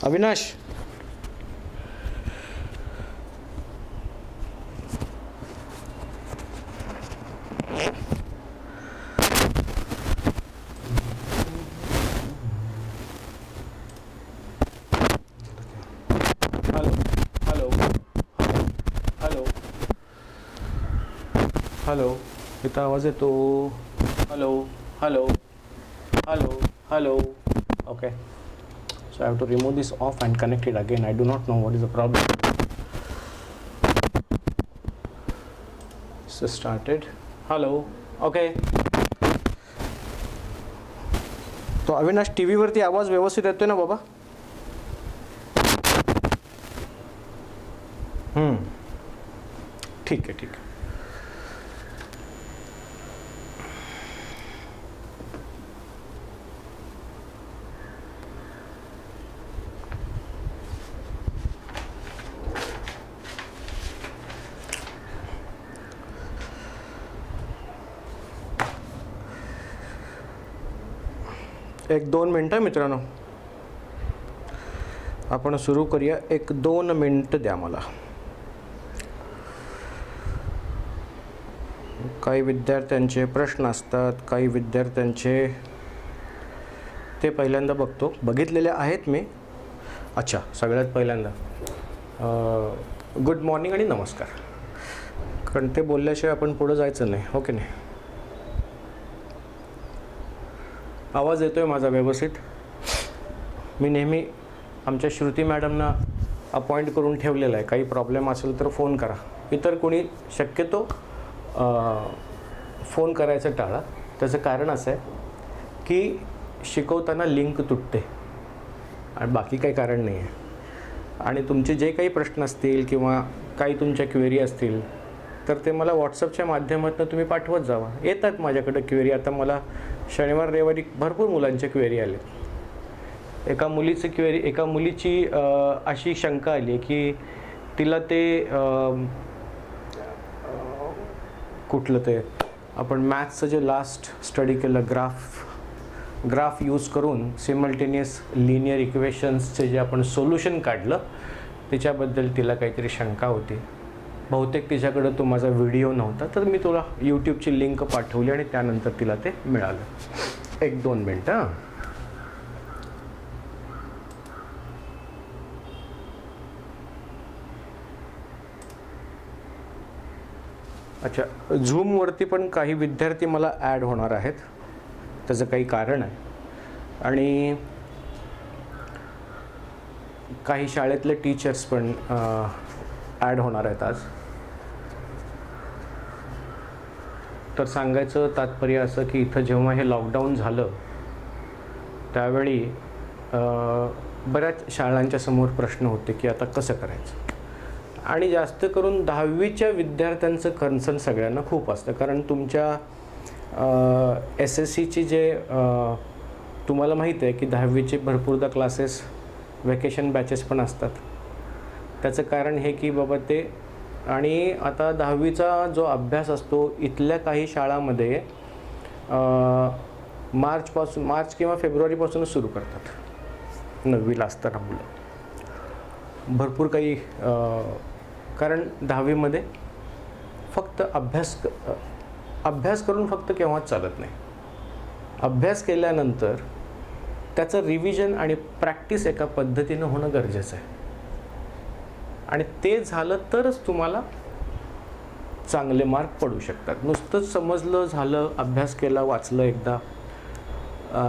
Avinash, hello hello hello hello, इथं आवाज येतो. Hello hello hello hello. Okay, so I have to remove this off and connect it again. I do not know what is the problem. So started. Hello. Okay. तो Avinash, T व्हीवरती आवाज व्यवस्थित येतोय ना बाबा? ठीक आहे ठीक आहे. एक 2 मिनटं मित्रांनो, आपण सुरू करूया. 1-2 मिनटं द्या मला. काही विद्यार्थ्यांचे प्रश्न असतात, काही विद्यार्थ्यांचे ते पहिल्यांदा बघतो. बघितलेले आहेत मी. अच्छा, सगळ्यात पहिल्यांदा गुड मॉर्निंग आणि नमस्कार, कारण ते बोलल्याशिवाय आपण पुढं जायचं नाही, हो की नाही? आवाज येतोय माझा व्यवस्थित? मी नेहमी आमच्या श्रुती मॅडमना अपॉइंट करून ठेवलेलं आहे. काही प्रॉब्लेम असेल तर फोन करा. इतर कोणी शक्यतो फोन करायचं टाळा. त्याचं कारण असं आहे की शिकवताना लिंक तुटते आणि बाकी काही कारण नाही आहे. आणि तुमचे जे काही प्रश्न असतील किंवा काही तुमच्या क्वेरी असतील तर ते मला व्हॉट्सअपच्या माध्यमातून तुम्ही पाठवत जावा. येतात माझ्याकडे क्वेरी. आता मला शनिवार रविवारी भरपूर मुलांचे क्वेरी आले. एका मुलीची अशी शंका आली की तिला ते कुठलं ते आपण मॅथ्सचं जे लास्ट स्टडी केलं, ग्राफ यूज करून सिमल्टेनियस लिनियर इक्वेशन्सचे जे आपण सोल्युशन काढलं, त्याच्याबद्दल तिला काहीतरी शंका होती. बहुतेक तिच्याकडं तो माझा व्हिडिओ नव्हता, तर मी तुला यूट्यूबची लिंक पाठवली आणि त्यानंतर तिला ते मिळालं. 1-2 मिनटं. अच्छा, झूमवरती पण काही विद्यार्थी मला ॲड होणार आहेत. त्याचं काही कारण आहे. आणि काही शाळेतले टीचर्स पण ॲड होणार आहेत आज. तर सांगायचं तात्पर्य असं की इथं जेव्हा हे लॉकडाऊन झालं त्यावेळी बऱ्याच शाळांच्या समोर प्रश्न होते की आता कसं करायचं. आणि जास्त करून 10वीच्या विद्यार्थ्यांचं कन्सर्न सगळ्यांना खूप असतं, कारण तुमच्या SSCची जे तुम्हाला माहीत आहे की 10वीचे भरपूरदा क्लासेस व्हॅकेशन बॅचेस पण असतात. त्याचं कारण हे की बाबा ते, आणि आता 10वीचा जो अभ्यास असतो इथल्या काही शाळांमध्ये मार्च किंवा फेब्रुवारीपासूनच सुरू करतात. 9वीला असताना मुलं भरपूर काही, कारण 10वीमध्ये फक्त अभ्यास करून फक्त केव्हाच चालत नाही. अभ्यास केल्यानंतर त्याचं रिव्हिजन आणि प्रॅक्टिस एका पद्धतीनं होणं गरजेचं आहे. आणि ते झालं तरच तुम्हाला चांगले मार्क पडू शकतात. नुसतंच समजलं झालं, अभ्यास केला, वाचलं एकदा,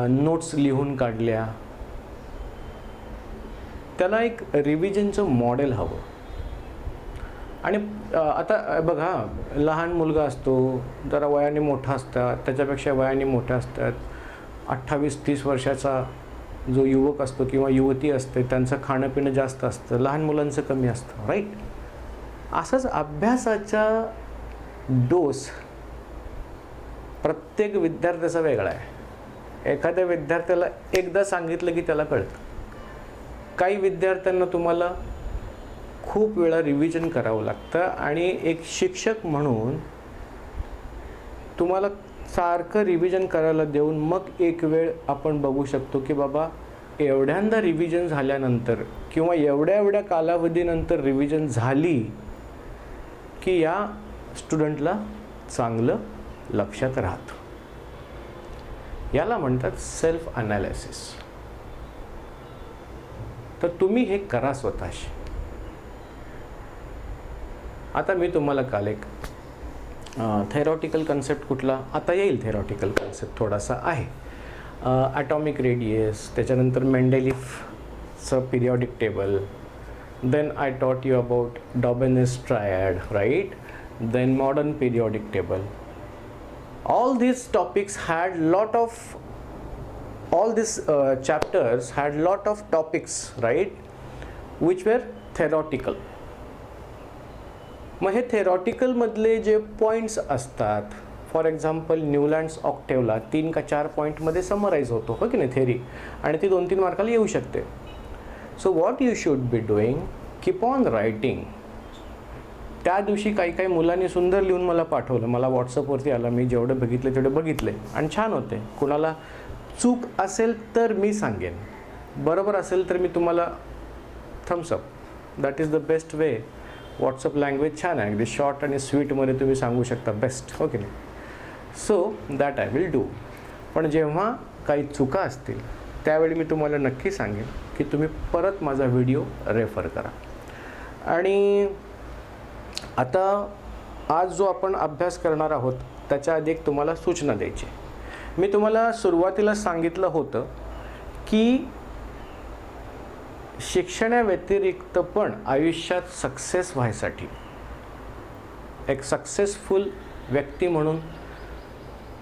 नोट्स लिहून काढल्या, त्याला एक रिव्हिजनचं मॉडेल हवं. आणि आता बघा, लहान मुलगा असतो, जरा वयाने मोठा असतात, त्याच्यापेक्षा वयाने मोठ्या असतात, 28-30 वर्षाचा जो युवक असतो किंवा युवती असते, त्यांचं खाणं पिणं जास्त असतं, लहान मुलांचं कमी असतं, राईट? असंच अभ्यासाचा डोस प्रत्येक विद्यार्थ्याचा वेगळा आहे. एखाद्या विद्यार्थ्याला एकदा सांगितलं की त्याला कळतं. काही विद्यार्थ्यांना तुम्हाला खूप वेळा रिव्हिजन करावं लागतं. आणि एक शिक्षक म्हणून तुम्हाला सारखं रिव्हिजन करायला देऊन मग एक वेळ आपण बघू शकतो की बाबा एवढ्यांदा रिव्हिजन झाल्यानंतर किंवा एवढ्या कालावधीनंतर रिव्हिजन झाली की या स्टुडंटला चांगलं लक्षात राहतं. याला म्हणतात सेल्फ ॲनालिसिस. तर तुम्ही हे करा स्वतःशी. आता मी तुम्हाला काल एक थेरॉटिकल कन्सेप्ट कुठला आता येईल, थेरॉटिकल कन्सेप्ट थोडासा आहे, ॲटॉमिक रेडियस, त्याच्यानंतर मेंडेलिफचं periodic table, then I taught you about Dobereiner's triad, right, then modern periodic table. All these topics had lot of, all these chapters had lot of topics, right, which were theoretical. मग हे theoretical मधले जे points असतात, for example Newlands ऑक्टेवला 3 का 4 पॉईंटमध्ये summarise होतो, हो की नाही, थेरी, आणि ती 2-3 मार्काला येऊ शकते. So what you should be doing, keep on writing. त्या दिवशी काही मुलांनी सुंदर लिहून मला पाठवलं, मला व्हॉट्सअपवरती आलं, मी जेवढं बघितलं तेवढे बघितले आणि छान होते. कुणाला चूक असेल तर मी सांगेन, बरोबर असेल तर मी तुम्हाला Thums Up. That is the best way. WhatsApp language छान आहे, अगदी शॉर्ट आणि स्वीटमध्ये तुम्ही सांगू शकता बेस्ट, हो की नाही. So that I will do. पण जेव्हा काही चुका असतील त्यावेळी मी तुम्हाला नक्की सांगेन की तुम्ही परत माझा व्हिडिओ रेफर करा. आणि आता आज जो आपण अभ्यास करणार आहोत त्याच्या आधी एक तुम्हाला सूचना द्यायची. मी तुम्हाला सुरुवातीला सांगितलं होतं की शिक्षणाव्यतिरिक्त पण आयुष्यात सक्सेस व्हायसाठी, एक सक्सेसफुल व्यक्ती म्हणून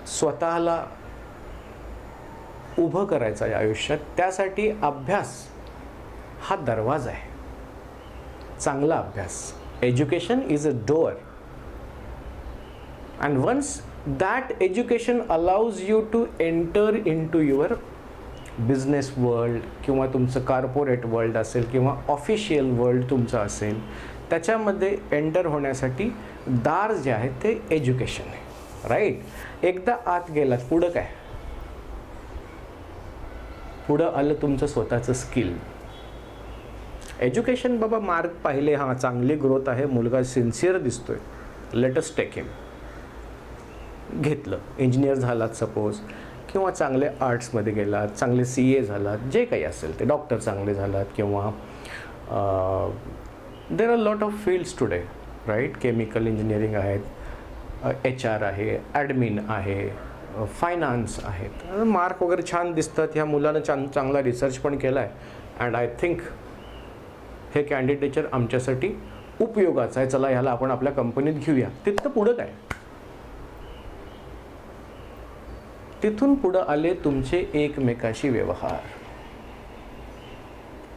स्वतःला उभं करायचं आहे आयुष्यात, त्यासाठी अभ्यास हा दरवाजा आहे. चांगला अभ्यास. Education is a door, and once that education allows you to enter into your business world किंवा तुमचं कॉर्पोरेट वर्ल्ड असेल किंवा ऑफिशियल वर्ल्ड तुमचं असेल, त्याच्यामध्ये एंटर होण्यासाठी दार जे आहे ते एज्युकेशन आहे, राईट. एकदा आत गेलात पुढं काय, पुढं आलं तुमचं स्वतःचं स्किल. एज्युकेशन बाबा, मार्क पाहिले, हां चांगली ग्रोथ आहे, मुलगा सिन्सिअर दिसतोय, लेटस्ट टेक हिम. घेतलं, इंजिनियर झालात सपोज, किंवा चांगले आर्ट्समध्ये गेलात, चांगले CA झालात, जे काही असेल ते, डॉक्टर चांगले झालात, किंवा there are lot of fields today, right. Chemical engineering आहेत, HR आहे, ॲडमिन आहे, फायनान्स आहेत. मार्क वगैरे छान दिसतात, ह्या मुलानं चांगला रिसर्च पण केला आहे, अँड आय थिंक हे कॅन्डिडेचर आमच्यासाठी उपयोगाचं आहे, चला ह्याला आपण आपल्या कंपनीत घेऊया. तिथं पुढं काय, तिथून पुढं आले तुमचे एकमेकाशी व्यवहार.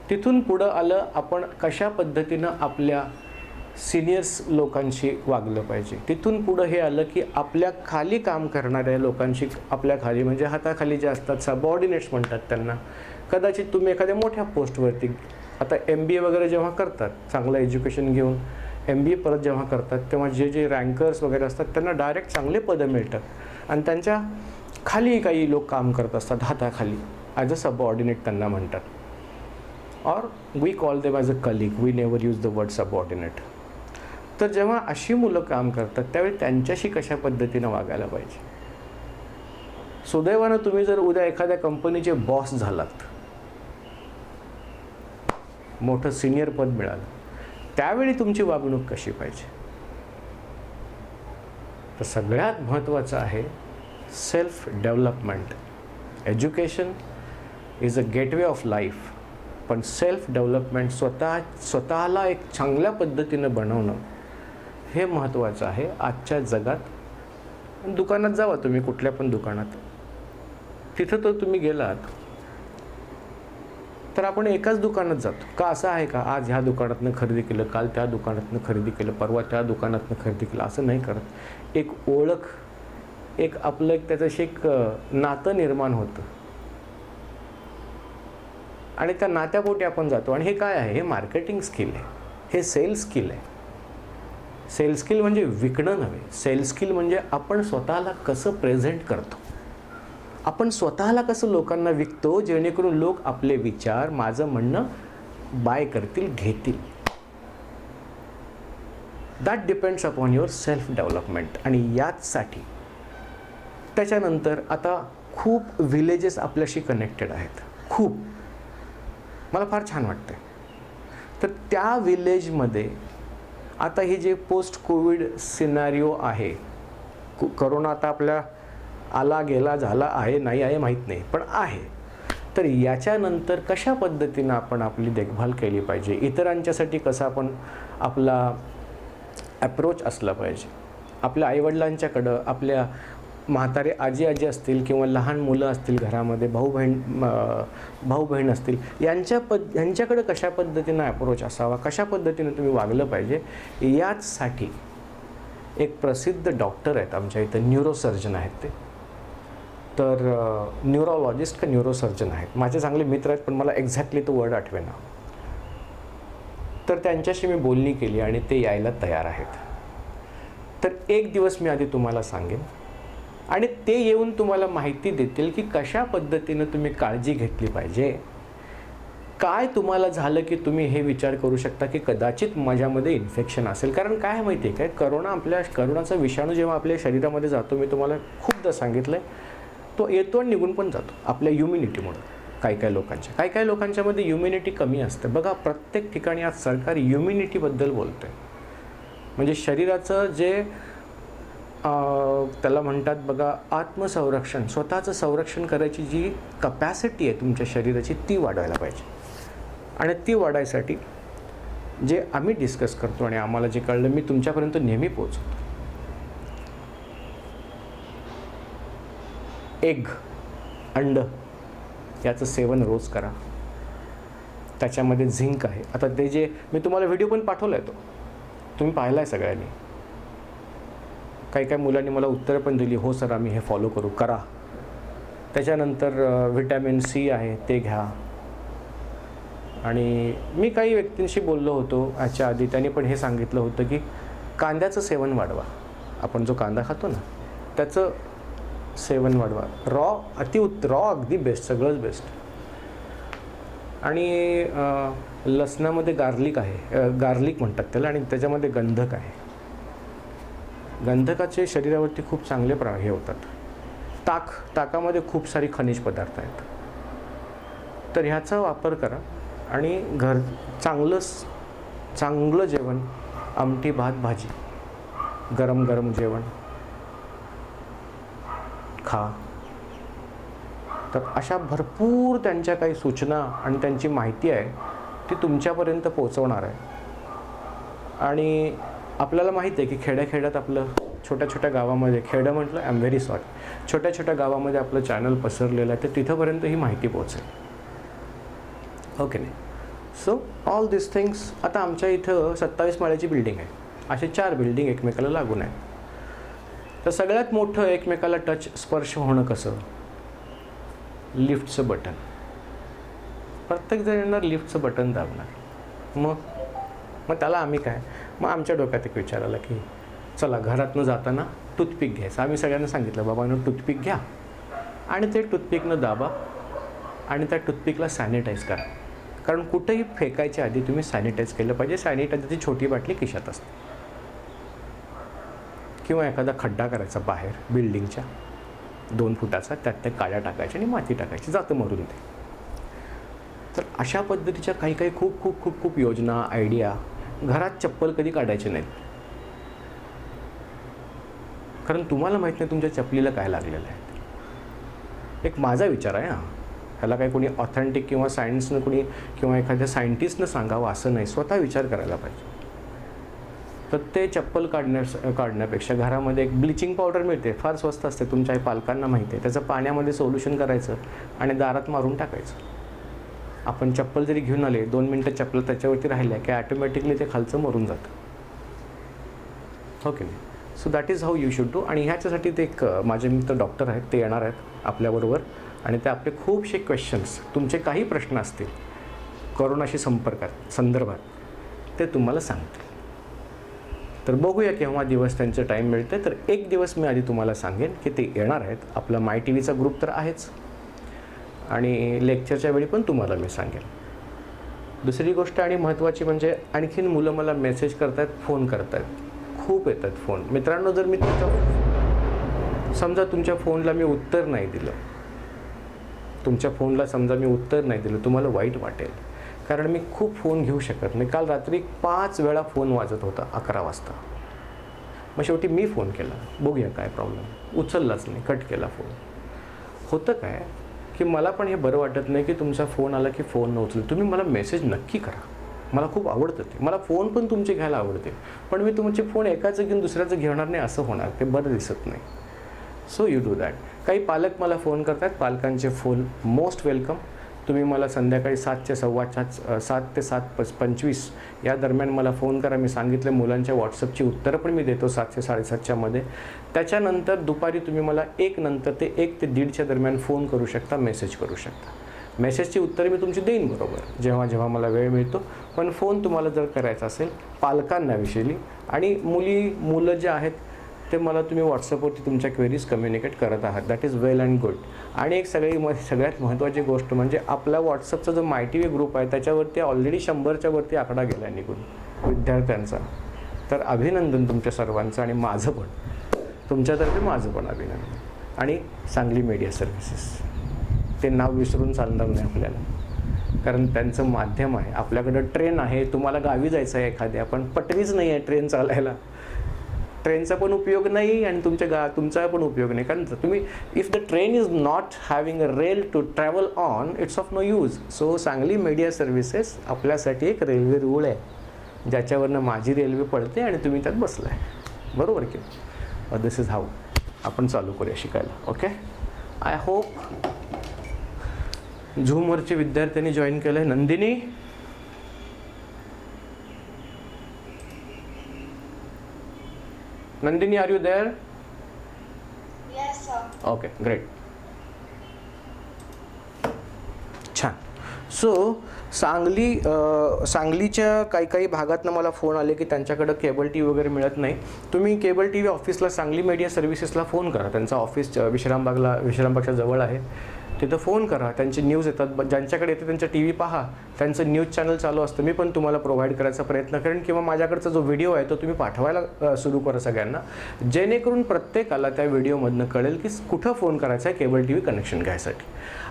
तिथून पुढं आलं आपण कशा पद्धतीनं आपल्या सिनियर्स लोकांशी वागलं पाहिजे. तिथून पुढं हे आलं की आपल्या खाली काम करणाऱ्या लोकांशी, आपल्या खाली म्हणजे हाताखाली जे असतात, सबऑर्डिनेट्स म्हणतात त्यांना. कदाचित तुम्ही एखाद्या मोठ्या पोस्टवरती, आता MBA वगैरे जेव्हा करतात, चांगलं एज्युकेशन घेऊन MBA परत जेव्हा करतात, तेव्हा जे रँकर्स वगैरे असतात त्यांना डायरेक्ट चांगले पदं मिळतात, आणि त्यांच्या खाली काही लोक काम करत असतात हाताखाली, ॲज अ सबऑर्डिनेट त्यांना म्हणतात. Or we call them as a colleague, we never use the word subordinate. तर जेव्हा अशी मुलं काम करतात त्यावेळी त्यांच्याशी कशा पद्धतीनं वागायला पाहिजे. सुदैवानं तुम्ही जर उद्या एखाद्या कंपनीचे बॉस झालात, मोठं सिनियर पद मिळालं, त्यावेळी तुमची वागणूक कशी पाहिजे. तर सगळ्यात महत्त्वाचं आहे self development. Education is a gateway of life, पण सेल्फ डेव्हलपमेंट, स्वतःला एक चांगल्या पद्धतीनं बनवणं हे महत्त्वाचं आहे आजच्या जगात. दुकानात जावा तुम्ही, कुठल्या पण दुकानात, तिथं तर तुम्ही गेलात तर आपण एकाच दुकानात जातो का. असं आहे का आज ह्या दुकानातनं खरेदी केलं, काल त्या दुकानातनं खरेदी केलं, परवा त्या दुकानातनं खरेदी केलं, असं नाही करत. एक ओळख, एक आपलं एक त्याच्याशी एक नातं निर्माण होतं, आणि त्या नात्यापोटी आपण जातो. आणि हे काय आहे, हे मार्केटिंग स्किल आहे, हे सेल्स स्किल आहे. सेल्स स्किल म्हणजे विकणं नव्हे, सेल्स स्किल म्हणजे आपण स्वतःला कसं प्रेझेंट करतो, आपण स्वतःला कसं लोकांना विकतो जेणेकरून लोक आपले विचार, माझं म्हणणं बाय करतील, घेतील. That depends upon your self development. आणि याचसाठी त्याच्यानंतर आता खूप विलेजेस आपल्याशी कनेक्टेड आहेत, खूप. मला फार छान वाटतं. तर त्या विलेजमध्ये आता हे जे पोस्ट कोविड सिनारिओ आहे, करोना आता आपल्या आला गेला झाला आहे नाही आहे माहीत नाही, पण आहे. तर याच्यानंतर कशा पद्धतीनं आपण आपली देखभाल केली पाहिजे, इतरांच्यासाठी कसा आपण आपला ॲप्रोच असला पाहिजे. आपल्या आईवडिलांच्याकडं, आपल्या म्हातारे आजी असतील किंवा लहान मुलं असतील घरामध्ये, भाऊ बहीण असतील, यांच्याकडं कशा पद्धतीनं ॲप्रोच असावा, कशा पद्धतीनं तुम्ही वागलं पाहिजे, याचसाठी एक प्रसिद्ध डॉक्टर आहेत आमच्या इथं, न्यूरोसर्जन आहेत ते. तर न्यूरोलॉजिस्ट का न्यूरोसर्जन आहेत, माझे चांगले मित्र आहेत, पण मला एक्झॅक्टली तो वर्ड आठवेना. तर त्यांच्याशी मी बोलणी केली आणि ते यायला तयार आहेत. तर एक दिवस मी आधी तुम्हाला सांगेन आणि ते येऊन तुम्हाला माहिती देतील की कशा पद्धतीनं तुम्ही काळजी घेतली पाहिजे. काय तुम्हाला झालं की तुम्ही हे विचार करू शकता की कदाचित माझ्यामध्ये इन्फेक्शन असेल. कारण काय माहिती आहे काय, करोनाचा विषाणू जेव्हा आपल्या शरीरामध्ये जातो, मी तुम्हाला खूपदा सांगितलं आहे, तो येतो आणि निघून पण जातो आपल्या इम्युनिटीमुळे. काही लोकांच्यामध्ये इम्युनिटी कमी असते. बघा, प्रत्येक ठिकाणी आज सरकार इम्युनिटीबद्दल बोलतं आहे. म्हणजे शरीराचं जे त्याला म्हणतात बघा आत्मसंरक्षण, स्वतःचं संरक्षण करायची जी कपॅसिटी आहे तुमच्या शरीराची, ती वाढवायला पाहिजे. आणि ती वाढायसाठी जे आम्ही डिस्कस करतो आणि आम्हाला जे कळलं, मी तुमच्यापर्यंत नेहमी पोहोचवतो. एग, अंड याचं सेवन रोज करा. त्याच्यामध्ये झिंक आहे. आता ते जे मी तुम्हाला व्हिडिओ पण पाठवला आहे, तो तुम्ही पाहिला आहे सगळ्यांनी. काही मुलांनी मला उत्तरं पण दिली, हो सर आम्ही हे फॉलो करा. त्याच्यानंतर व्हिटॅमिन सी आहे, ते घ्या. आणि मी काही व्यक्तींशी बोललो होतो याच्या आधी, त्यांनी पण हे सांगितलं होतं की कांद्याचं सेवन वाढवा. आपण जो कांदा खातो ना, त्याचं सेवन वाढवा. रॉ अगदी बेस्ट, सगळंच बेस्ट. आणि लसणामध्ये गार्लिक आहे, गार्लिक म्हणतात त्याला, आणि त्याच्यामध्ये गंधक आहे. गंधकाचे शरीरावरती खूप चांगले हे होतात. ताकामध्ये खूप सारी खनिज पदार्थ आहेत. तर ह्याचा वापर करा आणि चांगलं जेवण, आमटी भात भाजी, गरम जेवण खा. तर अशा भरपूर त्यांच्या काही सूचना आणि त्यांची माहिती आहे, ती तुमच्यापर्यंत पोहोचवणार आहे. आणि आपल्याला माहिती आहे की खेड्यात आपलं छोट्या गावामध्ये, खेडं म्हटलं, आय एम व्हेरी सॉरी, छोट्या गावामध्ये आपलं चॅनल पसरलेलं आहे, तर तिथंपर्यंत ही माहिती पोहोचेल. ओके नाही. सो ऑल दिस थिंग्स. आता आमच्या इथं 27 माळ्याची बिल्डिंग आहे. असे 4 बिल्डिंग एकमेकाला लागून आहे. तर सगळ्यात मोठं एकमेकाला स्पर्श होणं कसं, लिफ्टचं बटन. प्रत्येक जण येणार, लिफ्टचं बटन दाबणार. मग त्याला आम्ही काय, मग आमच्या डोक्यात एक विचार आला की चला घरातनं जाताना टूथपिक घ्यायचं. आम्ही सगळ्यांना सांगितलं, बाबांनो टूथपिक घ्या आणि ते टूथपिकनं दाबा आणि त्या टूथपिकला सॅनिटाईज करा. कारण कुठेही फेकायच्या आधी तुम्ही सॅनिटाईज केलं पाहिजे. सॅनिटायझरची छोटी बाटली खिशात असते. किंवा एखादा खड्डा करायचा बाहेर बिल्डिंगच्या 2 फुटाचा, त्यात त्या काड्या टाकायच्या आणि माती टाकायची, जातं मरून ते. तर अशा पद्धतीच्या काही खूप खूप खूप खूप योजना, आयडिया. घरात चप्पल कधी काढायचे नाहीत, कारण तुम्हाला माहीत नाही तुमच्या चपलीला काय लागलेलं आहे. एक माझा विचार आहे. ह्याला काही कोणी ऑथेंटिक किंवा सायन्सनं कोणी किंवा एखाद्या सायंटिस्टनं सांगावं असं नाही, स्वतः विचार करायला पाहिजे. तर ते चप्पल काढण्यापेक्षा घरामध्ये एक ब्लिचिंग पावडर मिळते, फार स्वस्त असते, तुमच्या पालकांना माहिती आहे. त्याचं पाण्यामध्ये सोल्युशन करायचं आणि दारात मारून टाकायचं. आपण चप्पल जरी घेऊन आले, 2 मिनटं चप्पल त्याच्यावरती राहिल्या की ॲटोमॅटिकली ते खालचं मरून जातं. Okay. So that is how you should do. आणि ह्याच्यासाठी ते एक माझे मित्र डॉक्टर आहेत, ते येणार आहेत आपल्याबरोबर आणि ते आपले खूपसे क्वेश्चन्स, तुमचे काही प्रश्न असतील कोरोनाशी संदर्भात, ते तुम्हाला सांगतील. तर बघूया केव्हा दिवस त्यांचं टाईम मिळते. तर एक दिवस मी आधी तुम्हाला सांगेन की ते येणार आहेत. आपला माय टी व्हीचा ग्रुप तर आहेच आणि लेक्चरच्या वेळी पण तुम्हाला मी सांगेन. दुसरी गोष्ट आणि महत्त्वाची म्हणजे आणखीन मुलं मला मेसेज करत आहेत, फोन करत आहेत, खूप येतात फोन. मित्रांनो, जर मी समजा तुमच्या फोनला मी उत्तर नाही दिलं, तुम्हाला वाईट वाटेल, कारण मी खूप फोन घेऊ शकत नाही. काल रात्री 5 वेळा फोन वाजत होता 11 वाजता. मग शेवटी मी फोन केला, बघूया काय प्रॉब्लेम. उचललाच नाही, कट केला फोन. होतं काय की मला पण हे बरं वाटत नाही की तुमचा फोन आला की फोन न उचल. तुम्ही मला मेसेज नक्की करा, मला खूप आवडतं ते. मला फोन पण तुमचे घ्यायला आवडते, पण मी तुमचे फोन एकाचं घेऊन दुसऱ्याचं घेणार नाही, असं होणार, ते बरं दिसत नाही. So you do that. काही पालक मला फोन करतात, पालकांचे फोन मोस्ट वेलकम. तुम्ही मला संध्याकाळी 7 ते 7:25 या दरम्यान मला फोन करा. मी सांगितलं मुलांच्या व्हॉट्सअपची उत्तरं पण मी देतो 7 ते 7:30च्या मध्ये. त्याच्यानंतर दुपारी तुम्ही मला 1 नंतर ते 1 ते 1:30च्या दरम्यान फोन करू शकता, मेसेज करू शकता. मेसेजची उत्तरं मी तुमची देईन बरोबर, जेव्हा जेव्हा मला वेळ मिळतो. पण फोन तुम्हाला जर करायचा असेल पालकांना विषयी, आणि मुलं जे आहेत ते मला तुम्ही व्हॉट्सअपवरती तुमच्या क्वेरीज कम्युनिकेट करत आहात, that is well and good. आणि एक सगळ्यात महत्त्वाची गोष्ट म्हणजे आपला व्हॉट्सअपचा जो माय टी व्ही ग्रुप आहे त्याच्यावरती ऑलरेडी 100च्या वरती आकडा गेला आहे निघून विद्यार्थ्यांचा. तर अभिनंदन तुमच्या सर्वांचं, आणि माझं पण, तुमच्यातर्फे माझं पण अभिनंदन. आणि सांगली मीडिया सर्व्हिसेस, ते नाव विसरून चालणार नाही आपल्याला, कारण त्यांचं माध्यम आहे. आपल्याकडं ट्रेन आहे, तुम्हाला गावी जायचं आहे एखाद्या, पण पटरीच नाही आहे ट्रेन चालायला. ट्रेनचा पण उपयोग नाही आणि तुमचा पण उपयोग नाही, कारण तुम्ही if the train is not having a rail to travel on, it's of no use. So Sangli media services आपल्यासाठी एक रेल्वे रूळ आहे, ज्याच्यावरनं माझी रेल्वे पडते आणि तुम्ही त्यात बसलाय, बरोबर की. दिस इज हाऊ आपण चालू करूया शिकायला. ओके, आय होप झूमवरचे विद्यार्थ्यांनी जॉईन केलं आहे. Nandini, are you there? Yes, sir. Okay, great, छान. सो सांगलीच्या काही भागातनं मला फोन आले की त्यांच्याकडं केबल टी व्ही वगैरे मिळत नाही. तुम्ही केबल टी व्ही ऑफिसला, सांगली मीडिया सर्व्हिसेसला फोन करा. त्यांचं ऑफिस विश्रामबागच्या जवळ आहे, तिथं फोन करा. त्यांची न्यूज येतात, ज्यांच्याकडे येते त्यांच्या टी व्ही पहा, त्यांचं न्यूज चॅनल चालू असतं. मी पण तुम्हाला प्रोव्हाइड करायचा प्रयत्न करेन, किंवा माझ्याकडचा जो व्हिडिओ आहे तो तुम्ही पाठवायला सुरू करा सगळ्यांना, जेणेकरून प्रत्येकाला त्या व्हिडिओमधनं कळेल की कुठं फोन करायचा आहे केबल टी व्ही कनेक्शन घ्यायसाठी.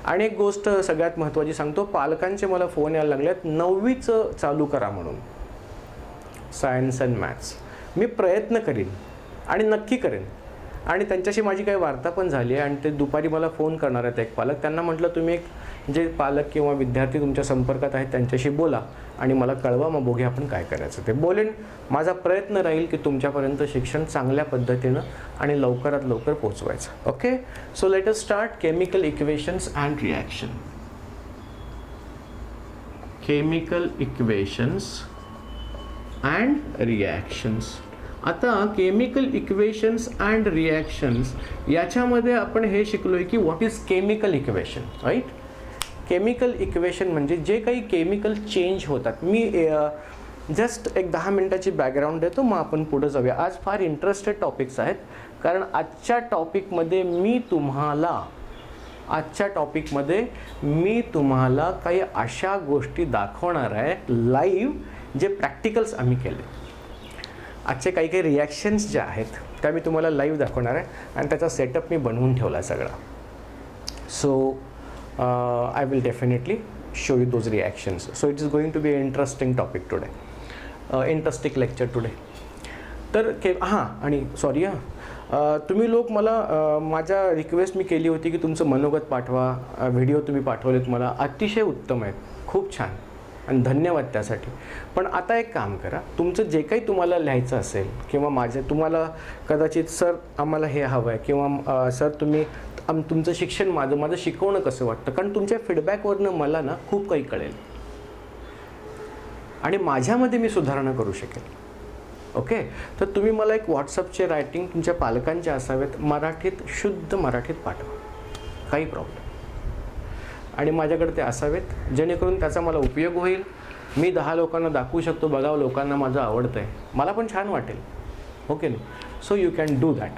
आणि एक गोष्ट सगळ्यात महत्त्वाची सांगतो, पालकांचे मला फोन यायला लागलेत 9वीचं चालू करा म्हणून, सायन्स अँड मॅथ्स. मी प्रयत्न करीन आणि नक्की करेन, आणि त्यांच्याशी माझी काही वार्ता पण झाली आहे, आणि ते दुपारी मला फोन करणार आहेत एक पालक. त्यांना म्हटलं तुम्ही एक जे पालक किंवा विद्यार्थी तुमच्या संपर्कात आहेत त्यांच्याशी बोला आणि मला कळवा, मग बघूया आपण काय करायचं ते. बोलेन, माझा प्रयत्न राहील की तुमच्यापर्यंत शिक्षण चांगल्या पद्धतीनं आणि लवकरात लवकर पोहोचवायचं. Okay, so let us start. Chemical equations and reaction. Chemical equations and reactions. आता केमिकल इक्वेशन्स अँड रिॲक्शन्स याच्यामध्ये आपण हे शिकलोय की what is chemical equation, right. Chemical equation म्हणजे जे काही केमिकल चेंज होतात. मी जस्ट एक 10 मिनिटाची बॅकग्राऊंड देतो, मग आपण पुढे जाऊया. आज फार इंटरेस्टेड टॉपिक्स आहेत, कारण आजच्या टॉपिकमध्ये मी तुम्हाला काही अशा गोष्टी दाखवणार आहे लाईव्ह, जे प्रॅक्टिकल्स आम्ही केले. आजचे काही रिॲक्शन्स ज्या आहेत त्या मी तुम्हाला लाईव्ह दाखवणार आहे, आणि त्याचा सेटअप मी बनवून ठेवला आहे सगळा. So I will definitely show you those reactions. So it is going to be a interesting topic today, interesting lecture today. तर आणि सॉरी तुम्ही लोक मला माझ्या रिक्वेस्ट मी केली होती की तुमचं मनोगत पाठवा, व्हिडिओ तुम्ही पाठवलेत मला, अतिशय उत्तम आहेत, खूप छान, आणि धन्यवाद त्यासाठी. पण आता एक काम करा, तुमचं जे काही तुम्हाला लिहायचं असेल, किंवा तुम्हाला कदाचित सर आम्हाला हे हवं आहे, किंवा सर तुम्ही तुमचं शिक्षण माझं शिकवणं कसं वाटतं, कारण तुमच्या फीडबॅकवरनं मला ना खूप काही कळेल आणि माझ्यामध्ये मी सुधारणा करू शकेल. ओके, तर तुम्ही मला एक व्हॉट्सअपचे रायटिंग तुमच्या पालकांचे असावेत, मराठीत, शुद्ध मराठीत पाठवा, काही प्रॉब्लेम, आणि माझ्याकडे ते असावेत, जेणेकरून त्याचा मला उपयोग होईल. मी 10 लोकांना दाखवू शकतो, बघावं लोकांना माझं आवडतं आहे, मला पण छान वाटेल. ओके नाही. So you can do that.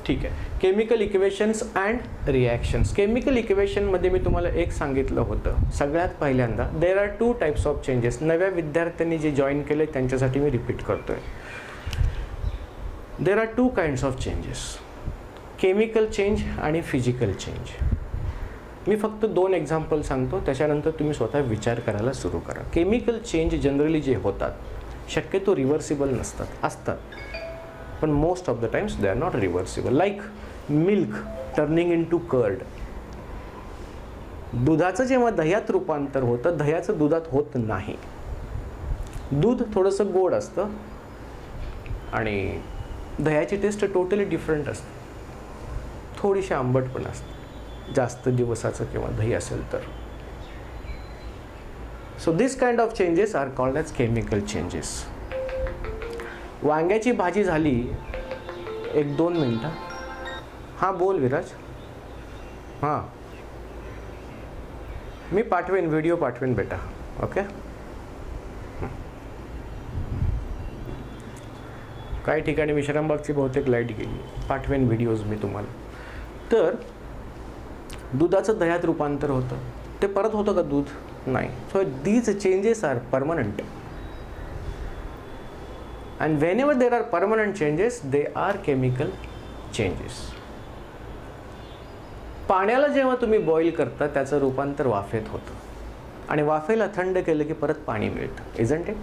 ठीक आहे. Chemical equations and reactions. Chemical इक्वेशनमध्ये मी तुम्हाला एक सांगितलं होतं सगळ्यात पहिल्यांदा, there are 2 types of changes. नव्या विद्यार्थ्यांनी जे जॉईन केले त्यांच्यासाठी मी रिपीट करतो आहे. There are 2 kinds of changes, chemical change आणि फिजिकल चेंज. मी फक्त 2 एक्झाम्पल सांगतो, त्याच्यानंतर तुम्ही स्वतः विचार करायला सुरू करा. केमिकल चेंज जनरली जे होतात शक्यतो रिव्हर्सिबल नसतात, असतात, पण most of the times they are not reversible. Like milk turning in to curd. दुधाचं जेव्हा दह्यात रूपांतर होतं, दह्याचं दुधात होत नाही. दूध थोडंसं गोड असतं आणि दह्याची टेस्ट टोटली डिफरंट असते, थोडीशी आंबट पण असते जास्त दिवसाचं किंवा दही असेल तर. So this kind of changes are called as chemical changes. वांग्याची भाजी झाली, 1-2 मिनटं. हां बोल विराज. हां मी पाठवेन, व्हिडिओ पाठवेन बेटा. ओके. काही ठिकाणी विश्रामबागची बहुतेक लाईट गेली, पाठवेन व्हिडिओज मी तुम्हाला. तर दुधाचं दह्यात रूपांतर होतं, ते परत होतं का दूध? नाही. So these changes are permanent. And whenever there are permanent changes, they are chemical changes. पाण्याला जेव्हा तुम्ही बॉईल करता त्याचं रूपांतर वाफेत होतं आणि वाफेला थंड केलं की परत पाणी मिळतं, isn't it?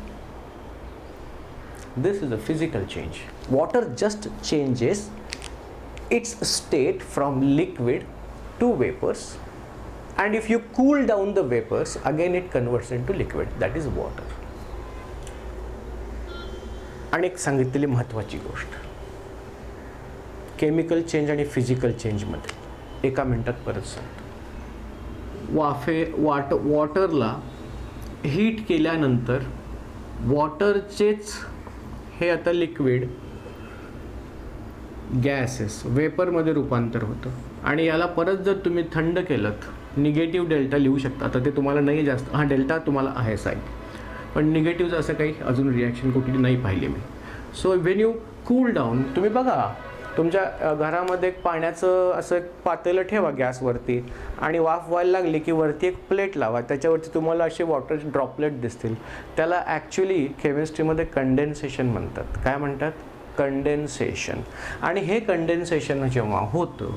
This is a physical change. Water just changes its state from liquid to vapors, and if you cool down the vapors, again it converts into liquid, that is water. आणि एक सांगितलेली महत्त्वाची गोष्ट, chemical change आणि physical चेंजमध्ये 1 मिनिटात परत सांगतो. वॉटरला heat केल्यानंतर वॉटरचेच हे आता लिक्विड गॅसेस वेपरमध्ये रूपांतर होतं आणि याला परत जर तुम्ही थंड केलं, निगेटिव्ह डेल्टा लिहू शकता. आता ते तुम्हाला नाही जास्त, हां डेल्टा तुम्हाला आहे साईड, पण निगेटिव्ह असं काही अजून रिॲक्शन कुठली नाही पाहिली मी. So when you cool down, तुम्ही बघा तुमच्या घरामध्ये पाण्याचं असं एक पातेलं ठेवा गॅसवरती आणि वाफ व्हायला लागली की वरती एक प्लेट लावा, त्याच्यावरती तुम्हाला असे वॉटर ड्रॉपलेट दिसतील. त्याला ॲक्च्युली केमिस्ट्रीमध्ये कंडेन्सेशन म्हणतात. काय म्हणतात? कंडेन्सेशन. आणि हे कंडेन्सेशन जेव्हा होतं,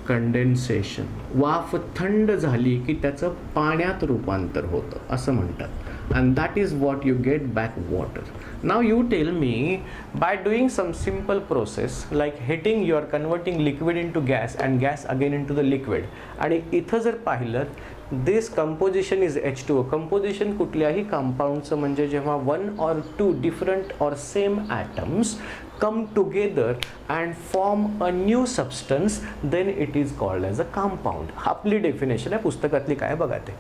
कंडेन्सेशन, वाफ थंड झाली की त्याचं पाण्यात रूपांतर होतं असं म्हणतात. And that is what you get back water. Now you tell me, by doing some simple process like heating, you are converting liquid into gas and gas again into the liquid. आणि इथं जर पाहिलं, this composition is H2O. composition कुठल्याही कंपाऊंडचं म्हणजे जेव्हा 1 or 2 different or same atoms come together and form a new substance, then it is called as a compound. आपली definition आहे पुस्तकातली, काय बघा ते.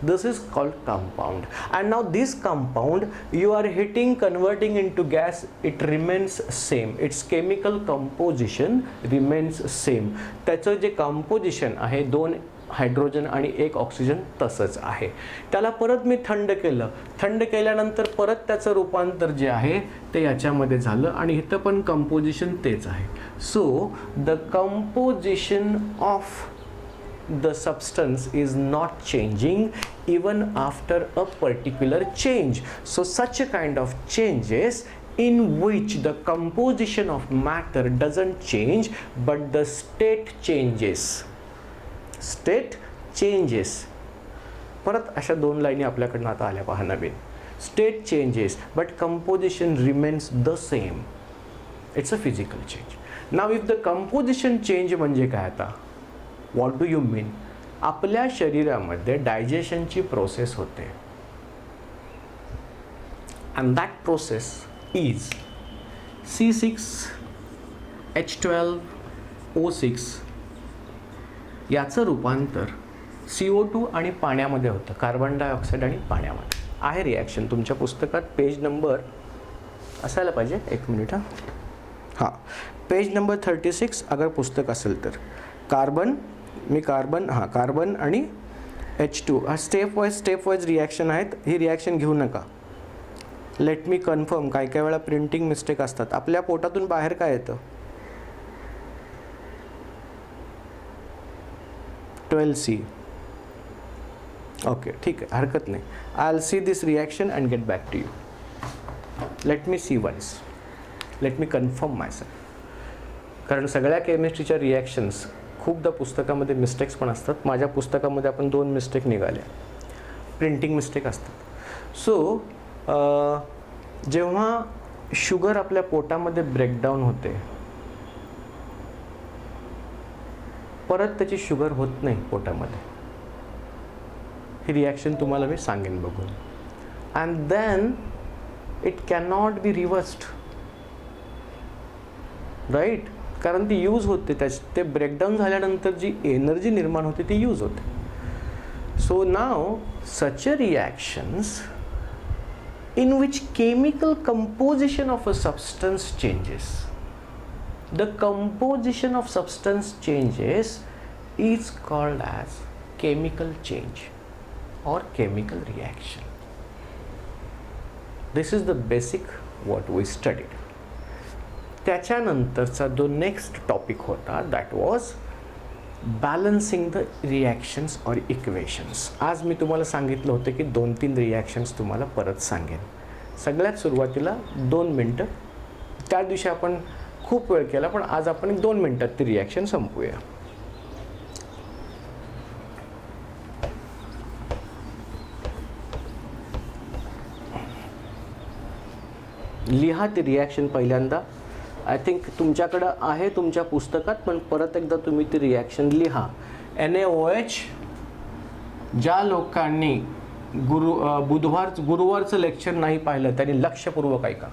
This is called compound. And now this compound you are heating, converting into gas, it remains same. Its chemical composition remains same. त्याचं जे composition आहे 2 hydrogen आणि 1 ऑक्सिजन तसंच आहे. त्याला परत मी थंड केलं, थंड केल्यानंतर परत त्याचं रूपांतर जे आहे ते याच्यामध्ये झालं आणि इथं पण कंपोजिशन तेच आहे. So the composition of the substance is not changing even after a particular change. So such a kind of changes in which the composition of matter doesn't change but the state changes. State changes. परत अशा 2 लाईनी आपल्याकडनं आता आल्या पहा नवीन. State changes but composition remains the same. It's a physical change. Now if the composition change म्हणजे काय आता? What do you mean? आपल्या शरीरामध्ये डायजेशनची प्रोसेस होते and that process is C6H12O6 याचं रूपांतर CO2 आणि पाण्यामध्ये होतं, कार्बन डायऑक्साईड आणि पाण्यामध्ये आहे. रिॲक्शन तुमच्या पुस्तकात पेज नंबर असायला पाहिजे. 1 मिनिट. हां, पेज नंबर 36 अगर पुस्तक असेल तर. कार्बन कार्बन आणि H2 हा स्टेप वाईज रिॲक्शन आहेत. ही रिॲक्शन घेऊ नका. Late me confirm. काही काही वेळा प्रिंटिंग मिस्टेक असतात. आपल्या पोटातून बाहेर काय येतं? 12C. ओके, ठीक आहे, हरकत नाही. I will see this reaction and get back to you. Let me see once. Let me confirm myself. कारण सगळ्या केमिस्ट्रीच्या रिॲक्शन्स खूपदा पुस्तकामध्ये मिस्टेक्स पण असतात. माझ्या पुस्तकामध्ये आपण 2 मिस्टेक निघाल्या. प्रिंटिंग मिस्टेक असतात. सो जेव्हा शुगर आपल्या पोटामध्ये ब्रेकडाऊन होते, परत त्याची शुगर होत नाही पोटामध्ये. ही रिॲक्शन तुम्हाला मी सांगेन बघून. And then it cannot be reversed, right? कारण ती यूज होते. ते ब्रेकडाऊन झाल्यानंतर जी एनर्जी निर्माण होते ती यूज होते. So now such a reactions in which chemical composition of a substance changes. The composition of substance changes is called as chemical change or chemical reaction. This is the basic what we studied. त्याच्यानंतरचा जो next topic होता that was balancing the reactions or equations. आज मी तुम्हाला सांगितलं होतं की 2-3 reactions तुम्हाला परत सांगेन. सगळ्यात सुरुवातीला 2 मिनटं. त्या दिवशी आपण खूप वेळ केला, पण आज आपण 2 मिनटात ती रिॲक्शन संपवूया. लिहा ती रिॲक्शन पहिल्यांदा. आय थिंक तुमच्याकडं आहे तुमच्या पुस्तकात, पण परत एकदा तुम्ही ती रिॲक्शन लिहा. NaOH. ज्या लोकांनी गुरुवारचं लेक्चर नाही पाहिलं त्यांनी लक्षपूर्वक ऐका.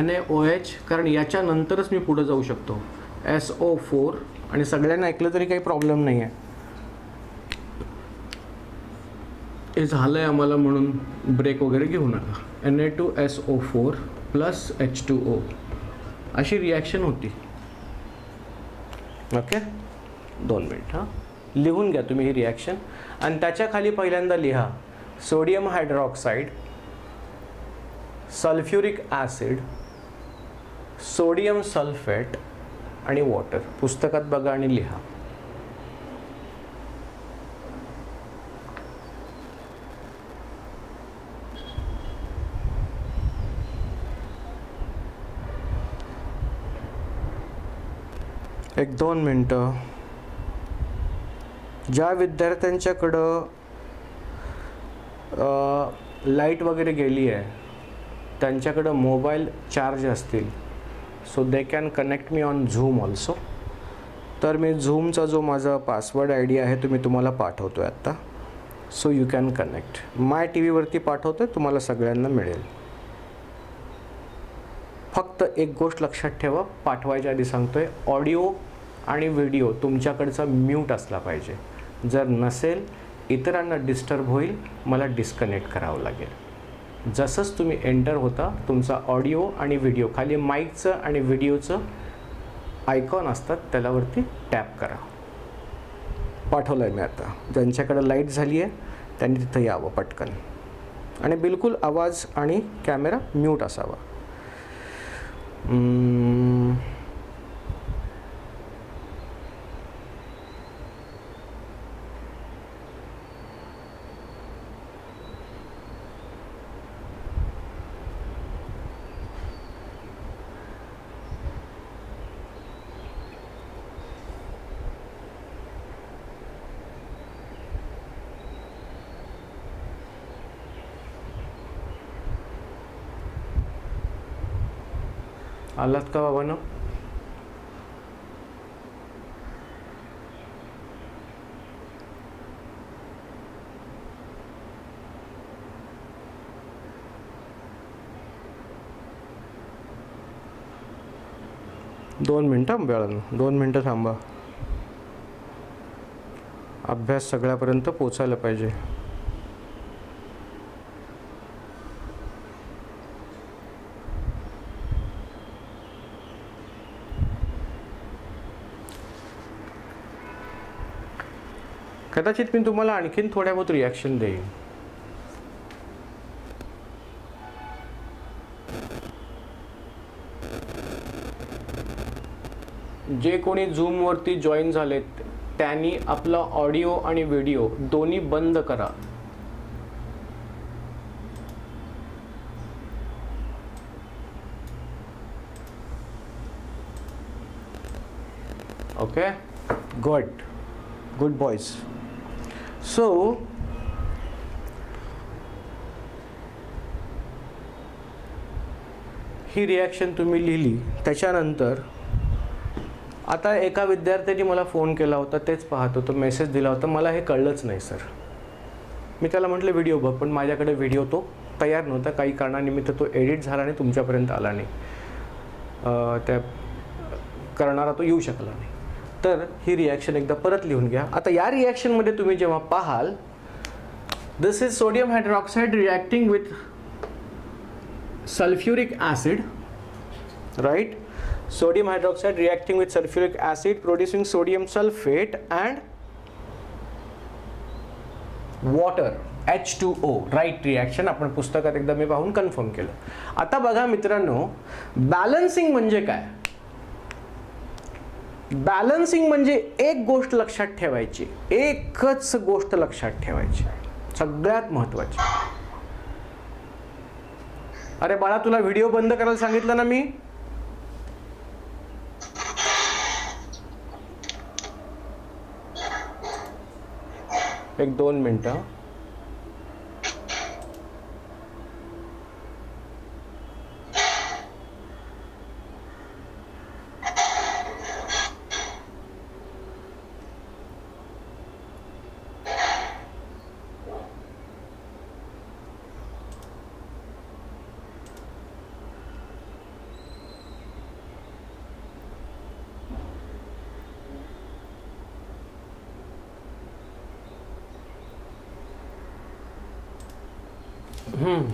NaOH, कारण याच्यानंतरच मी पुढे जाऊ शकतो. SO4. आणि सगळ्यांना ऐकलं तरी काही प्रॉब्लेम नाही आहे. हे झालंय आम्हाला म्हणून ब्रेक वगैरे घेऊ नका. Na2SO4 प्लस H2O अशी रिॲक्शन होती. Okay, 2 minute. हां, लिहून घ्या तुम्ही ही रिॲक्शन. आणि त्याच्या खाली पहिल्यांदा लिहा sodium hydroxide, sulphuric acid, sodium sulphate आणि वॉटर. पुस्तकात बघा आणि लिहा. एक 2 मिनटं. ज्या विद्यार्थ्यांच्याकडं लाईट वगैरे गेली आहे त्यांच्याकडं मोबाईल चार्ज असतील, so they can connect me on zoom also. तर मी झूमचा जो माझा पासवर्ड ID आहे तो मी तुम्हाला पाठवतो आहे आत्ता. So you can connect. My TV वरती पाठवतो आहे, तुम्हाला सगळ्यांना मिळेल. फक्त एक गोष्ट लक्षात ठेवा, पाठवायच्या आधी सांगतोय, ऑडिओ आणि व्हिडिओ तुमच्याकडचा म्यूट असला पाहिजे. जर नसेल, इतरांना डिस्टर्ब होईल, मला डिस्कनेक्ट करावं लागेल. जसंच तुम्ही एंटर होता तुमचा ऑडिओ आणि व्हिडिओ खाली माईकचं आणि व्हिडिओचं आयकॉन असतात त्यालावरती टॅप करा. पाठवलं आहे मी आता. ज्यांच्याकडं लाईट झाली आहे त्यांनी तिथं यावं पटकन. आणि बिलकुल आवाज आणि कॅमेरा म्यूट असावा. आलात का बाबांनो? दोन मिनटं वेळानं 2 मिनटं थांबा. अभ्यास सगळ्यापर्यंत पोचायला पाहिजे. कदाचित मी तुम्हाला आणखीन थोड्या बहुत रिॲक्शन देईन. जे कोणी झूमवरती जॉईन झालेत त्यांनी आपला ऑडिओ आणि व्हिडिओ दोन्ही बंद करा. Okay, good boys. सो ही रिॲक्शन तुम्ही लिहिली. त्याच्यानंतर आता एका विद्यार्थ्याने मला फोन केला होता, तेच पाहत होतो, मेसेज दिला होता, मला हे कळलंच नाही सर. मी त्याला म्हटलं व्हिडिओ बघ, पण माझ्याकडे व्हिडिओ तो तयार नव्हता, काही कारणानिमित्त तो एडिट झाला आणि तुमच्यापर्यंत आला नाही, त्या करणारा तो येऊ शकला नाही. तर ही रिॲक्शन एकदा परत लिहून घ्या. आता या रिॲक्शनमध्ये तुम्ही जेव्हा पाहाल, this is sodium hydroxide reacting with sulfuric acid, right? Sodium hydroxide reacting with sulfuric acid producing sodium sulfate and water H2O, right reaction. आपण पुस्तकात एकदा मी पाहून कन्फर्म केलं. आता बघा मित्रांनो, बॅलन्सिंग म्हणजे काय? बॅलन्सिंग म्हणजे एक गोष्ट लक्षात ठेवायची, एकच गोष्ट लक्षात ठेवायची, सगळ्यात महत्त्वाची. अरे बाळा, तुला व्हिडिओ बंद करायला सांगितलं ना मी. एक 2 मिनिटं.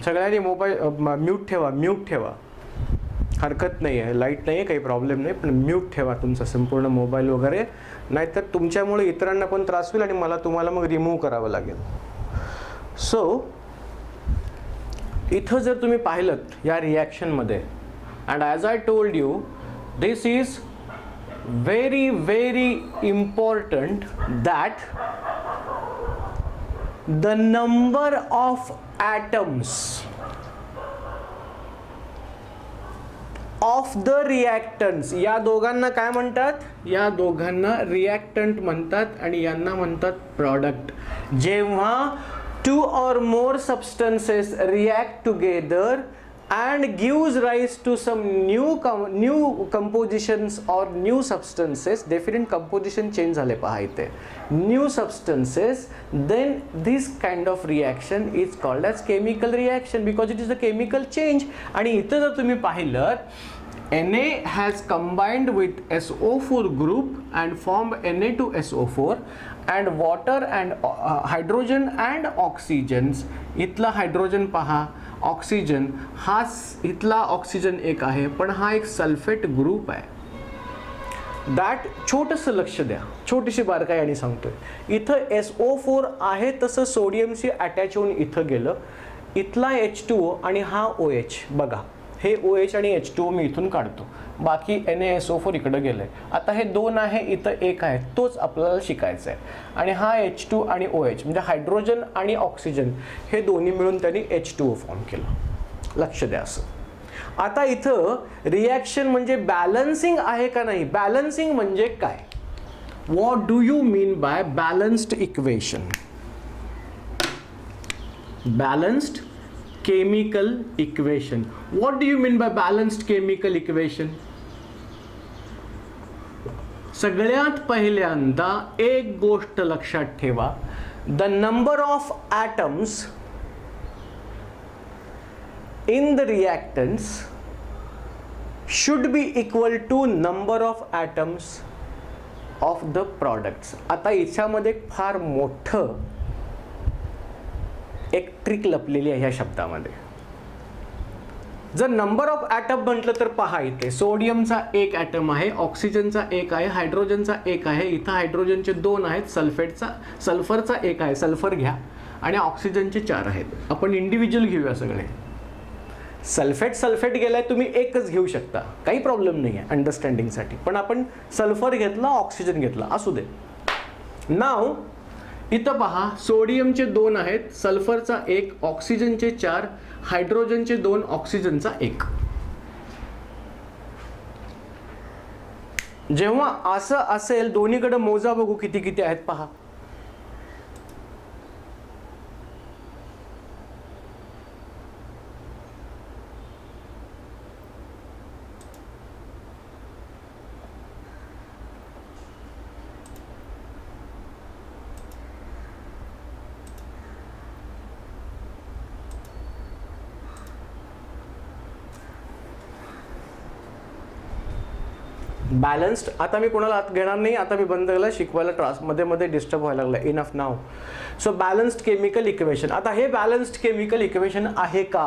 सगळ्यांनी मोबाईल म्यूट ठेवा. हरकत नाही आहे, लाईट नाही आहे, काही प्रॉब्लेम नाही, पण म्यूट ठेवा तुमचा संपूर्ण मोबाईल वगैरे, नाहीतर तुमच्यामुळे इतरांना पण त्रास होईल आणि तुम्हाला मग रिमूव्ह करावं लागेल. सो इथं जर तुम्ही पाहिलं या रिॲक्शनमध्ये, and as I told you, this is very very important that the number of atoms of the reactants, या दोघांना काय म्हणतात? या दोघांना रिॲक्टंट म्हणतात आणि यांना म्हणतात प्रॉडक्ट. जेव्हा 2 or more substances react together and gives rise to some new compositions or new substances, different composition change झाले पहा इथे, new substances, then this kind of reaction is called as chemical reaction because it is a chemical change. आणि इथे जर तुम्ही पाहिलं, Na has combined with SO4 group and formed Na2SO4 and water and hydrogen and oxygens. इथला hydrogen पहा, oxygen, हा इथला oxygen एक आहे, पण हा एक सल्फेट ग्रुप आहे. दॅट छोटंसं लक्ष द्या, छोटीशी बारकाई आणि सांगतोय. इथं SO4 आहे तसं सोडियमशी अटॅच होऊन इथं गेलं. इथला H2O आणि हा OH बघा, हे OH आणि H2O मी इथून काढतो, बाकी NaSO4 इकडं गेलंय. आता हे 2 आहे, इथं 1 आहे, तोच आपल्याला शिकायचा आहे. आणि हा H2 आणि OH म्हणजे हायड्रोजन आणि ऑक्सिजन हे दोन्ही मिळून त्यांनी H2O फॉर्म केलं. लक्ष द्या असं. आता इथं रिॲक्शन म्हणजे बॅलन्सिंग आहे का नाही? बॅलन्सिंग म्हणजे काय? What do you mean by balanced equation? Balanced chemical equation. What do you mean by balanced chemical equation? सगळ्यात पहिल्यांदा एक गोष्ट लक्षात ठेवा, the number of atoms in the reactants should be equal to number of atoms of the products. आता याच्यामध्ये फार मोठं एक ट्रिक लपलेली आहे ह्या शब्दामध्ये. जर नंबर ऑफ ॲटम म्हटलं तर पहा, इथे सोडियमचा 1 ॲटम आहे, ऑक्सिजनचा 1 आहे, हायड्रोजनचा 1 आहे, इथं हायड्रोजनचे 2 आहेत, सल्फरचा 1 आहे, सल्फर घ्या, आणि ऑक्सिजनचे 4 आहेत. आपण इंडिव्हिज्युअल घेऊया सगळे. सल्फेट सल्फेट गेलाय, तुम्ही एकच घेऊ शकता, काही प्रॉब्लेम नाही आहे अंडरस्टँडिंगसाठी. पण आपण सल्फर घेतला, ऑक्सिजन घेतला, असू दे. नाव इथं पहा, सोडियमचे 2 आहेत, सल्फरचा 1, ऑक्सिजनचे 4, हायड्रोजनचे 2, ऑक्सिजनचा 1. जेव्हा असं असेल, दोन्हीकडे मोजा बघू किती किती आहेत पहा. बॅलन्स्ड. आता मी कोणाला हात घेणार नाही, आता मी बंद केलं शिकवायला, मध्ये मध्ये डिस्टर्ब व्हायला लागलं. इनफ नाव. So balanced chemical equation. आता हे बॅलन्स्ड केमिकल इक्वेशन आहे का,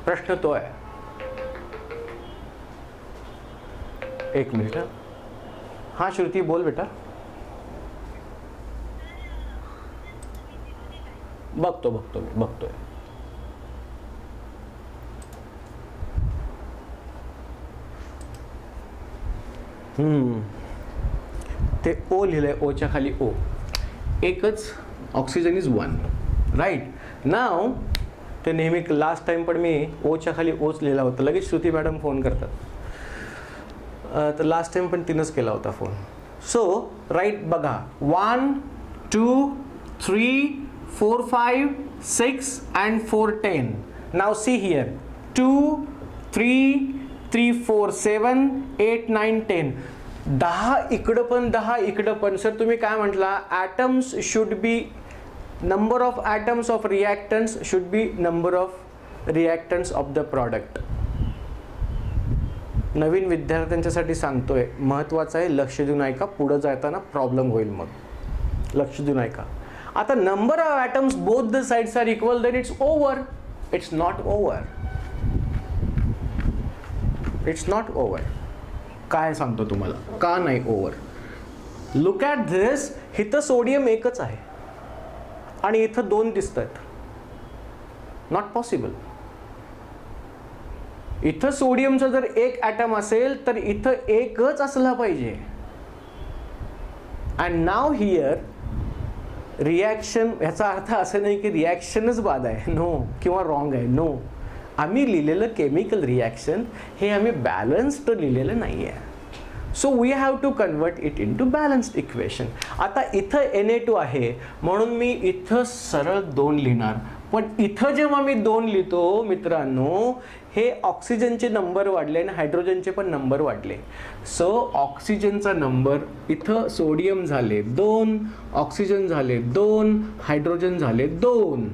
प्रश्न तो आहे. एक मिनिट. हा श्रुती बोल बेटा. बघतोय. ते ओ लिहिलंय, ओच्या खाली ओ. एकच ऑक्सिजन इज 1, राईट. नाव ते नेहमी लास्ट टाइम पण मी ओच्या खाली ओच लिहिला होता. लगेच श्रुती मॅडम फोन करतात. तर लास्ट टाइम पण तिनंच केला होता फोन. सो राईट बघा, 1 2 3 4 5 6 and 4 10. Now see here, 2 3 3 4 7 8 9 10. 10 इकडं पण 10 इकडं पण. सर तुम्ही काय म्हटला, atoms should be number of atoms of reactants should be number of reactants of the product. नवीन विद्यार्थ्यांच्यासाठी सांगतोय, महत्त्वाचं आहे, लक्ष देऊन ऐका, पुढं जाताना प्रॉब्लेम होईल, मग लक्ष देऊन ऐका. आता number of atoms both the sides are equal, then it's over. It's not over. It's not over. काय सांगतो तुम्हाला, का नाही ओव्हर. Look at this. इथं सोडियम एकच आहे आणि इथं 2 दिसत आहेत. Not possible. इथं सोडियमचा जर 1 ॲटम असेल तर इथं एकच असला पाहिजे. अँड नाव हिअर रिॲक्शन, ह्याचा अर्थ असं नाही की रिॲक्शनच बाद आहे, नो, किंवा रॉंग आहे, नो. आम्ही लिहिलेलं केमिकल रिॲक्शन हे आम्ही बॅलन्स्ड लिहिलेलं नाही आहे. So we have to convert it in to balanced equation. आता इथं Na2 आहे म्हणून मी इथं सरळ 2 लिहिणार. पण इथं जेव्हा मी 2 लिहितो मित्रांनो, हे ऑक्सिजनचे नंबर वाढले आणि हायड्रोजनचे पण नंबर वाढले. सो ऑक्सिजनचा नंबर इथं सोडियम झाले 2, ऑक्सिजन झाले 2, हायड्रोजन झाले 2.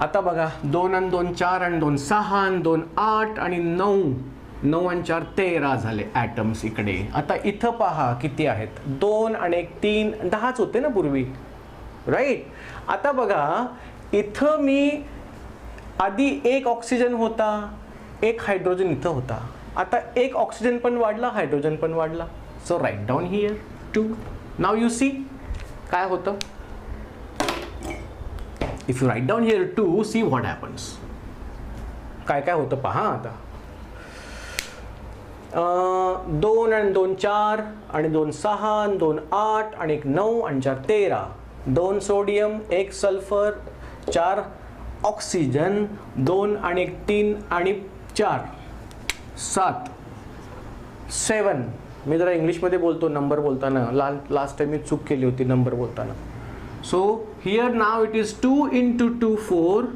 आता बघा, 2 आणि 2 4 आणि 2 6 आणि 2 8 आणि 9, 9 आणि 4 13 झाले ॲटम्स इकडे. आता इथं पहा किती आहेत, 2 आणि 1 3, 10च होते ना पूर्वी, राईट. आता बघा, इथं मी आधी 1 ऑक्सिजन होता, 1 हायड्रोजन इथं होता. आता 1 ऑक्सिजन पण वाढला, हायड्रोजन पण वाढला. So write down here 2. Now you see काय होतं. If you write down here 2, see what happens. काय काय होतं पहा. आता 2 आणि 2 4 आणि 2 6 आणि 2 8 आणि 1 9 आणि 4 13. 2 सोडियम, 1 सल्फर, 4 ऑक्सिजन, 2 आणि 1 3 आणि 4 7 7. मी जरा इंग्लिशमध्ये बोलतो नंबर बोलताना, लास्ट टाइम मी चूक केली होती नंबर बोलताना. So here now it is 2 into 2 4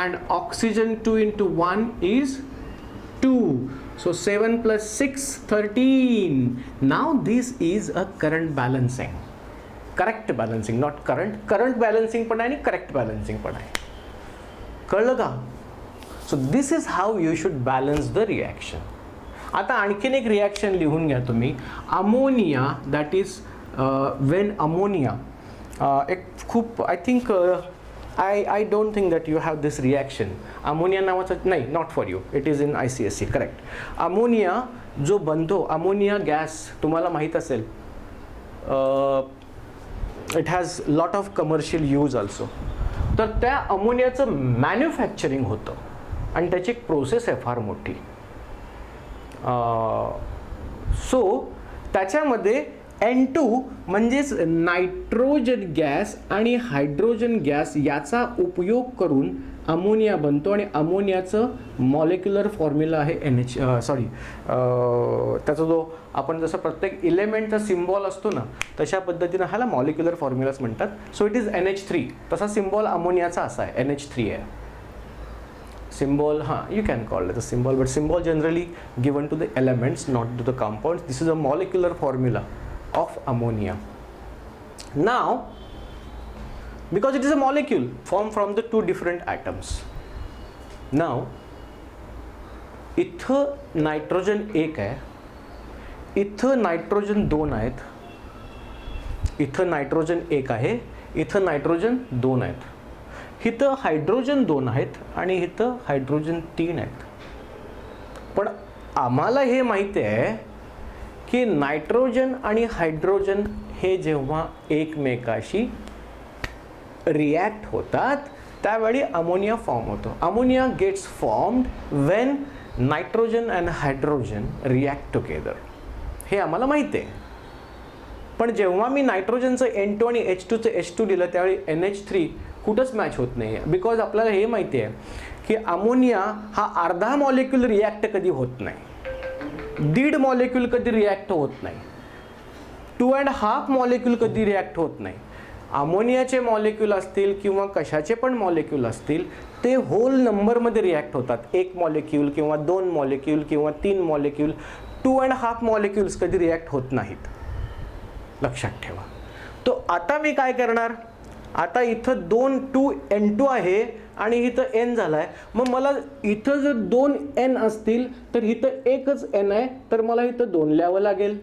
and oxygen 2 into 1 is 2. So 7 plus 6 13. Now this is a current balancing. Correct balancing, not current. Current balancing पण आहे आणि करेक्ट बॅलन्सिंग पण आहे. कळलं का. So this is how you should balance the reaction. आता आणखीन एक रिॲक्शन लिहून घ्या तुम्ही. Ammonia, that is Wien ammonia, एक खूप I think I don't think that you have this reaction. Ammonia नावाचं नाही, not for you, it is in ICSE, correct. Ammonia जो बनतो, अमोनिया गॅस तुम्हाला माहीत असेल, it has lot of commercial use also. तर त्या अमोनियाचं मॅन्युफॅक्चरिंग होतं आणि त्याची एक प्रोसेस आहे फार मोठी. सो त्याच्यामध्ये N2 म्हणजेच नायट्रोजन गॅस आणि हायड्रोजन गॅस याचा उपयोग करून अमोनिया बनतो आणि अमोनियाचं मॉलिक्युलर फॉर्म्युला आहे त्याचा जो आपण जसं प्रत्येक इलेमेंटचा सिम्बॉल असतो ना तशा पद्धतीनं ह्याला मॉलिक्युलर फॉर्म्युलाच म्हणतात. So it is NH3. तसा सिम्बॉल अमोनियाचा असा आहे, NH3 आहे symbol. You can call it a symbol, but symbol generally given to the elements, not to the compounds. This is a molecular formula of ammonia. Now, because it is a molecule formed from the two different atoms. Now, इथं nitrogen 1 आहे, इथं nitrogen 2 आहेत, इथं nitrogen 1 आहे, इथं nitrogen 2 आहेत, इथं hydrogen 2 आहेत आणि इथं हायड्रोजन 3 आहेत. पण आम्हाला हे माहिती आहे की नायट्रोजन आणि हायड्रोजन हे जेव्हा एकमेकाशी रिॲक्ट होतात त्यावेळी अमोनिया फॉर्म होतो. Ammonia gets formed when nitrogen and hydrogen react together. हे आम्हाला माहिती आहे. पण जेव्हा मी नायट्रोजनचं N2 आणि H2चं H2 लिहिलं त्यावेळी NH3 कुठंच मॅच होत नाही आहे. बिकॉज आपल्याला हे माहिती आहे की अमोनिया हा अर्धा मॉलिक्यूल रिॲक्ट कधी होत नाही, 1.5 मॉलिक्यूल कधी रिॲक्ट होत नाही, 2.5 मॉलिक्यूल कधी रिॲक्ट होत नाही. अमोनियाचे मॉलिक्यूल असतील किंवा कशाचे पण मॉलिक्यूल असतील ते होल नंबरमध्ये रिॲक्ट होतात. 1 मॉलिक्यूल किंवा 2 मॉलिक्यूल किंवा 3 मॉलिक्यूल, 2.5 मॉलिक्यूल्स कधी रिॲक्ट होत नाहीत, लक्षात ठेवा. तो आता मी काय करणार, आता इथं 2N2 आहे आणि इथं N झाला आहे. मग मला इथं जर 2N असतील तर इथं एकच N आहे, तर मला इथं 2 लिहावं लागेल.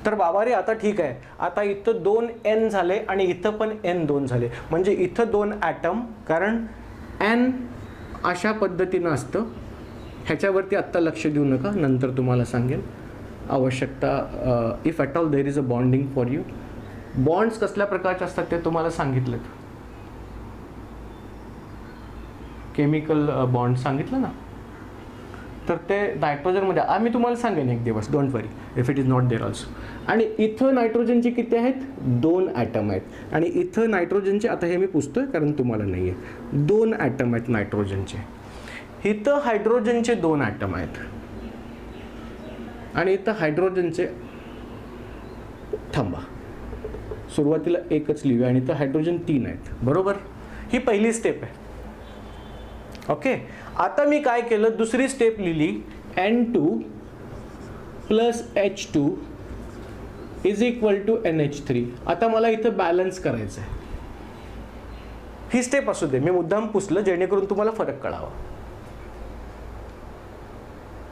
तर बाबा रे आता ठीक आहे, आता इथं 2N झाले आणि इथं पण N2 झाले, म्हणजे इथं 2 ॲटम, कारण N अशा पद्धतीनं असतं. ह्याच्यावरती आत्ता लक्ष देऊ नका, नंतर तुम्हाला सांगेन आवश्यकता. If at all there is a bonding for you. Bonds कसल्या प्रकारचे असतात ते तुम्हाला सांगितलं, केमिकल बॉन्ड सांगितलं ना, तर ते नायट्रोजनमध्ये आम्ही तुम्हाला सांगेन एक दिवस, don't worry if it is not there also. आणि इथं नायट्रोजनचे किती आहेत, 2 ॲटम आहेत आणि इथं नायट्रोजनचे, आता हे मी पुसतोय कारण तुम्हाला नाही आहे, 2 ॲटम आहेत नायट्रोजनचे. इथं हायड्रोजनचे 2 ॲटम आहेत आणि इथं हायड्रोजनचे, थांबा सुरुवातीला एकच लिहूया, आणि इथं हायड्रोजन 3 आहेत, बरोबर. ही पहिली स्टेप आहे. ओके, आता मी काय केलं, दुसरी स्टेप लिहिली, N2 plus H2 is equal to NH3. आता मला इथं बॅलन्स करायचं आहे. ही स्टेप असू दे, मी मुद्दाम पुसलं जेणेकरून तुम्हाला फरक कळावा.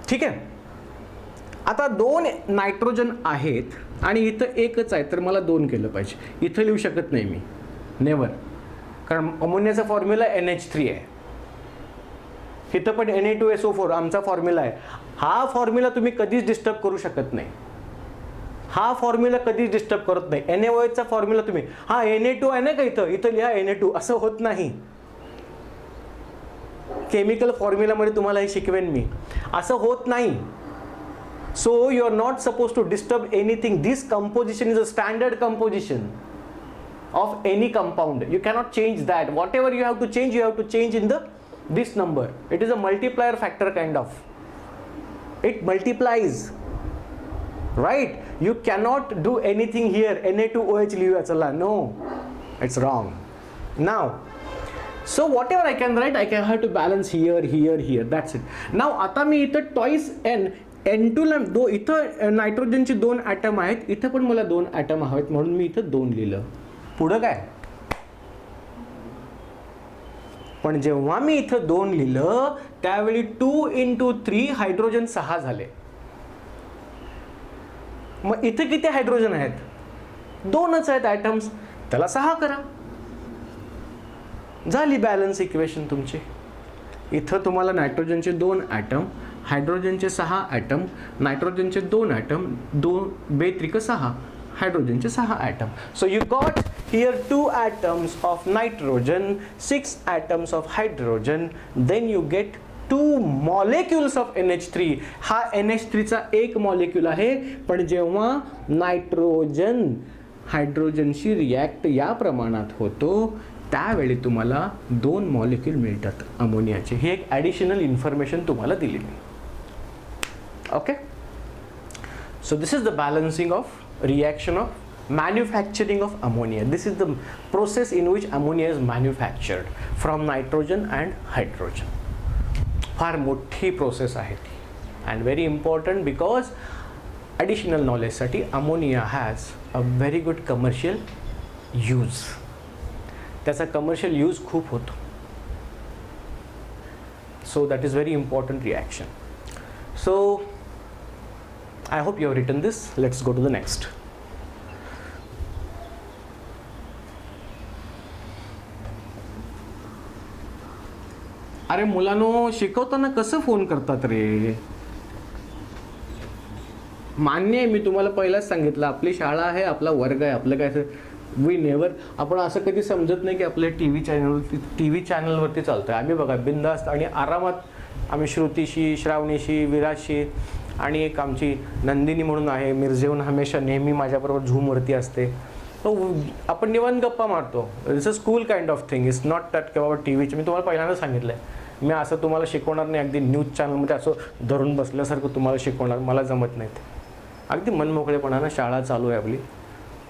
ठीक आहे. आता 2 नायट्रोजन आहेत आणि इथं एकच आहे, तर मला 2 केलं पाहिजे. इथं लिहू शकत नाही मी, नेवर, कारण अमोनियाचा फॉर्म्युला NH3 आहे. इथं पण Na2SO4 आमचा फॉर्म्युला आहे. हा फॉर्म्युला तुम्ही कधीच डिस्टर्ब करू शकत नाही. हा फॉर्म्युला कधीच डिस्टर्ब करत नाही. NaOHचा फॉर्म्युला तुम्ही, हा Na2 आहे ना का इथं, इथं लिहा Na2, असं होत नाही. केमिकल फॉर्म्युलामध्ये तुम्हाला हे शिकवेन मी, असं होत नाही. So you are not supposed to disturb anything. This composition is a standard composition of any compound. You cannot change that. Whatever you have to change in this number. It is a multiplier factor kind of. It multiplies, right? You cannot do anything here. Na2OH लिहूया चला. No, it's wrong. Now, so whatever I can write, I can have to balance here, here, here. That's it. Now आता मी इथं twice N2 ला इथं नायट्रोजनचे 2 item आहेत, इथं पण मला 2 ॲटम हवेत म्हणून मी इथं 2 लिहिलं. पुढं काय, पण जेव्हा मी इथं 2 लिहिलं त्यावेळी 2 × 3 हायड्रोजन 6 झाले. मग इथे किती हायड्रोजन आहेत, 2च आहेत ॲटम्स, त्याला 6 करा, झाली बॅलन्स इक्वेशन तुमची. इथं तुम्हाला नायट्रोजनचे 2 ॲटम, हायड्रोजनचे 6 ॲटम, नायट्रोजनचे 2 ॲटम, 2 बेत्रिक 6, हायड्रोजनचे 6 atom. So you got here 2 atoms of nitrogen, 6 atoms of hydrogen, then you get 2 molecules of NH3. हा NH3 चा एक मॉलिक्यूल आहे, पण जेव्हा नायट्रोजन हायड्रोजनशी रिॲक्ट या प्रमाणात होतो त्यावेळी तुम्हाला 2 मॉलिक्यूल मिळतात अमोनियाचे. ही एक ॲडिशनल इन्फॉर्मेशन तुम्हाला दिलेली. Okay, so this is the balancing of reaction of manufacturing of ammonia. This is the process in which ammonia is manufactured from nitrogen and hydrogen. फार मोठी प्रोसेस आहे ती, and very important because additional knowledge साठी ammonia has a very good commercial use. त्याचा commercial use खूप होतो. So that is very important reaction. So I hope you have written this. Let's go to the next. अरे मुलांनो, शिकवताना कसं phone करतात रे? मान्य आहे, मी तुम्हाला पहिलाच सांगितलं आपली शाळा आहे, आपला वर्ग आहे, आपलं काय वी नेवर, आपण असं कधी समजत नाही की आपल्या टी व्ही चॅनलवरती चालतोय. आम्ही बघा बिंदास्त आणि आरामात आम्ही श्रुतीशी, श्रावणीशी, विराजशी आणि एक आमची नंदिनी म्हणून आहे मिरजेहून, हमेशा नेहमी माझ्याबरोबर झूमवरती असते. तो आपण निवांत गप्पा मारतो. It's a school kind of thing. It's not that की बाबा टी व्हीचे. मी तुम्हाला पहिल्यांदा सांगितलं आहे, मी असं तुम्हाला शिकवणार नाही अगदी न्यूज चॅनलमध्ये असं धरून बसल्यासारखं तुम्हाला शिकवणार, मला जमत नाही ते. अगदी मनमोकळेपणानं शाळा चालू आहे, आपली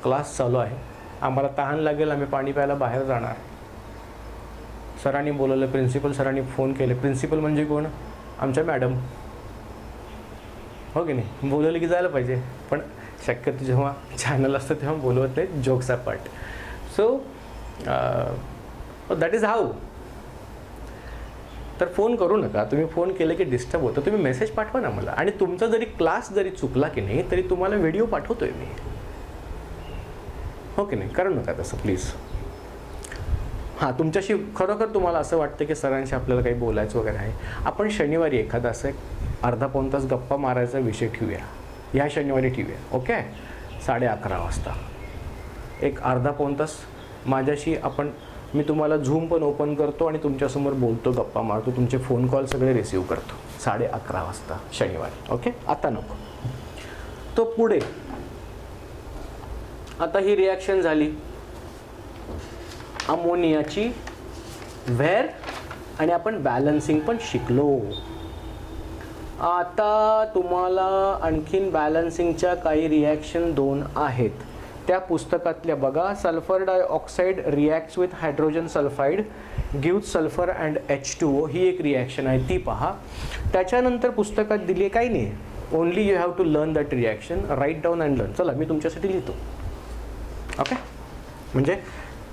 क्लास चालू आहे, आम्हाला तहान लागेल, आम्ही पाणी प्यायला बाहेर जाणार. सरांनी बोलवलं, प्रिन्सिपल सरांनी फोन केले. प्रिन्सिपल म्हणजे कोण? आमच्या मॅडम, हो की नाही? बोलवलं की जायला पाहिजे, पण शक्यतो जेव्हा चॅनल असतं तेव्हा बोलवत नाही, jokes apart. So that is how. तर फोन करू नका. तुम्ही फोन केलं की डिस्टर्ब होतं. तुम्ही मेसेज पाठवा ना मला. आणि तुमचा जरी क्लास जरी चुकला की नाही तरी तुम्हाला व्हिडिओ पाठवतोय मी, हो की नाही? करू नका तसं प्लीज. हां, तुमच्याशी खरोखर तुम्हाला असं वाटतं की सरांशी आपल्याला काही बोलायचं वगैरे आहे, आपण शनिवारी एखादा असं एक अर्धा पाऊण तास गप्पा मारायचा विषय ठेवूया. ह्या शनिवारी ठेवूया, ओके? 11:30 वाजता एक अर्धा पाऊण तास माझ्याशी आपण, मी तुम्हाला झूम पण ओपन करतो आणि तुमच्यासमोर बोलतो, गप्पा मारतो, तुमचे फोन कॉल सगळे रिसीव करतो 11:30 वाजता शनिवारी, ओके? आता नको. तो पुढे आता ही रिॲक्शन झाली अमोनियाची, व्हेअर, आणि आपण बॅलन्सिंग पण शिकलो. आता तुम्हाला आणखीन बॅलन्सिंगच्या काही रिॲक्शन 2 आहेत त्या पुस्तकातल्या बघा. Sulphur dioxide reacts with hydrogen sulphide gives sulphur and H2O, ही एक रिॲक्शन आहे, ती पहा. त्याच्यानंतर पुस्तकात दिली आहे काही नाही, only you have to learn that reaction, write down and learn. चला मी तुमच्यासाठी लिहितो, ओके? म्हणजे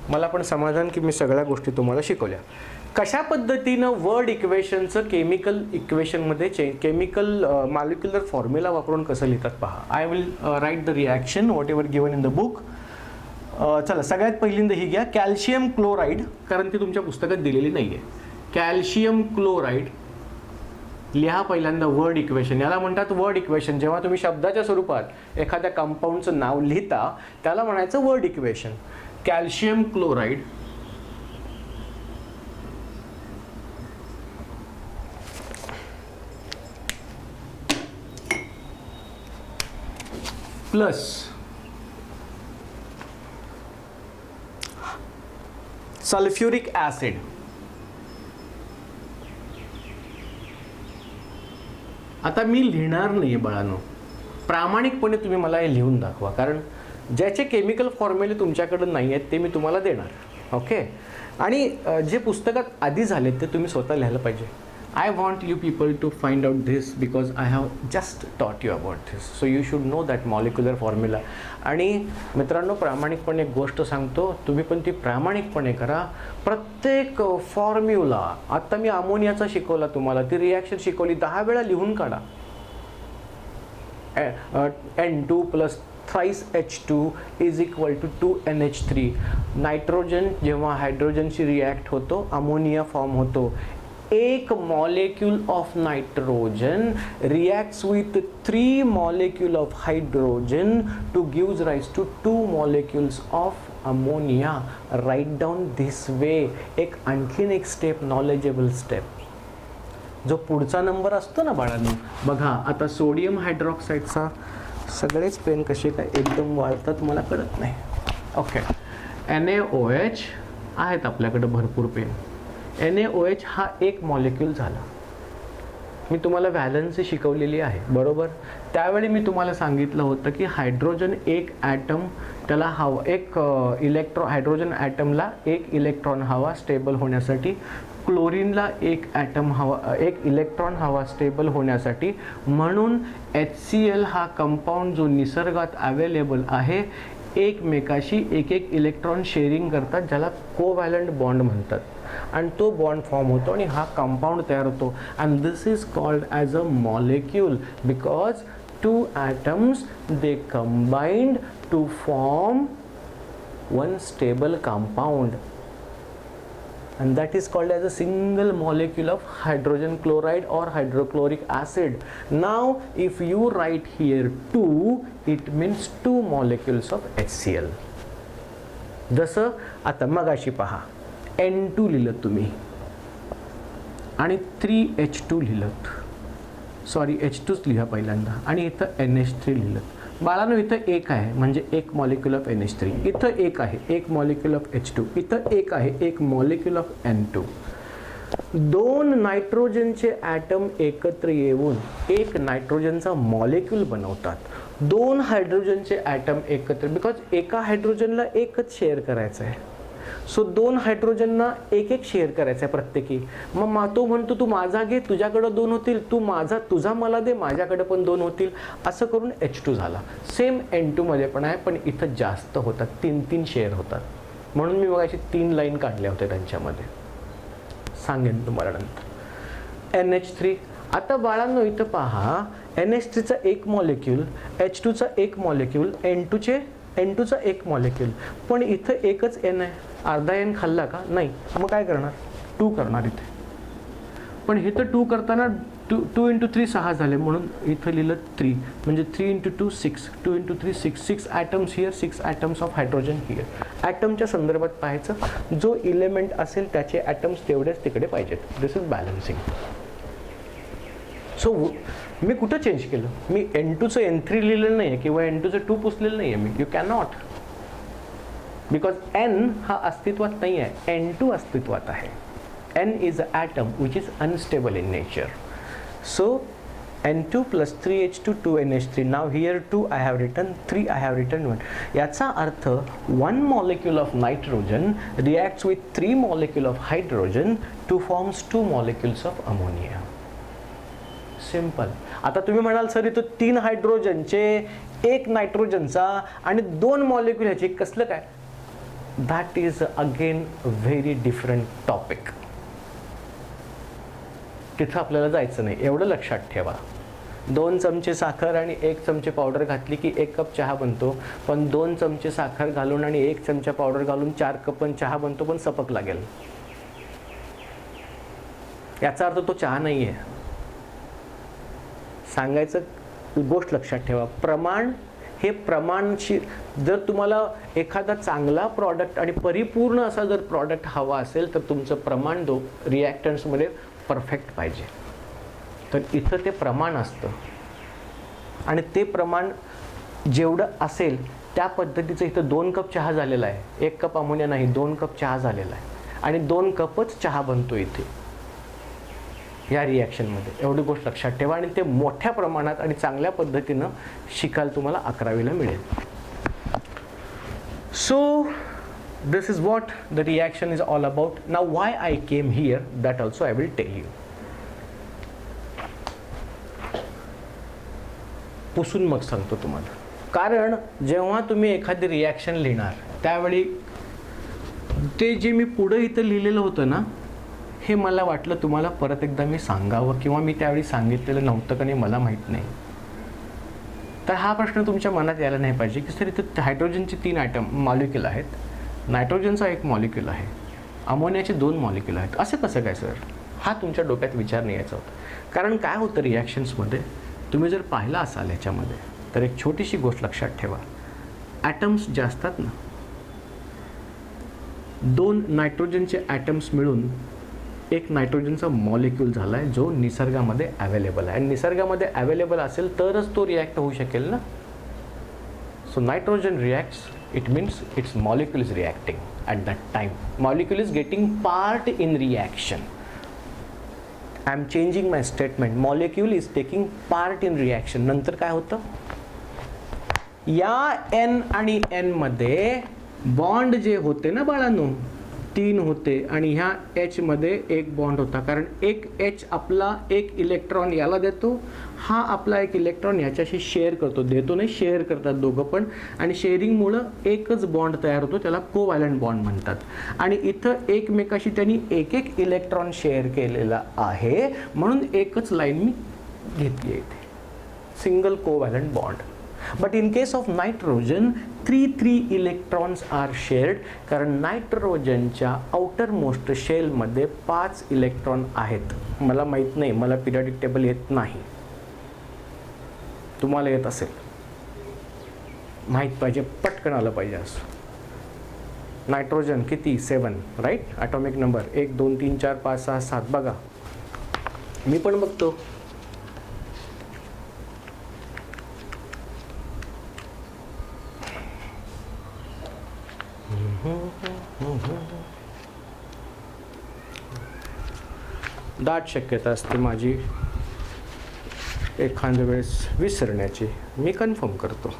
मला पण समाधान की मी सगळ्या गोष्टी तुम्हाला शिकवल्या. कशा पद्धतीनं वर्ड इक्वेशनचं केमिकल इक्वेशनमध्ये केमिकल मॉलिक्युलर फॉर्म्युला वापरून कसं लिहितात पहा. I will write the reaction what ever given in the book. चला सगळ्यात पहिल्यांदा ही घ्या, कॅल्शियम क्लोराईड, कारण ती तुमच्या पुस्तकात दिलेली नाही आहे. कॅल्शियम क्लोराईड लिहा पहिल्यांदा वर्ड इक्वेशन. याला म्हणतात वर्ड इक्वेशन. जेव्हा तुम्ही शब्दाच्या स्वरूपात एखाद्या कंपाऊंडचं नाव लिहिता त्याला म्हणायचं word equation. Calcium chloride plus sulphuric acid. आता मी लिहिणार नाही बाळांनो, प्रामाणिकपणे तुम्ही मला हे लिहून दाखवा, कारण ज्याचे केमिकल फॉर्म्युले तुमच्याकडे नाही आहेत ते मी तुम्हाला देणार, ओके? आणि जे पुस्तकात आधी झालेत ते तुम्ही स्वतः लिहायला पाहिजे. I want you people to find out this because I have just taught you about this. So you should know that molecular formula. आणि मित्रांनो, प्रामाणिकपणे एक गोष्ट सांगतो, तुम्ही पण ती प्रामाणिकपणे करा. प्रत्येक फॉर्म्युला, आता मी अमोनियाचा शिकवला तुम्हाला, ती रिॲक्शन शिकवली, 10 वेळा लिहून काढा. N2 + thrice H2 is equal to 2NH3. नायट्रोजन जेव्हा हायड्रोजनशी रिॲक्ट होतो अमोनिया फॉर्म होतो. एक molecule of nitrogen reacts with 3 molecule of hydrogen to gives rise to 2 molecules of ammonia. Write down this way. एक आणखीन एक स्टेप, नॉलेजेबल स्टेप. जो पुढचा नंबर असतो ना बाळांनो, बघा आता सोडियम हायड्रॉक्साईडचा सगळेच पेन कसे काय एकदम वाळतात मला कळत नाही. ओके, NaOH आहेत आपल्याकडे भरपूर पेन. NaOH हा एक मॉलिक्यूल झाला. मी तुम्हाला व्हॅलन्सी शिकवलेली आहे बरोबर. त्यावेळी मी तुम्हाला सांगितलं होतं की हायड्रोजन एक ॲटम त्याला हवा, एक हायड्रोजन ॲटमला एक इलेक्ट्रॉन हवा स्टेबल होण्यासाठी, क्लोरीनला एक ॲटम हवा, एक इलेक्ट्रॉन हवा स्टेबल होण्यासाठी. म्हणून HCl हा कंपाऊंड जो निसर्गात अवेलेबल आहे एकमेकाशी एक एक इलेक्ट्रॉन शेअरिंग करतात, ज्याला कोव्हॅलंट बॉन्ड म्हणतात. आणि तो बॉन्ड फॉर्म होतो आणि हा कंपाऊंड तयार होतो. And this is called as a molecule because 2 atoms they combined to form one stable compound, and that is called as a single molecule of hydrogen chloride or hydrochloric acid. Now if you write here 2, it means 2 molecules of HCl. जसं आता मगाशी पहा N2 लिहिलं तुम्ही आणि 3H2 लिहिलं, sorry H2च लिहा पहिल्यांदा, आणि इथं NH3 लिहिलं. बाळांनो इथं एक आहे म्हणजे एक मॉलिक्यूल ऑफ NH3, इथं एक आहे एक मॉलिक्यूल ऑफ H2, इथं एक आहे एक मॉलिक्यूल ऑफ N2. 2 नायट्रोजनचे ॲटम एकत्र येऊन एक नायट्रोजनचा मॉलिक्यूल बनवतात. 2 हायड्रोजनचे ॲटम एकत्र, बिकॉज एका हायड्रोजनला एकच शेअर करायचं आहे. सो 2 हायड्रोजनना एक एक शेअर करायचं आहे प्रत्येकी. मग तो म्हणतो तू माझा घे, तुझ्याकडं 2 होतील, तू माझा तुझा मला दे, माझ्याकडे पण 2 होतील. असं करून H2 झाला. सेम N2 मध्ये पण आहे, पण इथं जास्त होतात, 3 शेअर होतात. म्हणून मी बघा अशी 3 लाईन काढल्या होत्या त्यांच्यामध्ये, सांगेन तुम्हाला नंतर. NH3. आता बाळांनो इथं पहा NH3चा एक मॉलिक्यूल, H2चा एक मॉलिक्यूल, N2चा एक मॉलिक्यूल, पण इथं एकच N आहे. अर्धा N खाल्ला का? नाही. मग काय करणार? 2 करणार इथे. पण इथं 2 करताना 2 × 3 6 झाले, म्हणून इथं लिहिलं 3, म्हणजे 3 × 2 6, 2 × 3 6, 6 atoms here, 6 atoms of hydrogen here. ॲटमच्या संदर्भात पाहायचं, जो इलेमेंट असेल त्याचे ॲटम्स तेवढेच तिकडे पाहिजेत. दिस इज बॅलन्सिंग. सो मी कुठं चेंज केलं? मी N2चं N3 लिहिलेलं नाही आहे किंवा N2चं 2 पुसलेलं नाही आहे मी. You can not, because N हा अस्तित्वात नाही आहे, N2 अस्तित्वात आहे. N is a atom which is unstable in nature. So N2 + 3H2 2NH3. Now here 2 I have written, 3 I have written 1. याचा अर्थ 1 molecule of nitrogen reacts with 3 molecule of hydrogen to forms 2 molecules of ammonia. Simple. आता तुम्ही म्हणाल sir इथं 3 हायड्रोजनचे, 1 नायट्रोजनचा आणि 2 molecule ह्याचे, कसलं काय? That is again very different topic. तिथं आपल्याला जायचं नाही, एवढं लक्षात ठेवा. 2 चमचे साखर आणि 1 चमचे पावडर घातली की 1 कप चहा बनतो, पण 2 चमचे साखर घालून आणि 1 चमचा पावडर घालून 4 कप चहा बनतो, पण सपक लागेल. याचा अर्थ तो चहा नाही आहे. सांगायचं गोष्ट लक्षात ठेवा, प्रमाण हे प्रमाणशीर. जर तुम्हाला एखादा चांगला प्रॉडक्ट आणि परिपूर्ण असा जर प्रॉडक्ट हवा असेल तर तुमचं प्रमाण रिॲक्टंट्समध्ये परफेक्ट पाहिजे. तर इथं ते प्रमाण असतं आणि ते प्रमाण जेवढं असेल त्या पद्धतीचं इथं 2 कप चहा झालेला आहे. 1 कप अमोनिया नाही, 2 कप चहा झालेला आहे आणि 2 कपच चहा बनतो इथे या रिॲक्शनमध्ये. एवढी गोष्ट लक्षात ठेवा आणि ते मोठ्या प्रमाणात आणि चांगल्या पद्धतीनं शिकायला तुम्हाला 11वीला मिळेल. So this is what the reaction is all about. Now why I came here that also I will tell you. पुसून मग सांगतो तुम्हाला. कारण जेव्हा तुम्ही एखादी रिॲक्शन लिहिणार त्यावेळी ते जे मी पुढं इथं लिहिलेलं होतं ना, हे मला वाटलं तुम्हाला परत एकदा मी सांगावं, किंवा मी त्यावेळी सांगितलेलं नव्हतं का नाही मला माहीत नाही. तर हा प्रश्न तुमच्या मनात यायला नाही पाहिजे की सर इथं हायड्रोजनचे 3 मॉलिक्यूल आहेत, नायट्रोजनचा 1 मॉलिक्यूल आहे, अमोनियाचे 2 मॉलिक्यूल आहेत, असं कसं काय सर? हा तुमच्या डोक्यात विचार नाही यायचा होता. कारण काय होतं रिॲक्शन्समध्ये, तुम्ही जर पाहिला असाल याच्यामध्ये, तर एक छोटीशी गोष्ट लक्षात ठेवा. ॲटम्स जे असतात ना, 2 नायट्रोजनचे ॲटम्स मिळून एक नायट्रोजनचा मॉलिक्यूल झाला आहे, जो निसर्गामध्ये अवेलेबल आहे. आणि निसर्गामध्ये अवेलेबल असेल तरच तो रिॲक्ट होऊ शकेल ना. So nitrogen reacts, it means it's molecule is reacting at that time. Molecule is getting part in reaction. I am changing my statement. Molecule is taking part in reaction. नंतर काय होतं, या एन आणि N मध्ये bond जे होते ना बाळांनो, 3 होते आणि ह्या एच मध्ये एक बॉन्ड होता. कारण एक एच आपला एक इलेक्ट्रॉन याला देतो, हा आपला एक इलेक्ट्रॉन याच्याशी शेअर करतो. देतो नाही, शेअर करतात दोघं पण. आणि शेअरिंगमुळं एकच बॉन्ड तयार होतो, त्याला कोव्हॅलंट बॉन्ड म्हणतात. आणि इथं एकमेकाशी त्यांनी एक एक इलेक्ट्रॉन शेअर केलेला आहे, म्हणून एकच लाईन मी घेतली आहे इथे, single covalent bond. But in case of nitrogen, 3 electrons are shared. कारण नायट्रोजनच्या आउटर मोस्ट शेलमध्ये 5 इलेक्ट्रॉन आहेत. मला माहीत नाही, मला पिरियडिक टेबल येत नाही, तुम्हाला येत असेल, माहीत पाहिजे, पटकन आलं पाहिजे असं. नायट्रोजन किती, 7 राईट. Atomic number 1 2 3 4 5 6 7. बघा मी पण बघतो. दाट शक्यता असते माझी एखाद्या वेळेस विसरण्याची. मी कन्फर्म करतो,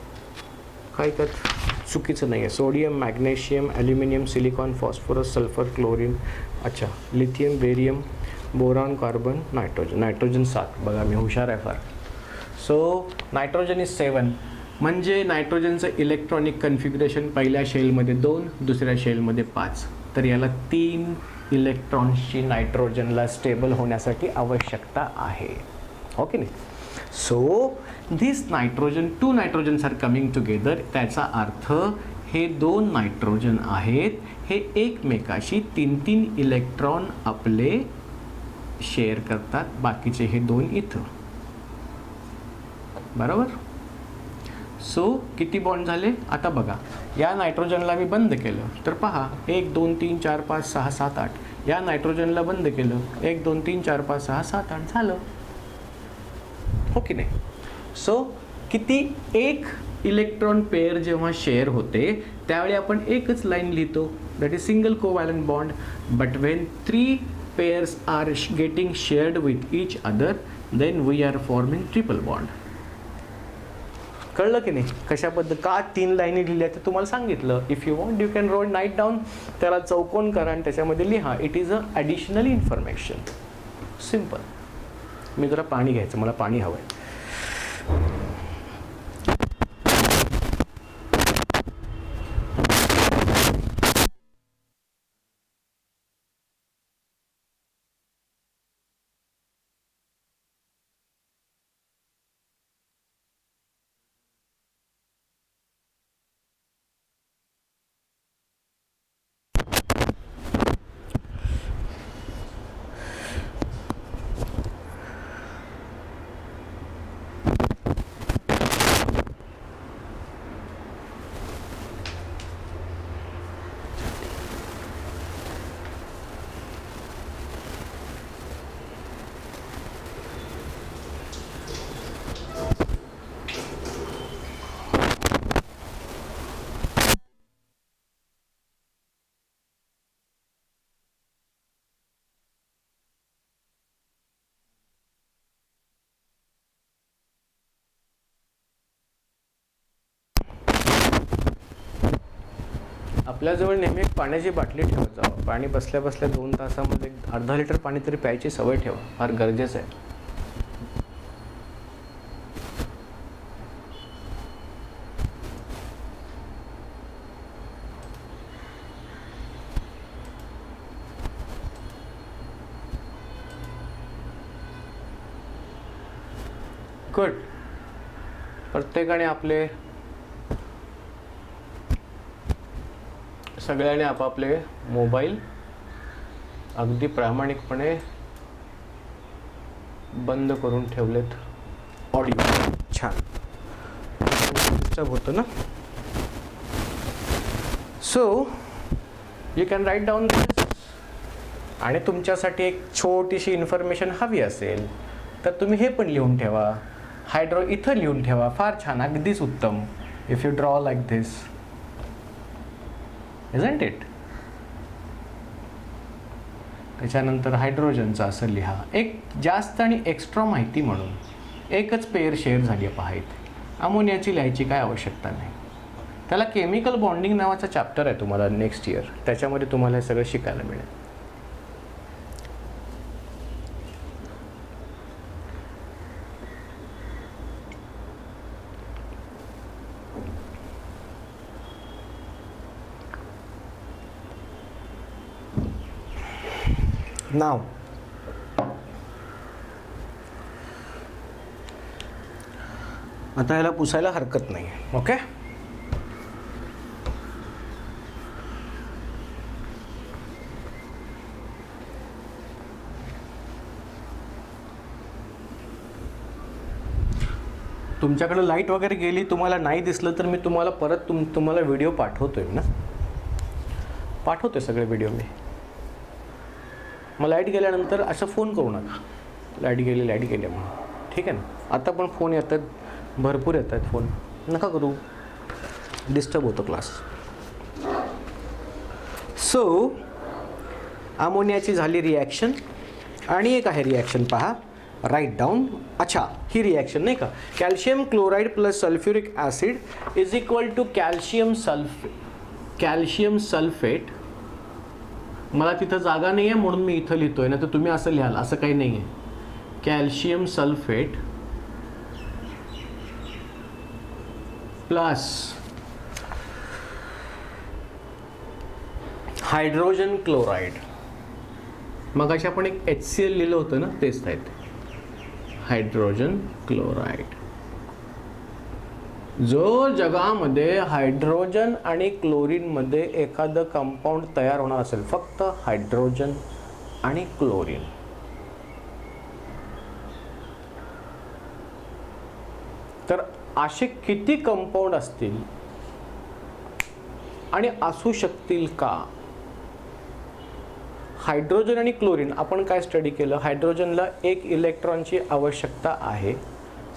काय त्यात चुकीचं नाही आहे. Sodium, magnesium, aluminium, silicon, phosphorus, sulphur, chlorine, अच्छा lithium, barium, boron, carbon, nitrogen. Nitrogen 7. बघा मी हुशार आहे फार. So nitrogen is 7. म्हणजे नायट्रोजनचं इलेक्ट्रॉनिक कन्फिग्युरेशन पहिल्या शेलमध्ये 2, दुसऱ्या शेलमध्ये 5. तर याला 3 इलेक्ट्रॉन्सची नायट्रोजनला स्टेबल होण्यासाठी आवश्यकता आहे, हो की नाही. So this nitrogen, 2 nitrogens are coming together. त्याचा अर्थ हे 2 नायट्रोजन आहेत, हे एकमेकाशी 3 इलेक्ट्रॉन आपले शेअर करतात. बाकीचे हे 2 इथं, बरोबर. सो किती बॉन्ड झाले आता बघा. या नायट्रोजनला मी बंद केलं तर पहा 1 2 3 4 5 6 7 8. या नायट्रोजनला बंद केलं 1 2 3 4 5 6 7 8 झालं, हो की नाही. सो किती, एक इलेक्ट्रॉन पेअर जेव्हा शेअर होते त्यावेळी आपण एकच लाईन लिहितो, that is single covalent bond. But when 3 pairs are getting shared with each other, then we are forming triple bond. कळलं की नाही कशाबद्दल, का 3 लाईनी लिहिल्या ते तुम्हाला सांगितलं. If you want you can write it down, त्याला चौकोन करा आणि त्याच्यामध्ये लिहा. It is a additional information, simple. मी जरा पाणी घ्यायचं, मला पाणी हवं आहे. आपल्याजवळ नेहमी एक पाण्याची बाटली ठेवत जावं. पाणी बसल्या बसल्या 2 तासामध्ये अर्धा लिटर पाणी तरी प्यायची सवय ठेवा, फार गरजेचं आहे. गुड. प्रत्येकाने आपले, सगळ्यांनी आपापले मोबाईल अगदी प्रामाणिकपणे बंद करून ठेवलेत ऑडिओ. छान. डिस्टर्ब होतं ना. So you can write down this. आणि तुमच्यासाठी एक छोटीशी इन्फॉर्मेशन हवी असेल तर तुम्ही हे पण लिहून ठेवा. हायड्रो इथं लिहून ठेवा. फार छान, अगदीच उत्तम. If you draw like this, isn't it. त्याच्यानंतर हायड्रोजनचं असं लिहा. एक जास्त आणि एक्स्ट्रा माहिती म्हणून एकच पेअर शेअर झाली आहे पहा इथे. अमोनियाची लिहायची काय आवश्यकता नाही. त्याला केमिकल बॉन्डिंग नावाचा चॅप्टर आहे तुम्हाला नेक्स्ट इयर, त्याच्यामध्ये तुम्हाला हे सगळं शिकायला मिळेल. नाव आता ह्याला पुसायला हरकत नाही. ओके. तुमच्याकडे लाईट वगैरे गेली, तुम्हाला नाही दिसलं तर मी तुम्हाला परत तुम्हाला व्हिडिओ पाठवतोय ना. पाठवतोय सगळे व्हिडिओ मी. मग लाईट गेल्यानंतर असं फोन करू नका, लाईट गेली म्हणून. ठीक आहे ना. आता पण फोन येतात, भरपूर येत आहेत फोन. नका करू, डिस्टर्ब होतो क्लास. सो अमोनियाची झाली रिॲक्शन. आणि एक आहे रिॲक्शन पहा, राईट डाऊन. अच्छा, ही रिॲक्शन नाही का, calcium chloride plus sulphuric acid is equal to calcium sulphate. मला तिथं जागा नाही आहे म्हणून मी इथं लिहितोय, ना तर तुम्ही असं लिहाल, असं काही नाही आहे. Calcium sulphate plus hydrogen chloride. मग अशा आपण एक HCl लिहिलं होतं ना, तेच आहे ते हायड्रोजन क्लोराईड. जो जगामध्ये हायड्रोजन आणि क्लोरीनमध्ये एखादं कंपाऊंड तयार होणार असेल, फक्त हायड्रोजन आणि क्लोरीन, तर असे किती कंपाऊंड असतील आणि असू शकतील का? हायड्रोजन आणि क्लोरीन आपण काय स्टडी केलं, हायड्रोजनला 1 इलेक्ट्रॉनची आवश्यकता आहे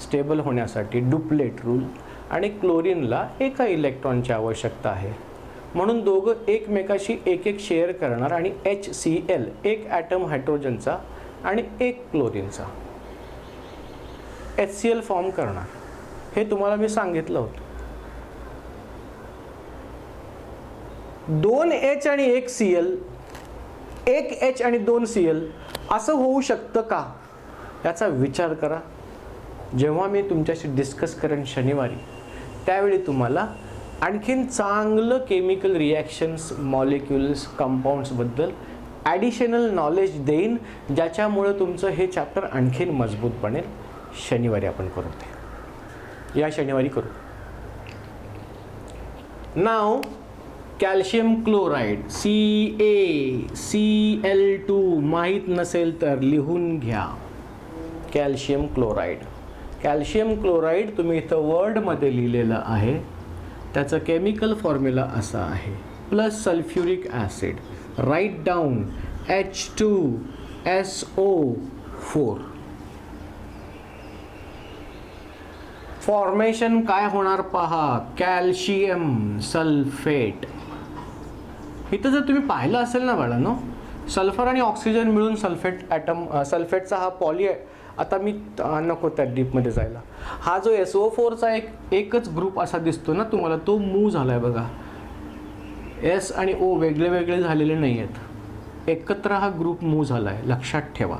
स्टेबल होण्यासाठी, डुप्लेट रूल. आणि क्लोरीनला 1 इलेक्ट्रॉनची आवश्यकता आहे. म्हणून दोघं एकमेकाशी एक शेअर करणार आणि HCl, 1 ॲटम हायड्रोजनचा आणि 1 क्लोरीनचा, HCl फॉर्म करणार. हे तुम्हाला मी सांगितलं होतं. 2 H आणि 1 Cl, 1 H आणि 2 Cl असं होऊ शकतं का, याचा विचार करा. जेव्हा मी तुमच्याशी डिस्कस करेन शनिवारी, त्यावेळी तुम्हाला आणखीन चांगलं केमिकल रिॲक्शन्स, मॉलिक्युल्स, कंपाऊंड्सबद्दल ॲडिशनल नॉलेज देईन, ज्याच्यामुळं तुमचं हे चॅप्टर आणखीन मजबूत बनेल. शनिवारी आपण करू ते, या शनिवारी करू. नाव कॅल्शियम क्लोराईड CaCl2 माहीत नसेल तर लिहून घ्या. Calcium chloride. कॅल्शियम क्लोराईड तुम्ही इथं वर्डमध्ये लिहिलेलं आहे. त्याचं केमिकल फॉर्म्युला असा आहे, plus sulphuric acid. Write down H2SO4. Formation काय होणार पहा, कॅल्शियम सल्फेट. इथं जर तुम्ही पाहिलं असेल ना बाळांनो, सल्फर आणि ऑक्सिजन मिळून सल्फेट ॲटम, सल्फेटचा हा पॉली, आता मी नको त्या डीपमध्ये जायला. हा जो SO4चा एकच ग्रुप असा दिसतो ना तुम्हाला, तो मूव्ह झाला आहे बघा. S आणि O वेगळे वेगळे झालेले नाही आहेत, एकत्र हा ग्रुप मूव्ह झाला आहे, लक्षात ठेवा.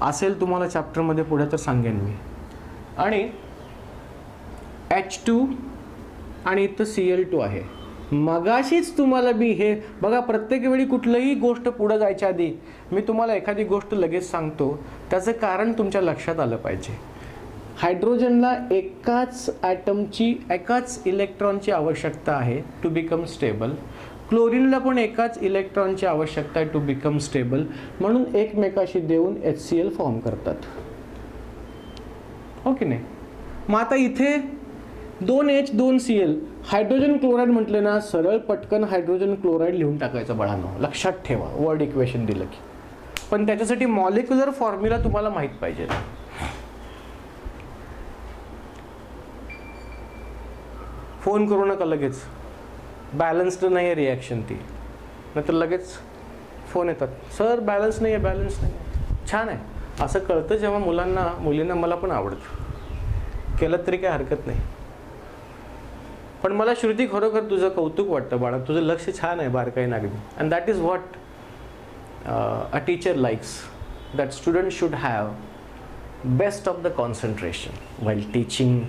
असेल तुम्हाला चॅप्टरमध्ये पुढे तर सांगेन मी. आणि H2 आणि इथं Cl2 आहे. मगाशीच तुम्हाला मी हे बघा, प्रत्येक वेळी कुठलंही गोष्ट पुढं जायच्या आधी मी तुम्हाला एखादी गोष्ट लगेच सांगतो, त्याचं कारण तुमच्या लक्षात आलं पाहिजे. हायड्रोजनला एकाच ॲटमची, एकाच इलेक्ट्रॉनची आवश्यकता आहे टू बिकम स्टेबल. क्लोरीनला पण एकाच इलेक्ट्रॉनची आवश्यकता आहे टू बिकम स्टेबल, म्हणून एकमेकाशी देऊन HCl फॉर्म करतात, हो की नाही. मग आता इथे 2H 2Cl हायड्रोजन क्लोराईड म्हटलं ना, सरळ पटकन हायड्रोजन क्लोराईड लिहून टाकायचं बाळांनो, लक्षात ठेवा वर्ड इक्वेशन दिलं की. पण त्याच्यासाठी मॉलिक्युलर फॉर्म्युला तुम्हाला माहीत पाहिजे. फोन करू नका लगेच, बॅलन्स्ड नाही आहे रिॲक्शन ती, नाहीतर लगेच फोन येतात, सर बॅलन्स नाही आहे, बॅलन्स नाही आहे. छान आहे, असं कळतं जेव्हा मुलींना मला पण आवडतं, केलं तरी काय हरकत नाही. पण मला श्रुती खरोखर तुझं कौतुक वाटतं बाळा, तुझं लक्ष छान आहे बारकाईनं अगदी. And that is what a teacher likes, that student should have best of the concentration while teaching.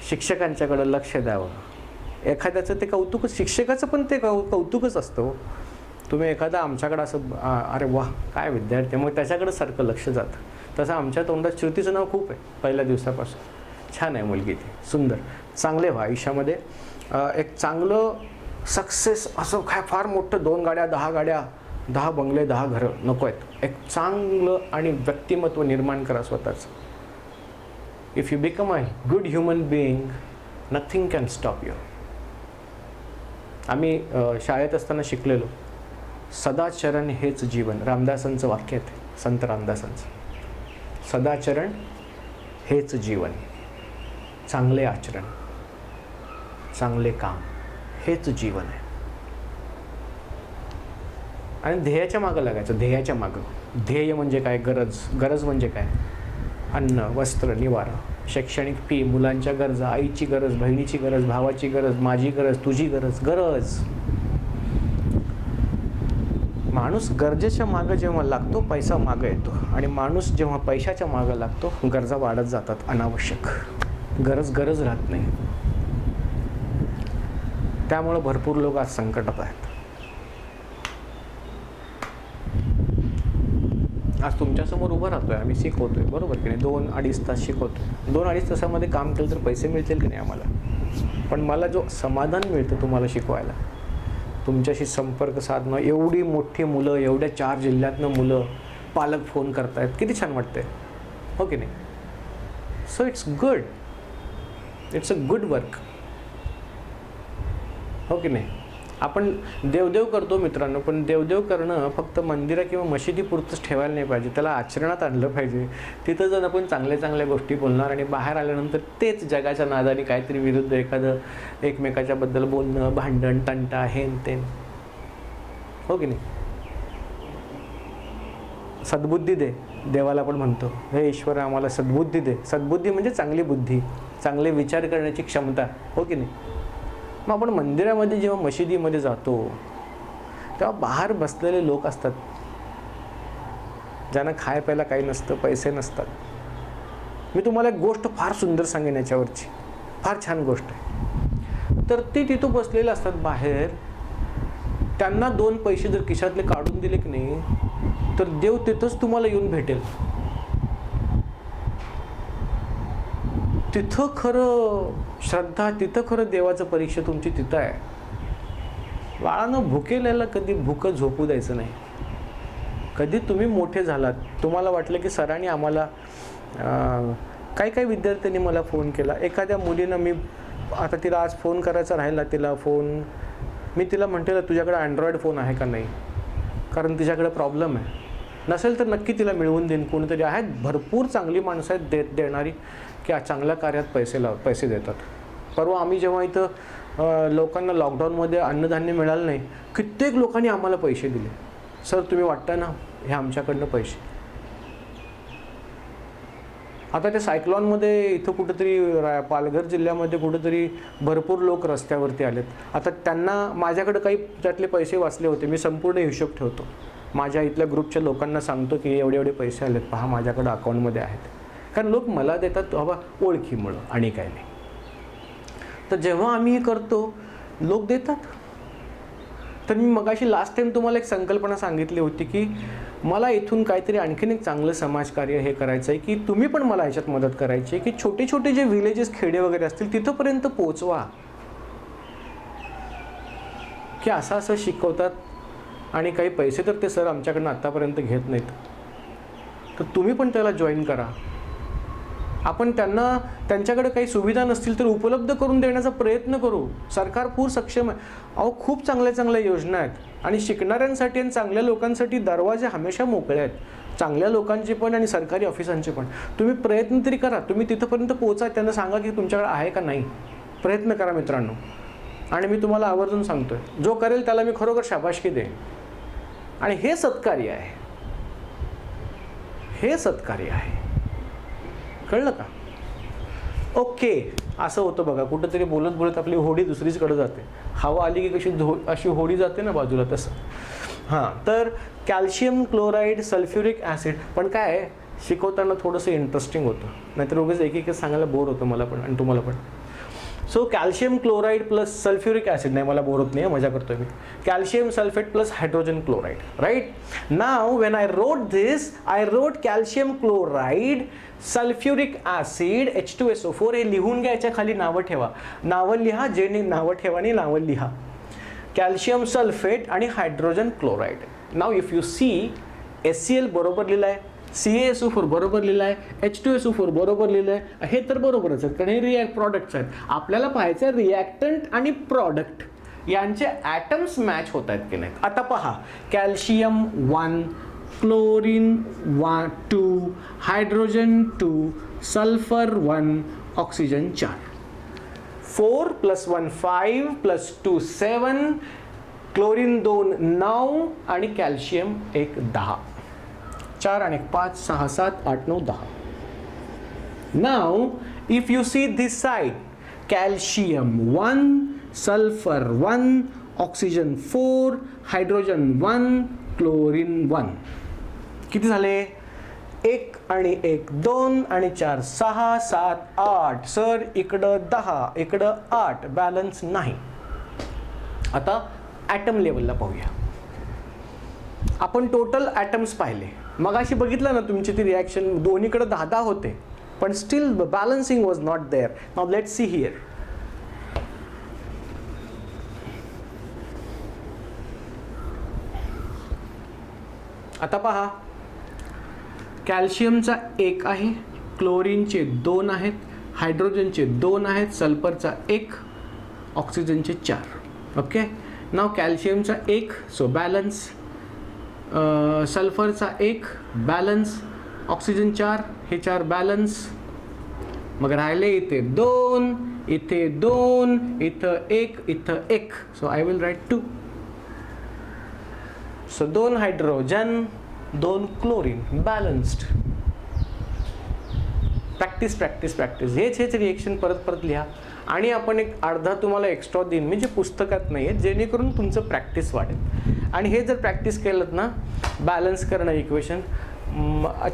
शिक्षकांच्याकडं लक्ष द्यावं. एखाद्याचं ते कौतुकच, शिक्षकाचं पण ते कौतुकच असतं. तुम्ही एखादा आमच्याकडं असं अरे वा काय विद्यार्थी, मग त्याच्याकडं सारखं लक्ष जातं. तसं आमच्या तोंडात श्रुतीचं नाव खूप आहे पहिल्या दिवसापासून. छान आहे मुलगी ती, सुंदर, चांगले व्हा आयुष्यामध्ये. एक चांगलं सक्सेस असं काय फार मोठं 2 गाड्या 10 गाड्या 10 बंगले 10 घरं नको आहेत. एक चांगलं आणि व्यक्तिमत्व निर्माण करा स्वतःचं. If you become a good human being, nothing can stop you. आम्ही शाळेत असताना शिकलेलो, सदाचरण हेच जीवन, रामदासांचं वाक्य आहे ते, संत रामदासांचं. सदाचरण हेच जीवन, चांगले आचरण, चांगले काम हेच जीवन आहे. आणि ध्येयाच्या मागं लागायचं, ध्येयाच्या मागं. ध्येय म्हणजे काय, गरज म्हणजे काय, अन्न वस्त्र निवारा, शैक्षणिक फी, मुलांच्या गरजा, आईची गरज, बहिणीची गरज, भावाची गरज, माझी गरज, तुझी गरज. माणूस गरजेच्या मागं जेव्हा लागतो पैसा मागं येतो, आणि माणूस जेव्हा पैशाच्या मागं लागतो गरजा वाढत जातात अनावश्यक. गरज राहत नाही. त्यामुळं भरपूर लोक आज संकटात आहेत. आज तुमच्यासमोर उभं राहतोय, आम्ही शिकवतोय, बरोबर की नाही. 2-2.5 तास शिकवतोय. 2-2.5 तासामध्ये काम केलं तर पैसे मिळतील की नाही आम्हाला. पण मला जो समाधान मिळतं तुम्हाला शिकवायला, तुमच्याशी संपर्क साधणं, एवढी मोठी मुलं, एवढ्या 4 जिल्ह्यातनं मुलं, पालक फोन करतायत, किती छान वाटतंय, हो की नाही. So it's good, it's a good work, हो की नाही. आपण देवदेव करतो मित्रांनो, पण देवदेव करणं फक्त मंदिरा किंवा मशिदीपुरतंच ठेवायला नाही पाहिजे, त्याला आचरणात आणलं पाहिजे. तिथं जर आपण चांगल्या गोष्टी बोलणार आणि बाहेर आल्यानंतर तेच जगाच्या नादाने काहीतरी विरुद्ध एखादं एकमेकाच्याबद्दल बोलणं, भांडण, तंटा, हेन तेन, हो की नाही. सद्बुद्धी दे, देवाला पण म्हणतो, हे ईश्वर आम्हाला सद्बुद्धी दे. सद्बुद्धी म्हणजे चांगली बुद्धी, चांगले विचार करण्याची क्षमता, हो की नाही. मग आपण मंदिरामध्ये जेव्हा मशिदीमध्ये जातो तेव्हा बाहेर बसलेले लोक असतात, ज्यांना खाय प्यायला काही नसतं, पैसे नसतात. मी तुम्हाला एक गोष्ट फार सुंदर सांगेन याच्यावरची, फार छान गोष्ट आहे. तर ते तिथं बसलेले असतात बाहेर, त्यांना 2 पैसे जर खिशातले काढून दिले की नाही तर देव तिथंच तुम्हाला येऊन भेटेल. तिथं खरं श्रद्धा, तिथं खरं देवाचं परीक्षा तुमची तिथं आहे. बाळानं भुकेल्याला कधी भूक झोपू द्यायचं नाही. कधी तुम्ही मोठे झालात, तुम्हाला वाटलं की सरांनी आम्हाला, काही विद्यार्थ्यांनी मला फोन केला, एखाद्या मुलीनं, मी आता तिला आज फोन करायचा राहिला, तिला फोन, मी तिला म्हटलेलं तुझ्याकडे अँड्रॉइड फोन आहे का नाही, कारण तिच्याकडे प्रॉब्लेम आहे. नसेल तर नक्की तिला मिळवून देईन, कोणीतरी आहेत, भरपूर चांगली माणसं आहेत देणारी, की चांगल्या कार्यात पैसे देतात. परवा आम्ही जेव्हा इथं लोकांना लॉकडाऊनमध्ये अन्नधान्य मिळालं नाही, कित्येक लोकांनी आम्हाला पैसे दिले. सर तुम्ही वाटतं ना हे आमच्याकडनं पैसे. आता त्या सायक्लॉनमध्ये इथं कुठंतरी पालघर जिल्ह्यामध्ये कुठंतरी भरपूर लोक रस्त्यावरती आलेत. आता त्यांना माझ्याकडे काही त्यातले पैसे वाचले होते, मी संपूर्ण हिशोब ठेवतो, माझ्या इथल्या ग्रुपच्या लोकांना सांगतो की एवढे पैसे आलेत, पहा माझ्याकडे अकाउंटमध्ये आहेत. कारण लोक मला देतात हवा ओळखीमुळं आणि काय नाही. तर जेव्हा आम्ही हे करतो लोक देतात. तर मी मगाशी लास्ट टाइम तुम्हाला एक संकल्पना सांगितली होती की मला इथून काहीतरी आणखीन एक चांगलं समाजकार्य हे करायचं आहे, की तुम्ही पण मला ह्याच्यात मदत करायची आहे, की छोटे छोटे जे विलेजेस, खेडे वगैरे असतील तिथंपर्यंत पोहोचवा. की असं असं शिकवतात आणि काही पैसे तर ते सर आमच्याकडनं आत्तापर्यंत घेत नाहीत, तर तुम्ही पण त्याला जॉईन करा. आपण त्यांच्याकडे काही सुविधा नसतील तर उपलब्ध करून देण्याचा प्रयत्न करू. सरकार पूर सक्षम आहे. अहो खूप चांगल्या चांगल्या योजना आहेत आणि शिकणाऱ्यांसाठी आणि चांगल्या लोकांसाठी दरवाजे हमेशा मोकळे आहेत, चांगल्या लोकांचे पण आणि सरकारी ऑफिसांचे पण. तुम्ही प्रयत्न तरी करा, तुम्ही तिथंपर्यंत पोहोचा, त्यांना सांगा की तुमच्याकडे आहे का नाही. प्रयत्न करा मित्रांनो. आणि मी तुम्हाला आवर्जून सांगतोय, जो करेल त्याला मी खरोखर शाबासकी देईन. आणि हे सत्कार्य आहे, हे सत्कार्य आहे. कळलं का? ओके. असं होतं बघा, कुठंतरी बोलत बोलत आपली होडी दुसरीचकडे जाते. हवा आली की कशी अशी होडी जाते ना बाजूला, तसं. हां, तर कॅल्शियम क्लोराईड, सल्फ्युरिक ॲसिड. पण काय आहे, शिकवताना थोडंसं इंटरेस्टिंग होतं, नाहीतर उगाच एक एक सांगायला बोर होतं मला पण आणि तुम्हाला पण. So calcium chloride plus sulphuric acid, नाही मला बोर होत नाही, मजा करतोय मी. Calcium sulphate plus hydrogen chloride, right. Now when I wrote this, I wrote calcium chloride, sulphuric acid, H2SO4. हे लिहून घ्यायच्या खाली नावं ठेवा, नावं लिहा, जे नावं ठेवा आणि नावं लिहा. कॅल्शियम सल्फेट आणि hydrogen chloride. Now if you see, HCl बरोबर लिहिलं आहे, CaSO4 बरोबर लिहिलं आहे, H2SO4 बरोबर लिहिलं आहे. हे तर बरोबरच आहेत कारण हे प्रॉडक्ट्स आहेत. आपल्याला पाहायचं आहे रिॲक्टंट आणि प्रॉडक्ट यांचे ॲटम्स मॅच होत आहेत की नाहीत. आता पहा, calcium 1, chlorine 2, hydrogen 2, sulphur 1, oxygen 4. 4 + 1 5 + 2 7, chlorine 2 9 आणि कॅल्शियम 1 10. 4 आणि 5 6 7 8 9 10. नाव if you see this side, calcium 1, sulphur 1, oxygen 4, hydrogen 1, chlorine 1. किती झाले? 1 आणि 1 2 आणि 4 6 7 8. सर इकडं 10 इकडं 8, बॅलन्स नाही. आता ॲटम लेवलला पाहूया. आपण टोटल ॲटम्स पाहिले, मगाशी बघितलं ना तुमची ती रिॲक्शन, दोन्हीकडे 10 होते, पण still balancing was not there. Now let's see here. आता पहा, कॅल्शियमचा 1 आहे, क्लोरीनचे 2 आहेत, हायड्रोजनचे 2 आहेत, सल्फरचा 1, ऑक्सिजनचे 4. ओके. नाव कॅल्शियमचा 1, सो बॅलन्स. सल्फरचा 1 बॅलन्स, ऑक्सिजन 4, हे 4 बॅलन्स. मग राहिले इथे 2, इथे 2, इथं 1, इथं 1. So I will write 2. So 2 hydrogen 2 chlorine, balanced. Practice practice practice, हेच रिएक्शन परत परत लिहा. आणि आपण एक अर्धा तुम्हाला एक्स्ट्रा देईन, म्हणजे पुस्तकात नाही आहे, जेणेकरून तुमचं प्रॅक्टिस वाढेल. आणि हे जर प्रॅक्टिस केलं ना, बॅलन्स करणं इक्वेशन,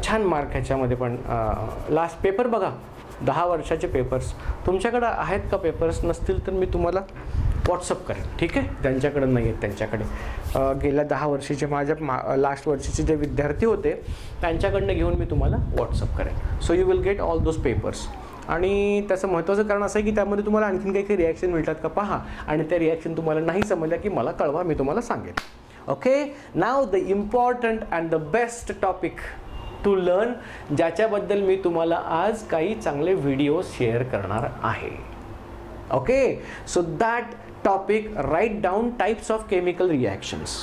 छान मार्क ह्याच्यामध्ये पण. लास्ट पेपर बघा, 10 वर्षाचे पेपर्स तुमच्याकडं आहेत का? पेपर्स नसतील तर मी तुम्हाला व्हॉट्सअप करेन, ठीक आहे. ज्यांच्याकडं नाही आहेत त्यांच्याकडे गेल्या 10 वर्षाचे माझ्या लास्ट वर्षाचे जे विद्यार्थी होते त्यांच्याकडनं घेऊन मी तुम्हाला व्हॉट्सअप करेन. So you will get all those papers. आणि त्याचं महत्त्वाचं कारण असं आहे की त्यामध्ये तुम्हाला आणखीन काही रिॲक्शन मिळतात का पहा, आणि त्या रिॲक्शन तुम्हाला नाही समजल्या की मला कळवा, मी तुम्हाला सांगेन. Okay. Now the important and the best topic to learn, ज्याच्याबद्दल मी तुम्हाला आज काही चांगले व्हिडिओ शेअर करणार आहे. Okay. So that topic, write down types of chemical reactions.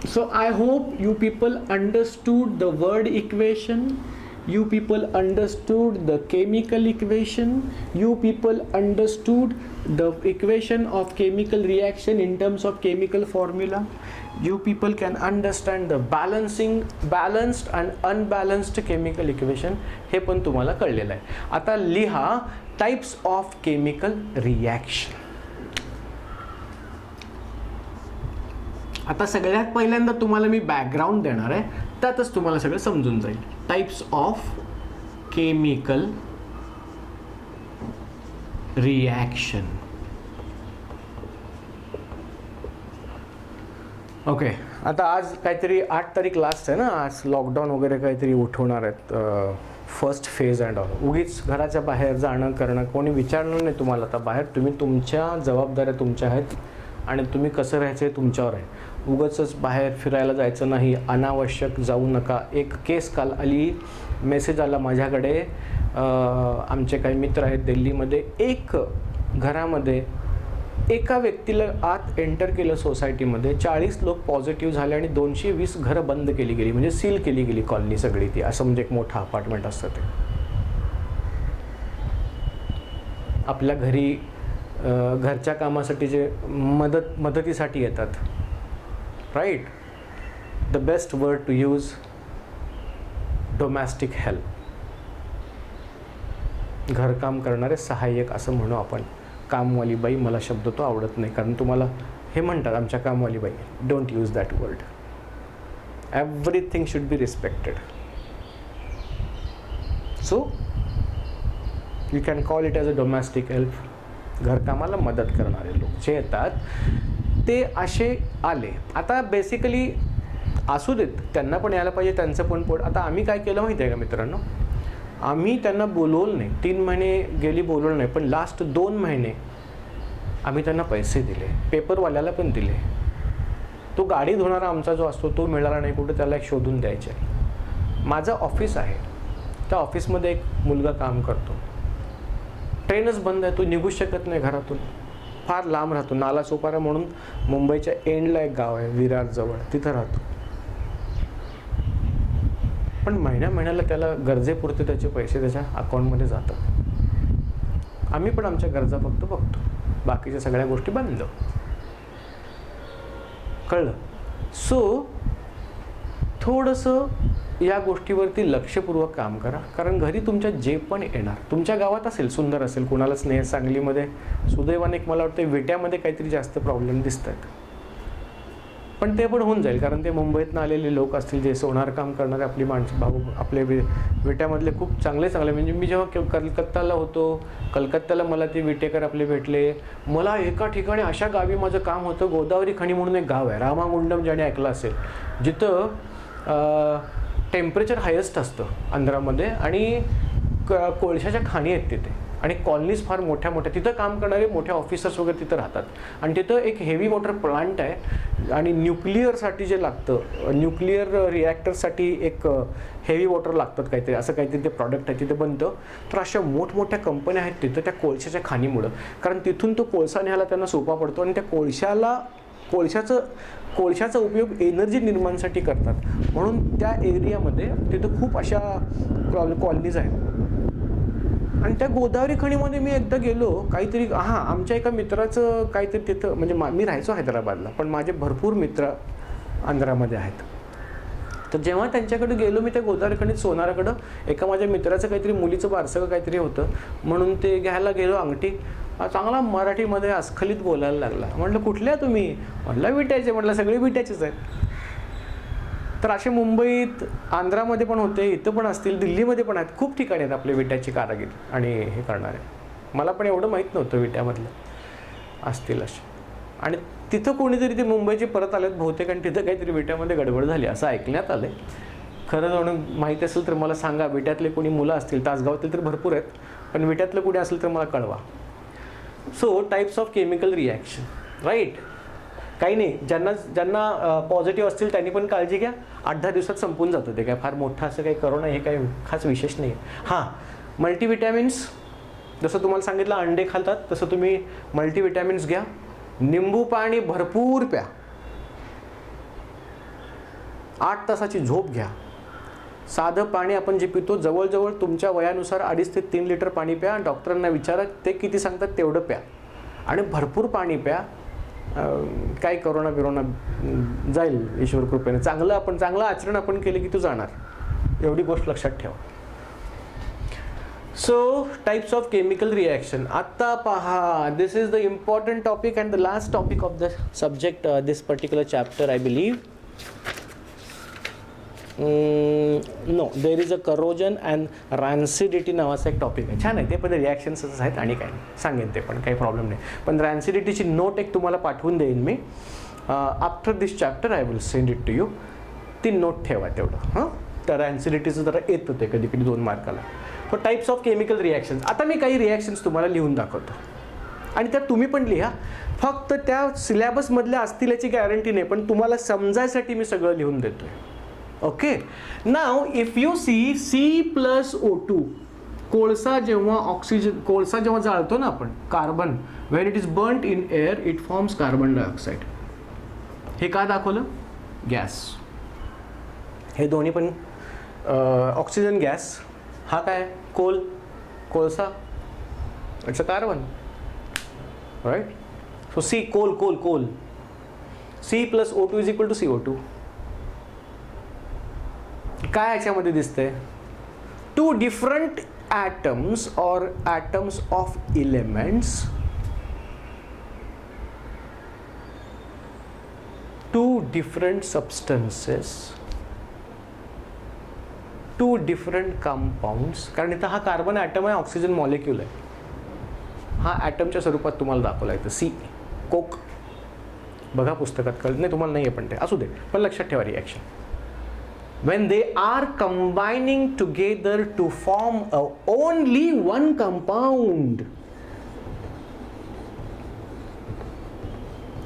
So I hope you people understood the word equation, you people understood the chemical equation, you people understood the equation of chemical reaction in terms of chemical formula. You people can understand the balanced and unbalanced chemical equation. हे पण तुम्हाला कळलेलं आहे. आता लिहा types of chemical reaction. आता सगळ्यात पहिल्यांदा तुम्हाला मी बॅकग्राऊंड देणार आहे, त्यातच तुम्हाला सगळं समजून जाईल. Types of chemical reaction. Okay. आता आज काहीतरी 8 तारीख लास्ट आहे ना, आज लॉकडाऊन वगैरे काहीतरी उठवणार आहेत फर्स्ट फेज अँड ऑल. उगीच घराच्या बाहेर जाणं करणं कोणी विचारणार नाही तुम्हाला. आता बाहेर तुम्ही तुमच्या जबाबदाऱ्या तुमच्या आहेत आणि तुम्ही कसं राहायचं आहे तुमच्यावर आहे. उगाचच बाहेर फिरायला जायचं नाही, अनावश्यक जाऊ नका. एक केस काल आली, मेसेज आला माझ्याकडे, आमचे काही मित्र आहेत दिल्लीमध्ये. एक घरामध्ये एका व्यक्तीला आत एंटर केलं सोसायटीमध्ये, 40 लोक पॉझिटिव्ह झाले आणि 220 घरं बंद केली गेली, म्हणजे सील केली गेली कॉलनी सगळी ती. असं म्हणजे एक मोठं अपार्टमेंट असतं ते. आपल्या घरी घरच्या कामासाठी जे मदतीसाठी येतात, right. The best word to use domestic help. घरकाम करणारे सहाय्यक असं म्हणू आपण. कामवाली बाई मला शब्द तो आवडत नाही, कारण तुम्हाला हे म्हणतात आमच्या कामवाली बाई. Don't use that word. Everything should be respected. So you can call it as a domestic help. घरकामाला मदत करणारे लोक जे येतात ते असे आले. आता बेसिकली असू देत, त्यांना पण यायला पाहिजे, त्यांचं पण पोट. आता आम्ही काय केलं माहिती आहे का मित्रांनो, आम्ही त्यांना बोलवलं नाही. 3 महिने गेली बोलवलं नाही, पण लास्ट 2 महिने आम्ही त्यांना पैसे दिले. पेपरवाल्याला पण दिले. तो गाडी धुणारा आमचा जो असतो तो मिळाला नाही कुठं, त्याला एक शोधून द्यायचे. माझं ऑफिस आहे, त्या ऑफिसमध्ये एक मुलगा काम करतो. ट्रेनच बंद आहे, तो निघू शकत नाही घरातून, फार लांब राहतो. नालासोपारा म्हणून मुंबईच्या एंडला एक गाव आहे विरारजवळ, तिथं राहतो. पण महिन्याला त्याला गरजेपुरते त्याचे पैसे त्याच्या अकाउंटमध्ये जातात. आम्ही पण आमच्या गरजा फक्त बघतो, बाकीच्या सगळ्या गोष्टी बंद. कळलं. सो थोडंसं या गोष्टीवरती लक्षपूर्वक काम करा, कारण घरी तुमच्या जे पण येणार, तुमच्या गावात असेल, सुंदर असेल, कुणाला स्नेह, सांगलीमध्ये सुदैवाने मला वाटतं विट्यामध्ये काहीतरी जास्त प्रॉब्लेम दिसत आहेत, पण ते पण होऊन जाईल, कारण ते मुंबईतनं आलेले लोक असतील, जे सोनार काम करणारे आपली माणसं, भाऊ आपले विट्यामधले खूप चांगले म्हणजे मी जेव्हा कलकत्ताला होतो, कलकत्त्याला मला ते विटेकर आपले भेटले. मला एका ठिकाणी अशा गावी माझं काम होतं, गोदावरी खणी म्हणून एक गाव आहे, रामागुंडम ज्याने ऐकलं असेल, जिथं टेम्परेचर हायेस्ट असतं आंध्रामध्ये आणि कोळशाच्या खाणी आहेत तिथे, आणि कॉलनीज फार मोठ्या मोठ्या. तिथं काम करणारे मोठे ऑफिसर्स वगैरे तिथं राहतात. आणि तिथं एक हेवी वॉटर प्लांट आहे, आणि न्यूक्लिअरसाठी जे लागतं, न्यूक्लिअर रिॲक्टरसाठी एक हेवी वॉटर लागतात काहीतरी, असं काहीतरी ते प्रॉडक्ट आहे तिथे बनतं. तर अशा मोठमोठ्या कंपन्या आहेत तिथं त्या कोळशाच्या खाणीमुळं, कारण तिथून तो कोळसा न्यायला त्यांना सोपा पडतो. आणि त्या कोळशाचा उपयोग एनर्जी निर्माणासाठी करतात, म्हणून त्या एरियामध्ये तिथं खूप अशा कॉलनीज आहेत. आणि त्या गोदावरी खणीमध्ये मी एकदा गेलो, काहीतरी आमच्या एका मित्राचं काहीतरी तिथं, म्हणजे मी राहायचो हैदराबादला, पण माझे भरपूर मित्र आंध्रामध्ये आहेत. तर जेव्हा त्यांच्याकडे गेलो मी त्या गोदावरी खणीत सोनाराकडं, एका माझ्या मित्राचं काहीतरी मुलीचं बारसं काहीतरी होतं, म्हणून ते घ्यायला गेलो अंगठी. चांगला मराठीमध्ये अस्खलित बोलायला लागला. म्हटलं कुठल्या तुम्ही? म्हटलं विट्याचे. म्हटलं सगळे विट्याचेच आहेत. तर असे मुंबईत, आंध्रामध्ये पण होते, इथं पण असतील, दिल्लीमध्ये पण आहेत, खूप ठिकाणी आहेत आपले विट्याची कारागीर आणि हे करणारे. मला पण एवढं माहीत नव्हतं विट्यामधलं असतील असे. आणि तिथं कोणीतरी ते मुंबईचे परत आलेत बहुतेक, आणि तिथं काहीतरी विट्यामध्ये गडबड झाली असं ऐकण्यात आलं आहे. खरं जाऊन माहिती असेल तर मला सांगा. विट्यातले कोणी मुलं असतील, तासगावातील तर भरपूर आहेत, पण विट्यातलं कोणी असेल तर मला कळवा. So types of chemical reaction, right. काही नाही, ज्यांना पॉझिटिव्ह असतील त्यांनी पण काळजी घ्या. 8-10 दिवसात संपून जातं ते, काय फार मोठं असं काही करोना हे काही खास विशेष नाही आहे. मल्टीविटॅमिन्स, जसं तुम्हाला सांगितलं अंडे खातात तसं तुम्ही मल्टीविटॅमिन्स घ्या. निंबू पाणी भरपूर प्या. 8 तासाची झोप घ्या. साधं पाणी आपण जे पितो जवळजवळ तुमच्या वयानुसार 2.5 ते 3 लिटर पाणी प्या. डॉक्टरांना विचारा ते किती सांगतात तेवढं प्या, आणि भरपूर पाणी प्या. काय करोना जाईल ईश्वर कृपेने. चांगलं आचरण आपण केलं की तू जाणार, एवढी गोष्ट लक्षात ठेवा. So types of chemical reaction. आत्ता पहा, this is the important topic and the last topic of the subject this particular chapter I believe. No, there is a corrosion and rancidity नावाचा एक टॉपिक आहे. छान आहे ते, पण रिॲक्शन्सच आहेत आणि काय नाही, सांगेन ते पण, काही प्रॉब्लेम नाही. पण रॅन्सिडिटीची नोट एक तुम्हाला पाठवून देईन मी. After this chapter I will send it to you. ती नोट ठेवा तेवढं. तर ॲन्सिडिटीचं जरा येतं ते कधी कधी 2 मार्काला. So types of chemical reactions. आता मी काही रिॲक्शन्स तुम्हाला लिहून दाखवतो आणि त्यात तुम्ही पण लिहा. फक्त त्या सिलेबसमधल्या असतील याची गॅरंटी नाही, पण तुम्हाला समजायसाठी मी सगळं लिहून देतोय. Okay. Now if you see C+O2, कोळसा जेव्हा जाळतो ना आपण, carbon, when it is burned in air it forms carbon dioxide. हे का दाखवलं? गॅस. हे दोन्ही पण ऑक्सिजन गॅस. हा काय? कोळसा, it's a carbon, right. So see coal C+O2 is equal to CO2. काय याच्यामध्ये दिसतंय? 2 different atoms or atoms of elements, 2 different substances, 2 different compounds. कारण इथं हा कार्बन ॲटम आहे, ऑक्सिजन मॉलिक्यूल आहे. हा ॲटमच्या स्वरूपात तुम्हाला दाखवला येतं. सी कोक. बघा पुस्तकात कळत नाही तुम्हाला, नाही आहे पण ते असू दे, पण लक्षात ठेवा reaction. When they are combining together to form only one compound,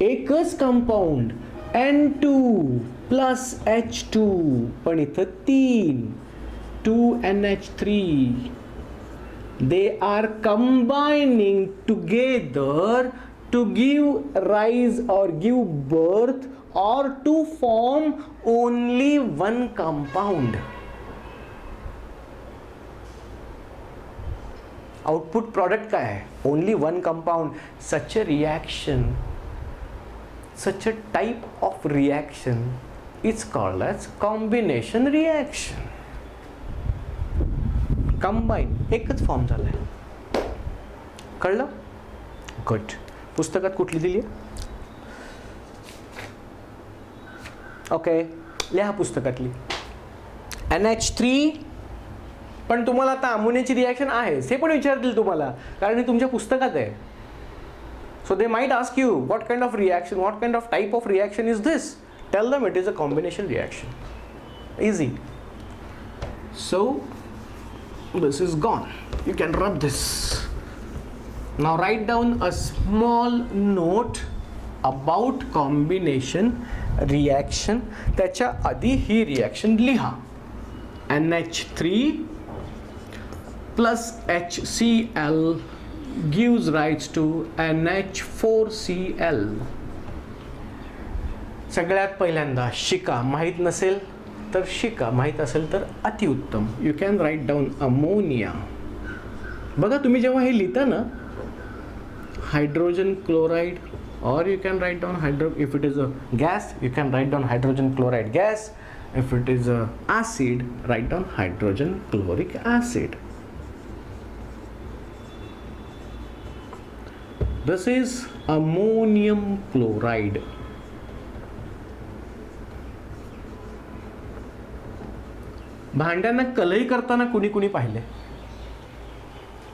एकच कंपाऊंड N2 plus H2, पण इथं 3 2NH3. They are combining together to give rise or give birth or to form only one compound. Output product काय आहे? Only one compound. Such a reaction, such a type of reaction is called as combination reaction. Combine, एकच form झालाय. कळलं? Good. पुस्तकात कुठली दिली आहे? Okay, लिहा पुस्तकातली. NH3. पण तुम्हाला आता अमोनियाची रिॲक्शन आहे हे पण विचारतील तुम्हाला, कारण हे तुमच्या पुस्तकात आहे. So they might ask you what kind of reaction, what kind of type of reaction is this. Tell them it is a combination reaction. Easy. So this is gone. You can rub this. Now write down a small note about combination reaction. त्याच्या आधी ही reaction लिहा. NH3 plus HCl gives rise to NH4Cl. सगळ्यात पहिल्यांदा शिका. माहीत नसेल तर शिका, माहीत असेल तर अतिउत्तम. You can write down ammonia. बघा तुम्ही जेव्हा हे लिहिता ना, hydrogen chloride, or you can write down if it is a gas you can write down hydrogen chloride gas. If it is a acid, write down hydrogen chloric acid. This is ammonium chloride. भांड्यांना कलई करताना कुणी कुणी पाहिले?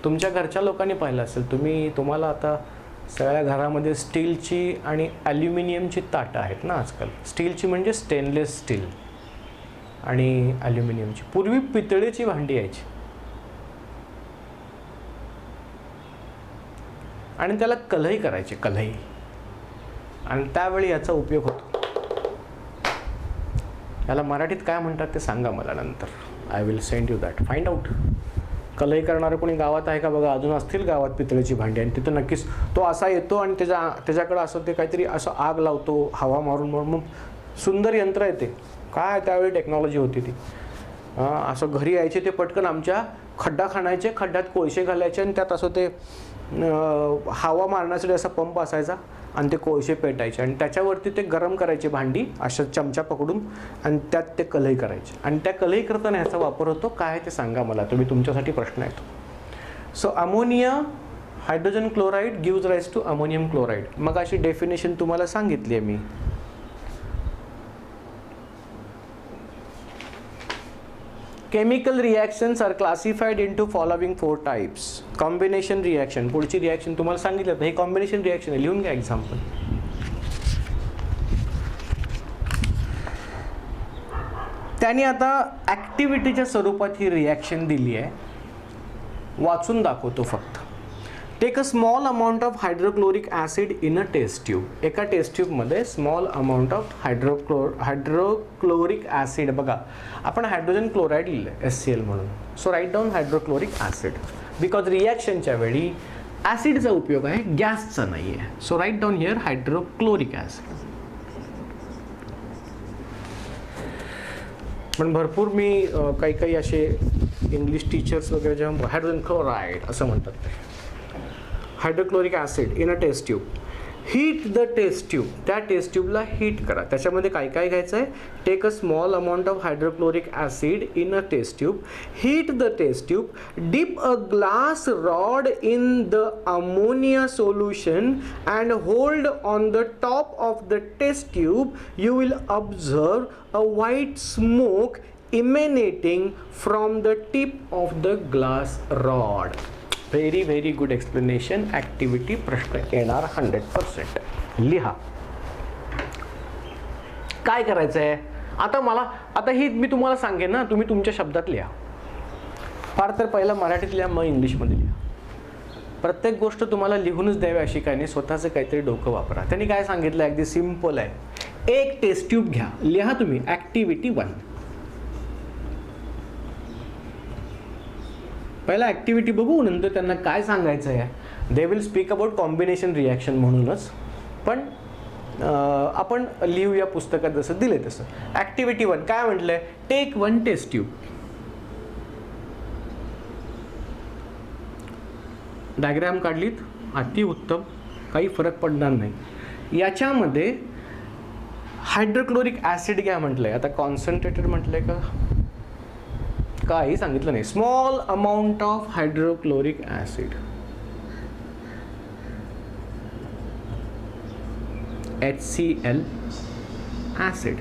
तुमच्या घरच्या लोकांनी पाहिलं असेल. तुम्हाला आता सगळ्या घरामध्ये स्टीलची आणि ॲल्युमिनियमची ताटं आहेत ना आजकाल. स्टीलची म्हणजे स्टेनलेस स्टील आणि ॲल्युमिनियमची. पूर्वी पितळेची भांडी यायची आणि त्याला कलई करायची, कलई. आणि त्यावेळी याचा उपयोग होतो. याला मराठीत काय म्हणतात ते सांगा मला नंतर. I will send you that. Find out. कलई करणारं कोणी गावात आहे का बघा. अजून असतील गावात पितळेची भांडी, आणि तिथं नक्कीच तो असा येतो आणि त्याच्याकडं असं ते काहीतरी असं आग लावतो हवा मारून, मग सुंदर यंत्र आहे ते. काय त्यावेळी टेक्नॉलॉजी होती ती. असं घरी यायचे ते पटकन आमच्या खड्डा खणायचे, खड्ड्यात कोळसे घालायचे आणि त्यात असं ते हवा मारण्यासाठी असा पंप असायचा आणि ते कोळसे पेटायचे आणि त्याच्यावरती ते गरम करायचे भांडी अशा चमचा पकडून आणि त्यात ते कलई करायचे. आणि त्या कलई करताना ह्याचा वापर होतो काय ते सांगा मला. तुम्ही तुमच्यासाठी प्रश्न येतो. So ammonia, hydrogen chloride gives rise to ammonium chloride. मग अशी डेफिनेशन तुम्हाला सांगितली आहे मी. Chemical reactions are classified into following 4 types. Combination reaction. पुढची रिॲक्शन तुम्हाला सांगितलं हे कॉम्बिनेशन रिॲक्शन आहे. लिहून घ्या एक्झाम्पल. त्याने आता ॲक्टिव्हिटीच्या स्वरूपात ही रिॲक्शन दिली आहे, वाचून दाखवतो फक्त. Take a small amount of hydrochloric acid in a test tube. एका टेस्ट ट्यूबमध्ये small amount of hydrochloric acid, बघा आपण हायड्रोजन क्लोराईड लिहिलं आहे HCl म्हणून. So write down hydrochloric acid because रिॲक्शनच्या वेळी ॲसिडचा उपयोग आहे, गॅसचा नाही आहे. So write down here hydrochloric acid. पण भरपूर मी काही असे इंग्लिश टीचर्स वगैरे जेव्हा हायड्रोजन क्लोराईड असं म्हणतात ते. Hydrochloric acid in a test tube. Heat the test tube. त्या टेस्ट ट्यूबला हीट करा. त्याच्यामध्ये काय काय घ्यायचं आहे? Take a small amount of hydrochloric acid in a test tube. Heat the test tube. Dip a glass rod in the ammonia solution and hold on the top of the test tube. You will observe a white smoke emanating from the tip of the glass rod. Very good explanation. Activity प्रश्न येणार 100%. लिहा काय करायचं आहे आता ही मी तुम्हाला सांगेन ना, तुम्ही तुमच्या शब्दात लिहा. फार तर पहिला मराठीत लिहा, मग इंग्लिशमध्ये लिहा. प्रत्येक गोष्ट तुम्हाला लिहूनच द्यावी अशी काय नाही, स्वतःचं काहीतरी डोकं वापरा. त्यांनी काय सांगितलं अगदी सिम्पल आहे. एक टेस्ट ट्यूब घ्या, लिहा तुम्ही ॲक्टिव्हिटी 1. पहिला ॲक्टिव्हिटी बघू, नंतर त्यांना काय सांगायचं आहे. They will speak about combination reaction म्हणूनच, पण आपण लिहूया पुस्तकात जसं दिले तसं. ॲक्टिव्हिटी 1 काय म्हटलंय? Take 1 test tube. डायग्राम काढलीत, अति उत्तम, काही फरक पडणार नाही. याच्यामध्ये हायड्रोक्लोरिक ॲसिड घ्या म्हटलंय. आता कॉन्सन्ट्रेटेड म्हटलंय का? काही सांगितलं नाही. Small amount of hydrochloric acid, HCl acid.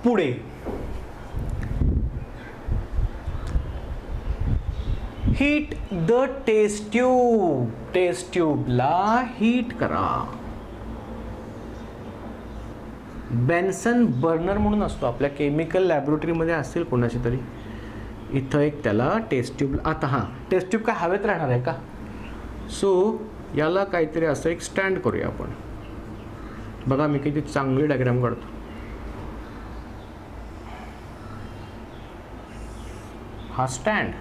पुढे heat the test tube. Test ट्यूबला हीट करा. बेन्सन बर्नर म्हणून असतो आपल्या केमिकल लॅबोरेटरीमध्ये, असेल कोणाची तरी. इथं एक त्याला टेस्ट ट्यूब. आता हां, टेस्ट ट्यूब काय हवेत राहणार आहे का? सो याला काहीतरी असं एक स्टँड करूया आपण. बघा मी किती चांगली डायग्राम काढतो. हा स्टँड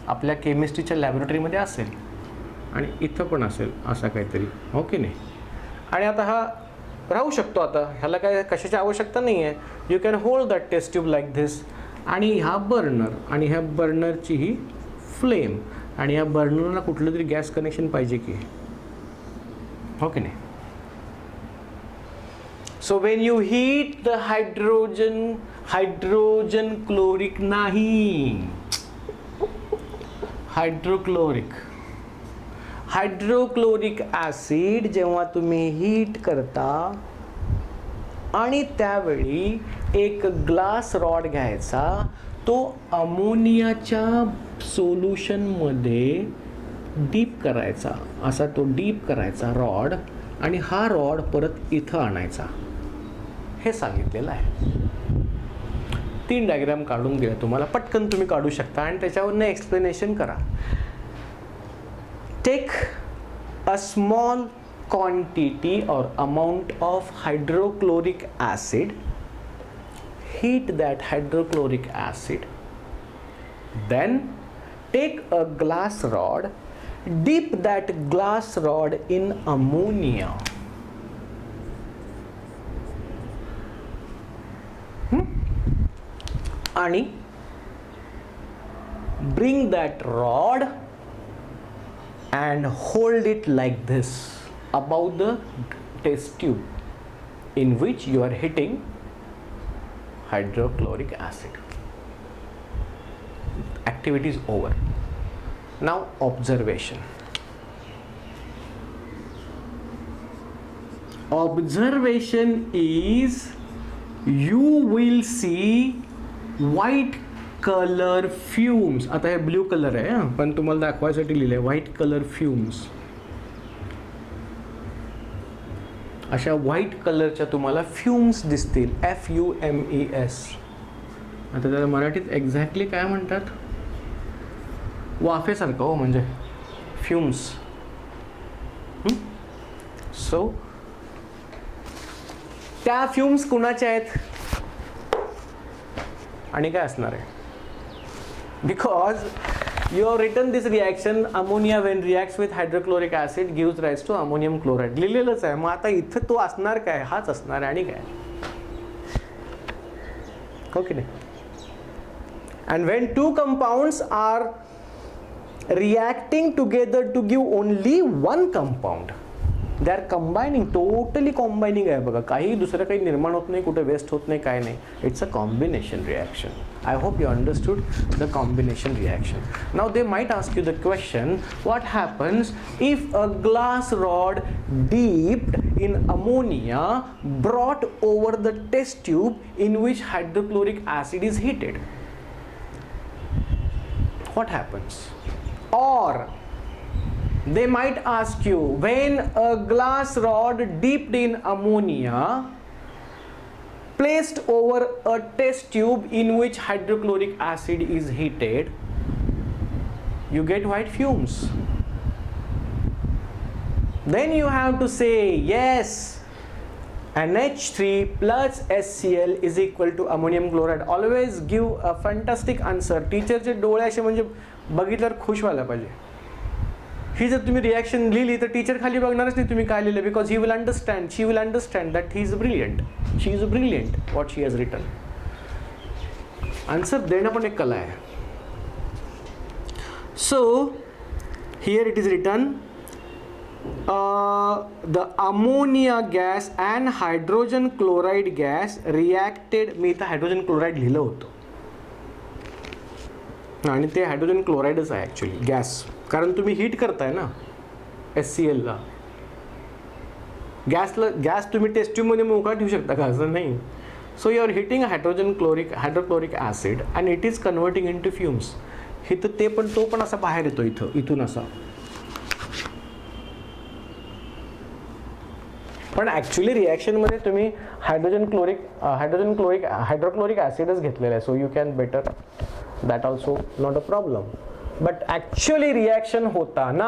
आपल्या केमिस्ट्रीच्या लॅबोरेटरीमध्ये असेल आणि इथं पण असेल असा काहीतरी, हो की नाही? आणि आता हा राहू शकतो. आता ह्याला काय कशाची आवश्यकता नाही आहे. You can hold that test tube like this. आणि ह्या बर्नर, आणि ह्या बर्नरची ही फ्लेम, आणि ह्या बर्नरला कुठलं तरी गॅस कनेक्शन पाहिजे की, हो की नाही? So when you heat the hydrogen chloric नाही, हायड्रोक्लोरिक ॲसिड जेव्हा तुम्ही हीट करता आणि त्यावेळी एक ग्लास रॉड घ्यायचा, तो अमोनियाच्या सोल्युशनमध्ये डीप करायचा, असा तो डीप करायचा रॉड, आणि हा रॉड परत इथं आणायचा. हे सांगितलेलं आहे. 3 डायग्राम काढून दिल्या तुम्हाला, पटकन तुम्ही काढू शकता आणि त्याच्यावरनं एक्सप्लेनेशन करा. Take a small quantity or amount of hydrochloric acid, heat that hydrochloric acid, then take a glass rod, dip that glass rod in ammonia, आणि bring that rod and hold it like this above the test tube in which you are hitting hydrochloric acid. Activity is over. Now observation. Observation is you will see white color fumes. आता हे blue colour आहे हां, पण तुम्हाला दाखवायसाठी लिहिलं आहे white colour fumes. अशा white कलरच्या तुम्हाला फ्युम्स दिसतील, FUMES. आता त्याला मराठीत एक्झॅक्टली काय म्हणतात? वाफेसारखं हो, म्हणजे फ्युम्स. सो त्या फ्युम्स कुणाच्या आहेत आणि काय असणार आहे? Because you have written this reaction, ammonia when reacts with hydrochloric acid gives rise to ammonium chloride. लिहिलेलंच आहे. मग आता इथं तो असणार काय? हाच असणार आहे आणि काय? हो की नाही? And when two compounds are reacting together to give only one compound, they are combining, totally combining आहे बघा. काही दुसरं काही निर्माण होत नाही, कुठे वेस्ट होत नाही, काय नाही. It's a combination reaction. I hope you understood the combination reaction. Now they might ask you the question, what happens if a glass rod dipped in ammonia brought over the test tube in which hydrochloric acid is heated? What happens? Or they might ask you, when a glass rod dipped in ammonia placed over a test tube in which hydrochloric acid is heated, you get white fumes. Then you have to say, yes, NH3 plus HCl is equal to ammonium chloride. Always give a fantastic answer. टीचरचे डोळे असे म्हणजे बघितल्यावर खुश व्हायला पाहिजे. ही जर तुम्ही reaction लिहिली तर टीचर खाली बघणारच नाही तुम्ही काय लिहिलं, because he will understand, she will understand that he is brilliant, she is brilliant what she has written. Answer देणं पण एक कला आहे. So here it is written the ammonia gas and hydrogen chloride gas reacted. मी इथं hydrogen chloride लिहिलं होतं आणि ते हायड्रोजन क्लोराईडच आहे ॲक्च्युली गॅस, कारण तुम्ही हीट करताय ना HClला. गॅस तुम्ही टेस्ट ट्यूबमध्ये मोकळा ठेवू शकता का? असं नाही. So you are heating hydrochloric acid and it is converting in to fumes. इथं ते पण तो पण असा बाहेर येतो, इथून असा. पण ॲक्च्युली रिॲक्शनमध्ये तुम्ही हायड्रोक्लोरिक ॲसिडच घेतलेला आहे. So you can better that also not a problem, but actually reaction hota na,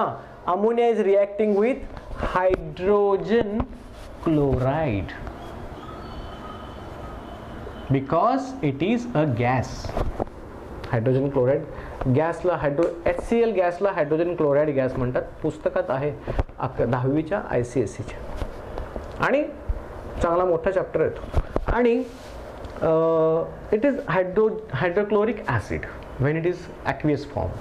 ammonia is reacting with hydrogen chloride because it is a gas. Hydrogen chloride gas ला HCl gas ला hydrogen chloride gas म्हणतात. पुस्तकात आहे 10वीच्या ICSEच्या आणि चांगला मोठा chapter येतो. आणि it is hydrochloric acid when it is aqueous form.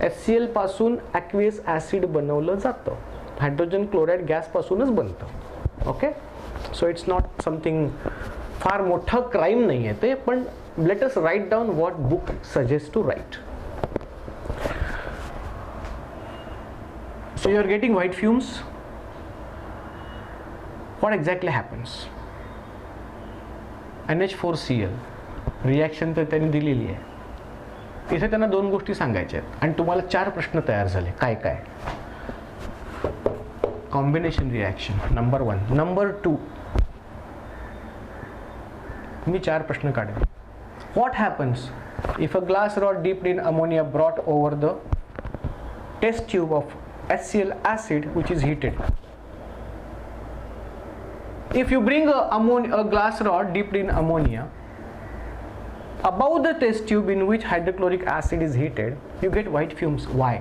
HCl पासून aqueous acid बनवलं जातं, हायड्रोजन क्लोराईड गॅस पासूनच बनतं. Okay, so it's not something फार मोठं क्राईम नाही आहे ते, पण let us write down what book suggest to write. So you are getting white fumes. What exactly happens? NH4Cl reaction तर त्यांनी दिलेली आहे. इथे त्यांना 2 गोष्टी सांगायच्या आहेत आणि तुम्हाला 4 प्रश्न तयार झाले. काय काय? Combination reaction number 1. नंबर 2 मी 4 प्रश्न काढले. What happens if a glass rod dipped in ammonia brought over the test tube of HCl acid which is heated? If you bring a glass rod dipped in ammonia above the test tube in which hydrochloric acid is heated, you get white fumes. Why?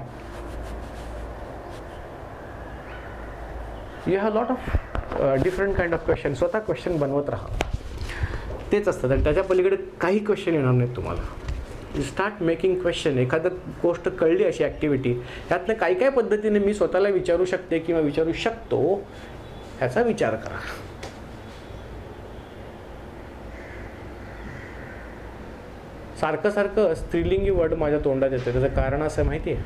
You have a lot of different kind of questions. स्वतः question बनवत राहा. तेच असतं, तर त्याच्या पलीकडे काही question येणार नाहीत तुम्हाला. You start making question. एखादं गोष्ट कळली अशी ॲक्टिव्हिटी, ह्यातनं काही काय पद्धतीने मी स्वतःला विचारू शकते किंवा विचारू शकतो ह्याचा विचार करा. सारखं सारखं स्त्रीलिंगी वर्ड माझ्या तोंडात येतं. त्याचं कारण असं माहिती आहे,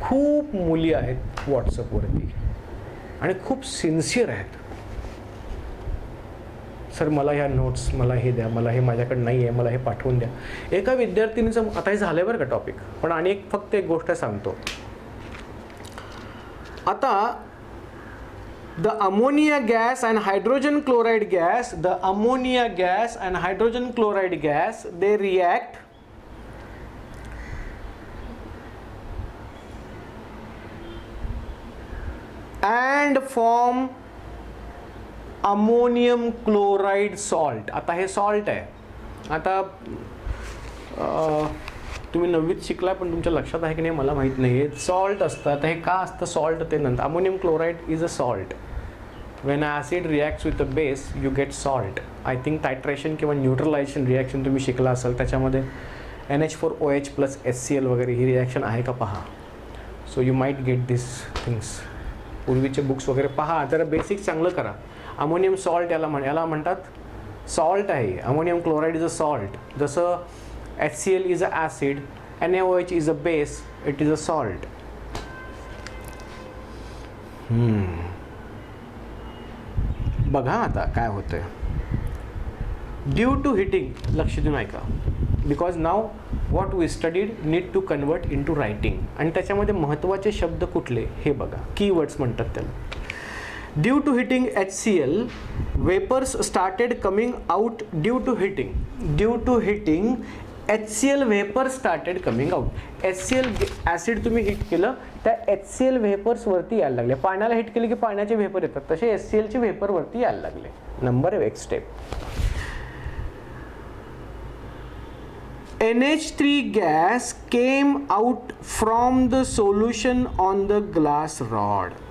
खूप मुली आहेत व्हॉट्सअपवरती आणि खूप सिन्सिअर आहेत. सर मला ह्या नोट्स, मला हे द्या, मला हे माझ्याकडे नाही आहे, मला हे पाठवून द्या. एका विद्यार्थिनीचं आता हे झालं बरं का टॉपिक, पण आणि फक्त एक गोष्ट सांगतो. आता the ammonia gas and hydrogen chloride gas, the ammonia gas and hydrogen chloride gas, they react and form ammonium chloride salt. आता हे सॉल्ट आहे. आता तुम्ही 9वीत शिकला पण तुमच्या लक्षात आहे की नाही मला माहीत नाही. हे सॉल्ट असतं. आता हे का असतं सॉल्ट ते नंतर. Ammonium chloride is a salt. When acid reacts with a base you get salt. I think titration किंवा न्यूट्रलायझेशन रिॲक्शन तुम्ही शिकला असाल. त्याच्यामध्ये NH4OH प्लस HCl वगैरे ही रिॲक्शन आहे का पहा. So you might get this things. पूर्वीचे बुक्स वगैरे पहा. जरा बेसिक चांगलं करा. अमोनियम सॉल्ट याला म्हणतात. सॉल्ट आहे. Ammonium chloride is a salt. जसं HCl is a acid, NaOH is a base, it is a salt. बघा आता काय होतंय. ड्यू टू हिटिंग, लक्ष देऊन ऐका. Because now what we studied need to convert in to writing. आणि त्याच्यामध्ये महत्त्वाचे शब्द कुठले हे बघा. कीवर्ड्स म्हणतात त्याला. Due to heating HCl, vapours started coming out. Due to heating HCl vapours started coming out. HCl acid तुम्ही हिट केलं त्या HCl वेपर्स वरती यायला लागले. पाण्याला हिट केले की पाण्याचे वेपर येतात. तसे HClचे वेपर वरती यायला लागले. Number 1 step. NH3 gas came out from the solution on the glass rod.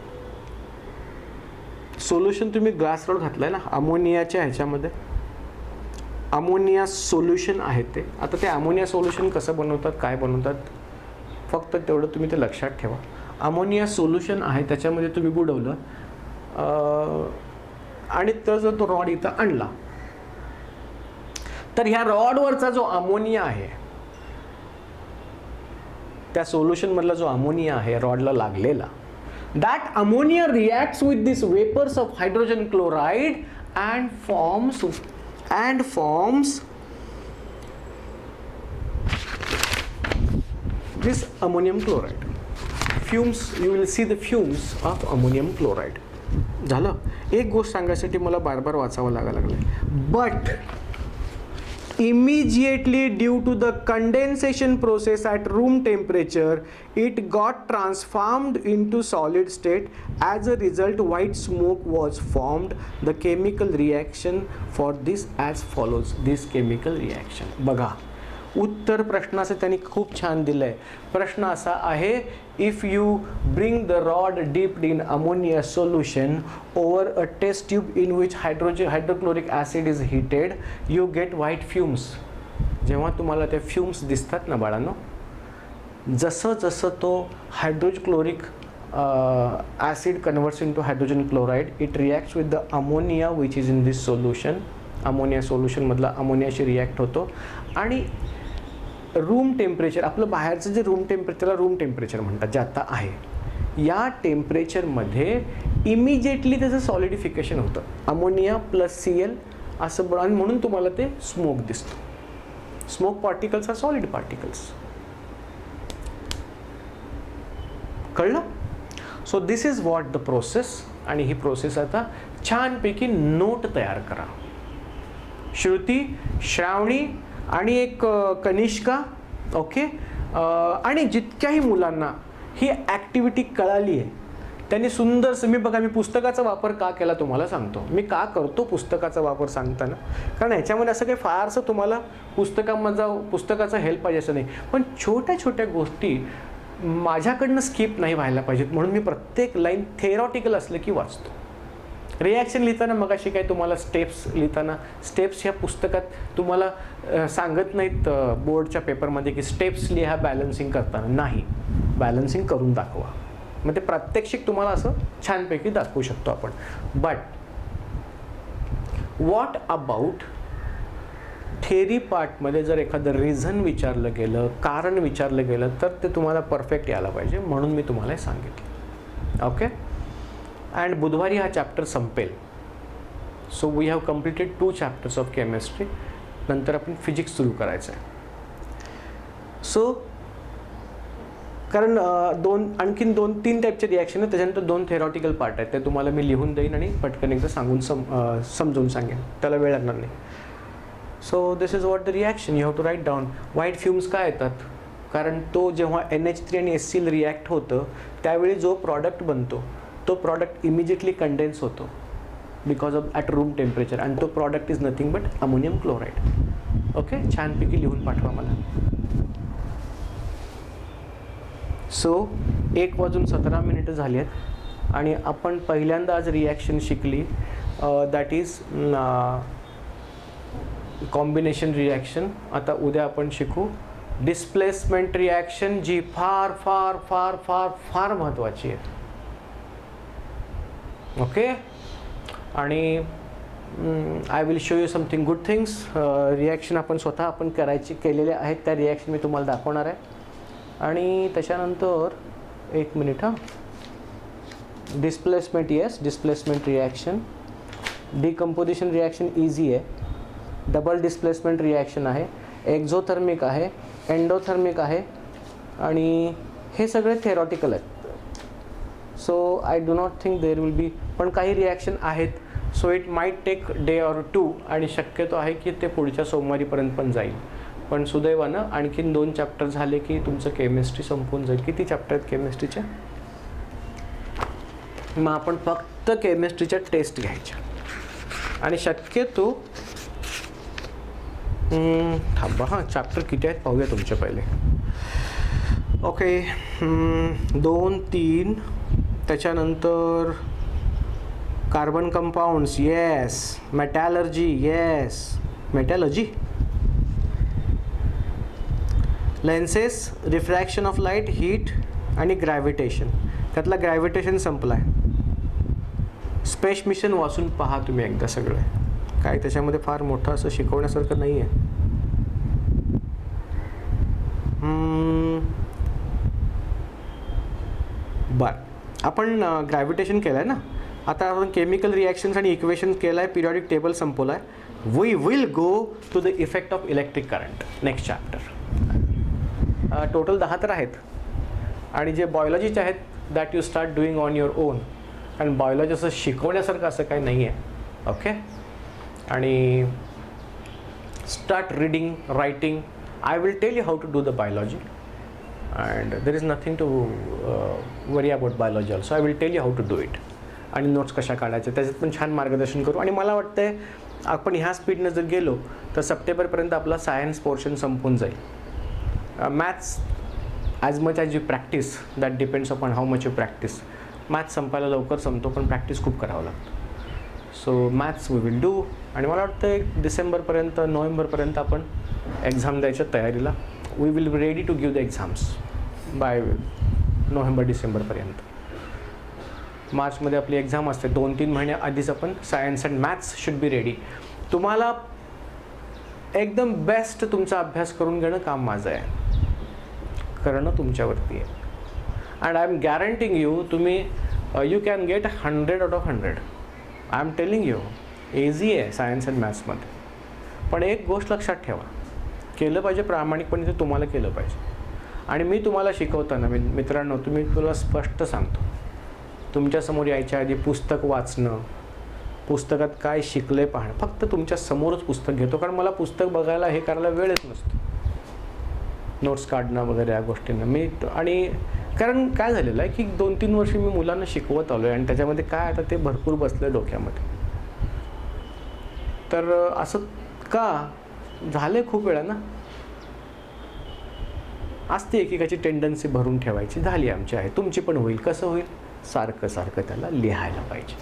Solution तुम्ही ग्लास रॉड घातलाय ना अमोनियाच्या ह्याच्यामध्ये. अमोनिया सोल्युशन आहे ते. आता ते अमोनिया सोल्युशन कसं बनवतात काय बनवतात फक्त तेवढं तुम्ही ते लक्षात ठेवा. अमोनिया सोल्युशन आहे त्याच्यामध्ये तुम्ही बुडवलं आणि तर जर तो रॉड इथं आणला तर ह्या रॉडवरचा जो अमोनिया आहे त्या सोल्युशन मधला जो अमोनिया आहे रॉडला लागलेला, that ammonia reacts with these vapors of hydrogen chloride and forms this ammonium chloride. Fumes, you will see the fumes of ammonium chloride. झालं. एक गोष्ट सांगायसाठी मला बार बार वाचावं लागायला लागलं. But immediately due to the condensation process at room temperature it got transformed into solid state. As a result white smoke was formed. The chemical reaction for this as follows. This chemical reaction. बघा उत्तर प्रश्नाचं त्यांनी खूप छान दिलंय. प्रश्न असा आहे if you bring the rod dipped in ammonia solution over a test tube in which hydrochloric acid is heated you get white fumes. जेव्हा तुम्हाला ते फ्युम्स दिसतात ना बाळांनो, जसं जसं तो hydrochloric acid converts in to hydrogen chloride it reacts with the ammonia which is in this solution. Ammonia सोल्युशनमधला अमोनियाशी रिॲक्ट होतो आणि रूम टेम्परेचर, आपलं बाहेरचं जे रूम टेम्परेचरला रूम टेम्परेचर म्हणतात जे आता आहे, या टेम्परेचरमध्ये इमिजिएटली त्याचं सॉलिडिफिकेशन होतं. अमोनिया प्लस Cl असं आणि म्हणून तुम्हाला ते स्मोक दिसतं. Smoke particles are solid particles. कळलं? So this is what the process. आणि ही प्रोसेस आता छानपैकी नोट तयार करा. श्रुती, श्रावणी आणि एक कनिष्का. ओके. आणि जितक्याही मुलांना ही ॲक्टिव्हिटी कळाली आहे त्यांनी सुंदरसं मी पुस्तकाचा वापर का केला तुम्हाला सांगतो. मी का करतो पुस्तकाचा वापर सांगताना, कारण ह्याच्यामध्ये असं काही फारसं तुम्हाला पुस्तकाचा हेल्प पाहिजे असं नाही, पण छोट्या छोट्या गोष्टी माझ्याकडनं स्किप नाही व्हायला पाहिजेत म्हणून मी प्रत्येक लाईन थेरॉटिकल असलं की वाचतो. रिॲक्शन लिहिताना मगाशी काय तुम्हाला स्टेप्स लिहिताना स्टेप्स ह्या पुस्तकात तुम्हाला सांगत नाहीत बोर्डच्या पेपरमध्ये की स्टेप्स लिहा बॅलन्सिंग करताना. नाही, बॅलन्सिंग करून दाखवा. मग ते प्रात्यक्षिक तुम्हाला असं छानपैकी दाखवू शकतो आपण. बट व्हॉट अबाउट थेरी पार्टमध्ये जर एखादं रिझन विचारलं गेलं, कारण विचारलं गेलं तर ते तुम्हाला परफेक्ट यायला पाहिजे म्हणून मी तुम्हाला सांगितलं. ओके. अँड बुधवारी हा चॅप्टर संपेल. So we have completed 2 chapters of chemistry. नंतर आपण फिजिक्स सुरू करायचं आहे. सो कारण आणखीन 2-3 टाईपचे रिॲक्शन आहेत, त्याच्यानंतर 2 थेरॉटिकल पार्ट आहेत, ते तुम्हाला मी लिहून देईन आणि पटकन एकदा समजून सांगेन, त्याला वेळ लागणार नाही. So this is what the reaction you have to write down. White fumes काय येतात? कारण तो जेव्हा NH3 आणि HCl रिॲक्ट होतं त्यावेळी जो प्रॉडक्ट बनतो तो प्रॉडक्ट इमिजिएटली कंडेन्स होतो because of at room temperature, आणि तो product is nothing but ammonium chloride. Okay, छानपैकी लिहून पाठवा मला. सो 1:17 झाली आहेत आणि आपण पहिल्यांदा आज रिॲक्शन शिकली, दॅट इज कॉम्बिनेशन रिॲक्शन. आता उद्या आपण शिकू डिस्प्लेसमेंट रिॲक्शन, जी फार फार फार फार फार महत्त्वाची आहे. ओके, आणि I will show you something good things. Reaction आपण स्वतः केलेल्या आहेत, त्या रिॲक्शन मी तुम्हाला दाखवणार आहे. आणि त्याच्यानंतर 1 minute displacement, yes displacement reaction. Decomposition reaction easy आहे, डबल डिस्प्लेसमेंट रिॲक्शन आहे, एक्झोथर्मिक आहे, एंडोथर्मिक आहे, आणि हे सगळे थेरॉटिकल आहेत. So I do not think there will be, पण काही रिॲक्शन आहेत. So it might take day or 2, आणि शक्यतो आहे की ते पुढच्या सोमवारीपर्यंत पण जाईल. पण सुदैवानं आणखीन 2 चॅप्टर झाले की तुमचं केमिस्ट्री संपून जाईल. किती चॅप्टर आहेत केमिस्ट्रीचे? मग आपण फक्त केमिस्ट्रीच्या टेस्ट घ्यायच्या, आणि शक्यतो थांबा चॅप्टर किती आहेत पाहूया तुमचे पहिले. ओके, 2-3, त्याच्यानंतर carbon compounds, yes, metallurgy, yes, metallurgy, lenses, refraction of light, heat आणि ग्रॅव्हिटेशन. त्यातला ग्रॅव्हिटेशन संपला आहे. स्पेस मिशन वाचून पहा तुम्ही एकदा सगळे, काय त्याच्यामध्ये फार मोठं असं शिकवण्यासारखं नाही आहे. बरं, आपण ग्रॅव्हिटेशन केलं आहे ना. आता आपण केमिकल रिॲक्शन्स आणि इक्वेशन्स केलं आहे, पिरियॉडिक टेबल संपवला आहे. We will go to the effect of electric current next chapter. Total 10 तर आहेत, आणि जे बायोलॉजीचे आहेत that you start doing on your own. कारण बायोलॉजी असं शिकवण्यासारखं असं काही नाही आहे. ओके, आणि start reading, writing. I will tell you how to do the biology, and there is nothing to worry about biology also. I will tell you how to do it, आणि notes कशा काढायच्या त्याच्यात पण छान मार्गदर्शन करू. आणि मला वाटतं आपण ह्या स्पीडनं जर गेलो तर सप्टेंबरपर्यंत आपला सायन्स पोर्शन संपून जाईल. Maths as much as you practise, that depends upon how much you practise. Maths संपायला लवकर संपतो, पण प्रॅक्टिस खूप करावं लागतं. So maths we will do, आणि मला वाटतं डिसेंबरपर्यंत, नोव्हेंबरपर्यंत आपण एक्झाम द्यायच्या तयारीला. We will be ready to give the exams by नोव्हेंबर-डिसेंबरपर्यंत. मार्चमध्ये आपली एक्झाम असते, 2-3 महिन्या आधीच आपण science and maths should be ready. तुम्हाला एकदम बेस्ट तुमचा अभ्यास करून घेणं काम माझं आहे, करणं तुमच्यावरती आहे. अँड आय एम गॅरंटिंग यू, तुम्ही you can get 100 out of 100. I am telling you, easy आहे सायन्स अँड मॅथ्समध्ये. पण एक गोष्ट लक्षात ठेवा, केलं पाहिजे प्रामाणिकपणे, ते तुम्हाला केलं पाहिजे. आणि मी तुम्हाला शिकवताना मित्रांनो, तुला स्पष्ट सांगतो, तुमच्यासमोर यायच्या आधी पुस्तक वाचणं, पुस्तकात काय शिकले पाहणं. फक्त तुमच्या समोरच पुस्तक घेतो, कारण मला पुस्तक बघायला हे करायला वेळच नसतो, नोट्स काढणं वगैरे या गोष्टींना मी. आणि कारण काय झालेलं आहे की 2-3 वर्ष मी मुलांना शिकवत आलो आहे, आणि त्याच्यामध्ये काय आता ते भरपूर बसलं डोक्यामध्ये. तर असं का झालं खूप वेळा ना, असते एकेकाची टेंडन्सी भरून ठेवायची, झाली आमची आहे, तुमची पण होईल. कसं होईल? सारखं सारखं त्याला लिहायला पाहिजे.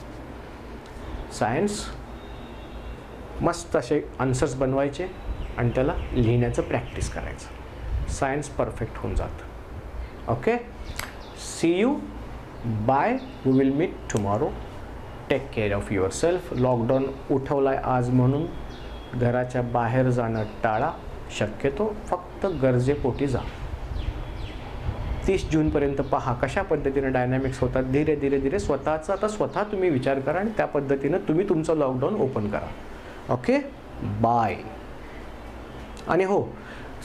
सायन्स मस्त असे आन्सर्स बनवायचे आणि त्याला लिहिण्याचं प्रॅक्टिस करायचं, सायन्स परफेक्ट होऊन जातं. Okay, see you, bye, we will meet tomorrow. Take care of yourself. Lockdown उठवला आहे आज म्हणून घराच्या बाहेर जाणं टाळा, शक्यतो फक्त गरजेपोटी जा. 30 जूनपर्यंत पहा कशा पद्धतीने डायनॅमिक्स होतात. धीरे धीरे धीरे स्वतःचा आता स्वतः तुम्ही विचार करा आणि त्या पद्धतीनं तुम्ही तुमचं लॉकडाऊन ओपन करा. Okay, bye. आणि हो,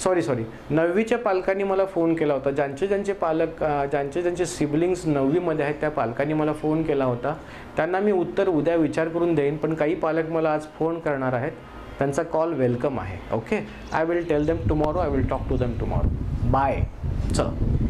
सॉरी नववीच्या पालकांनी मला फोन केला होता. ज्यांचे पालक ज्यांचे सिबलिंग्स नववीमध्ये आहेत त्या पालकांनी मला फोन केला होता. त्यांना मी उत्तर उद्या विचार करून देईन, पण काही पालक मला आज फोन करणार आहेत. त्यांचा कॉल वेलकम आहे. Okay, I will tell them tomorrow, I will talk to them tomorrow. Bye. चला.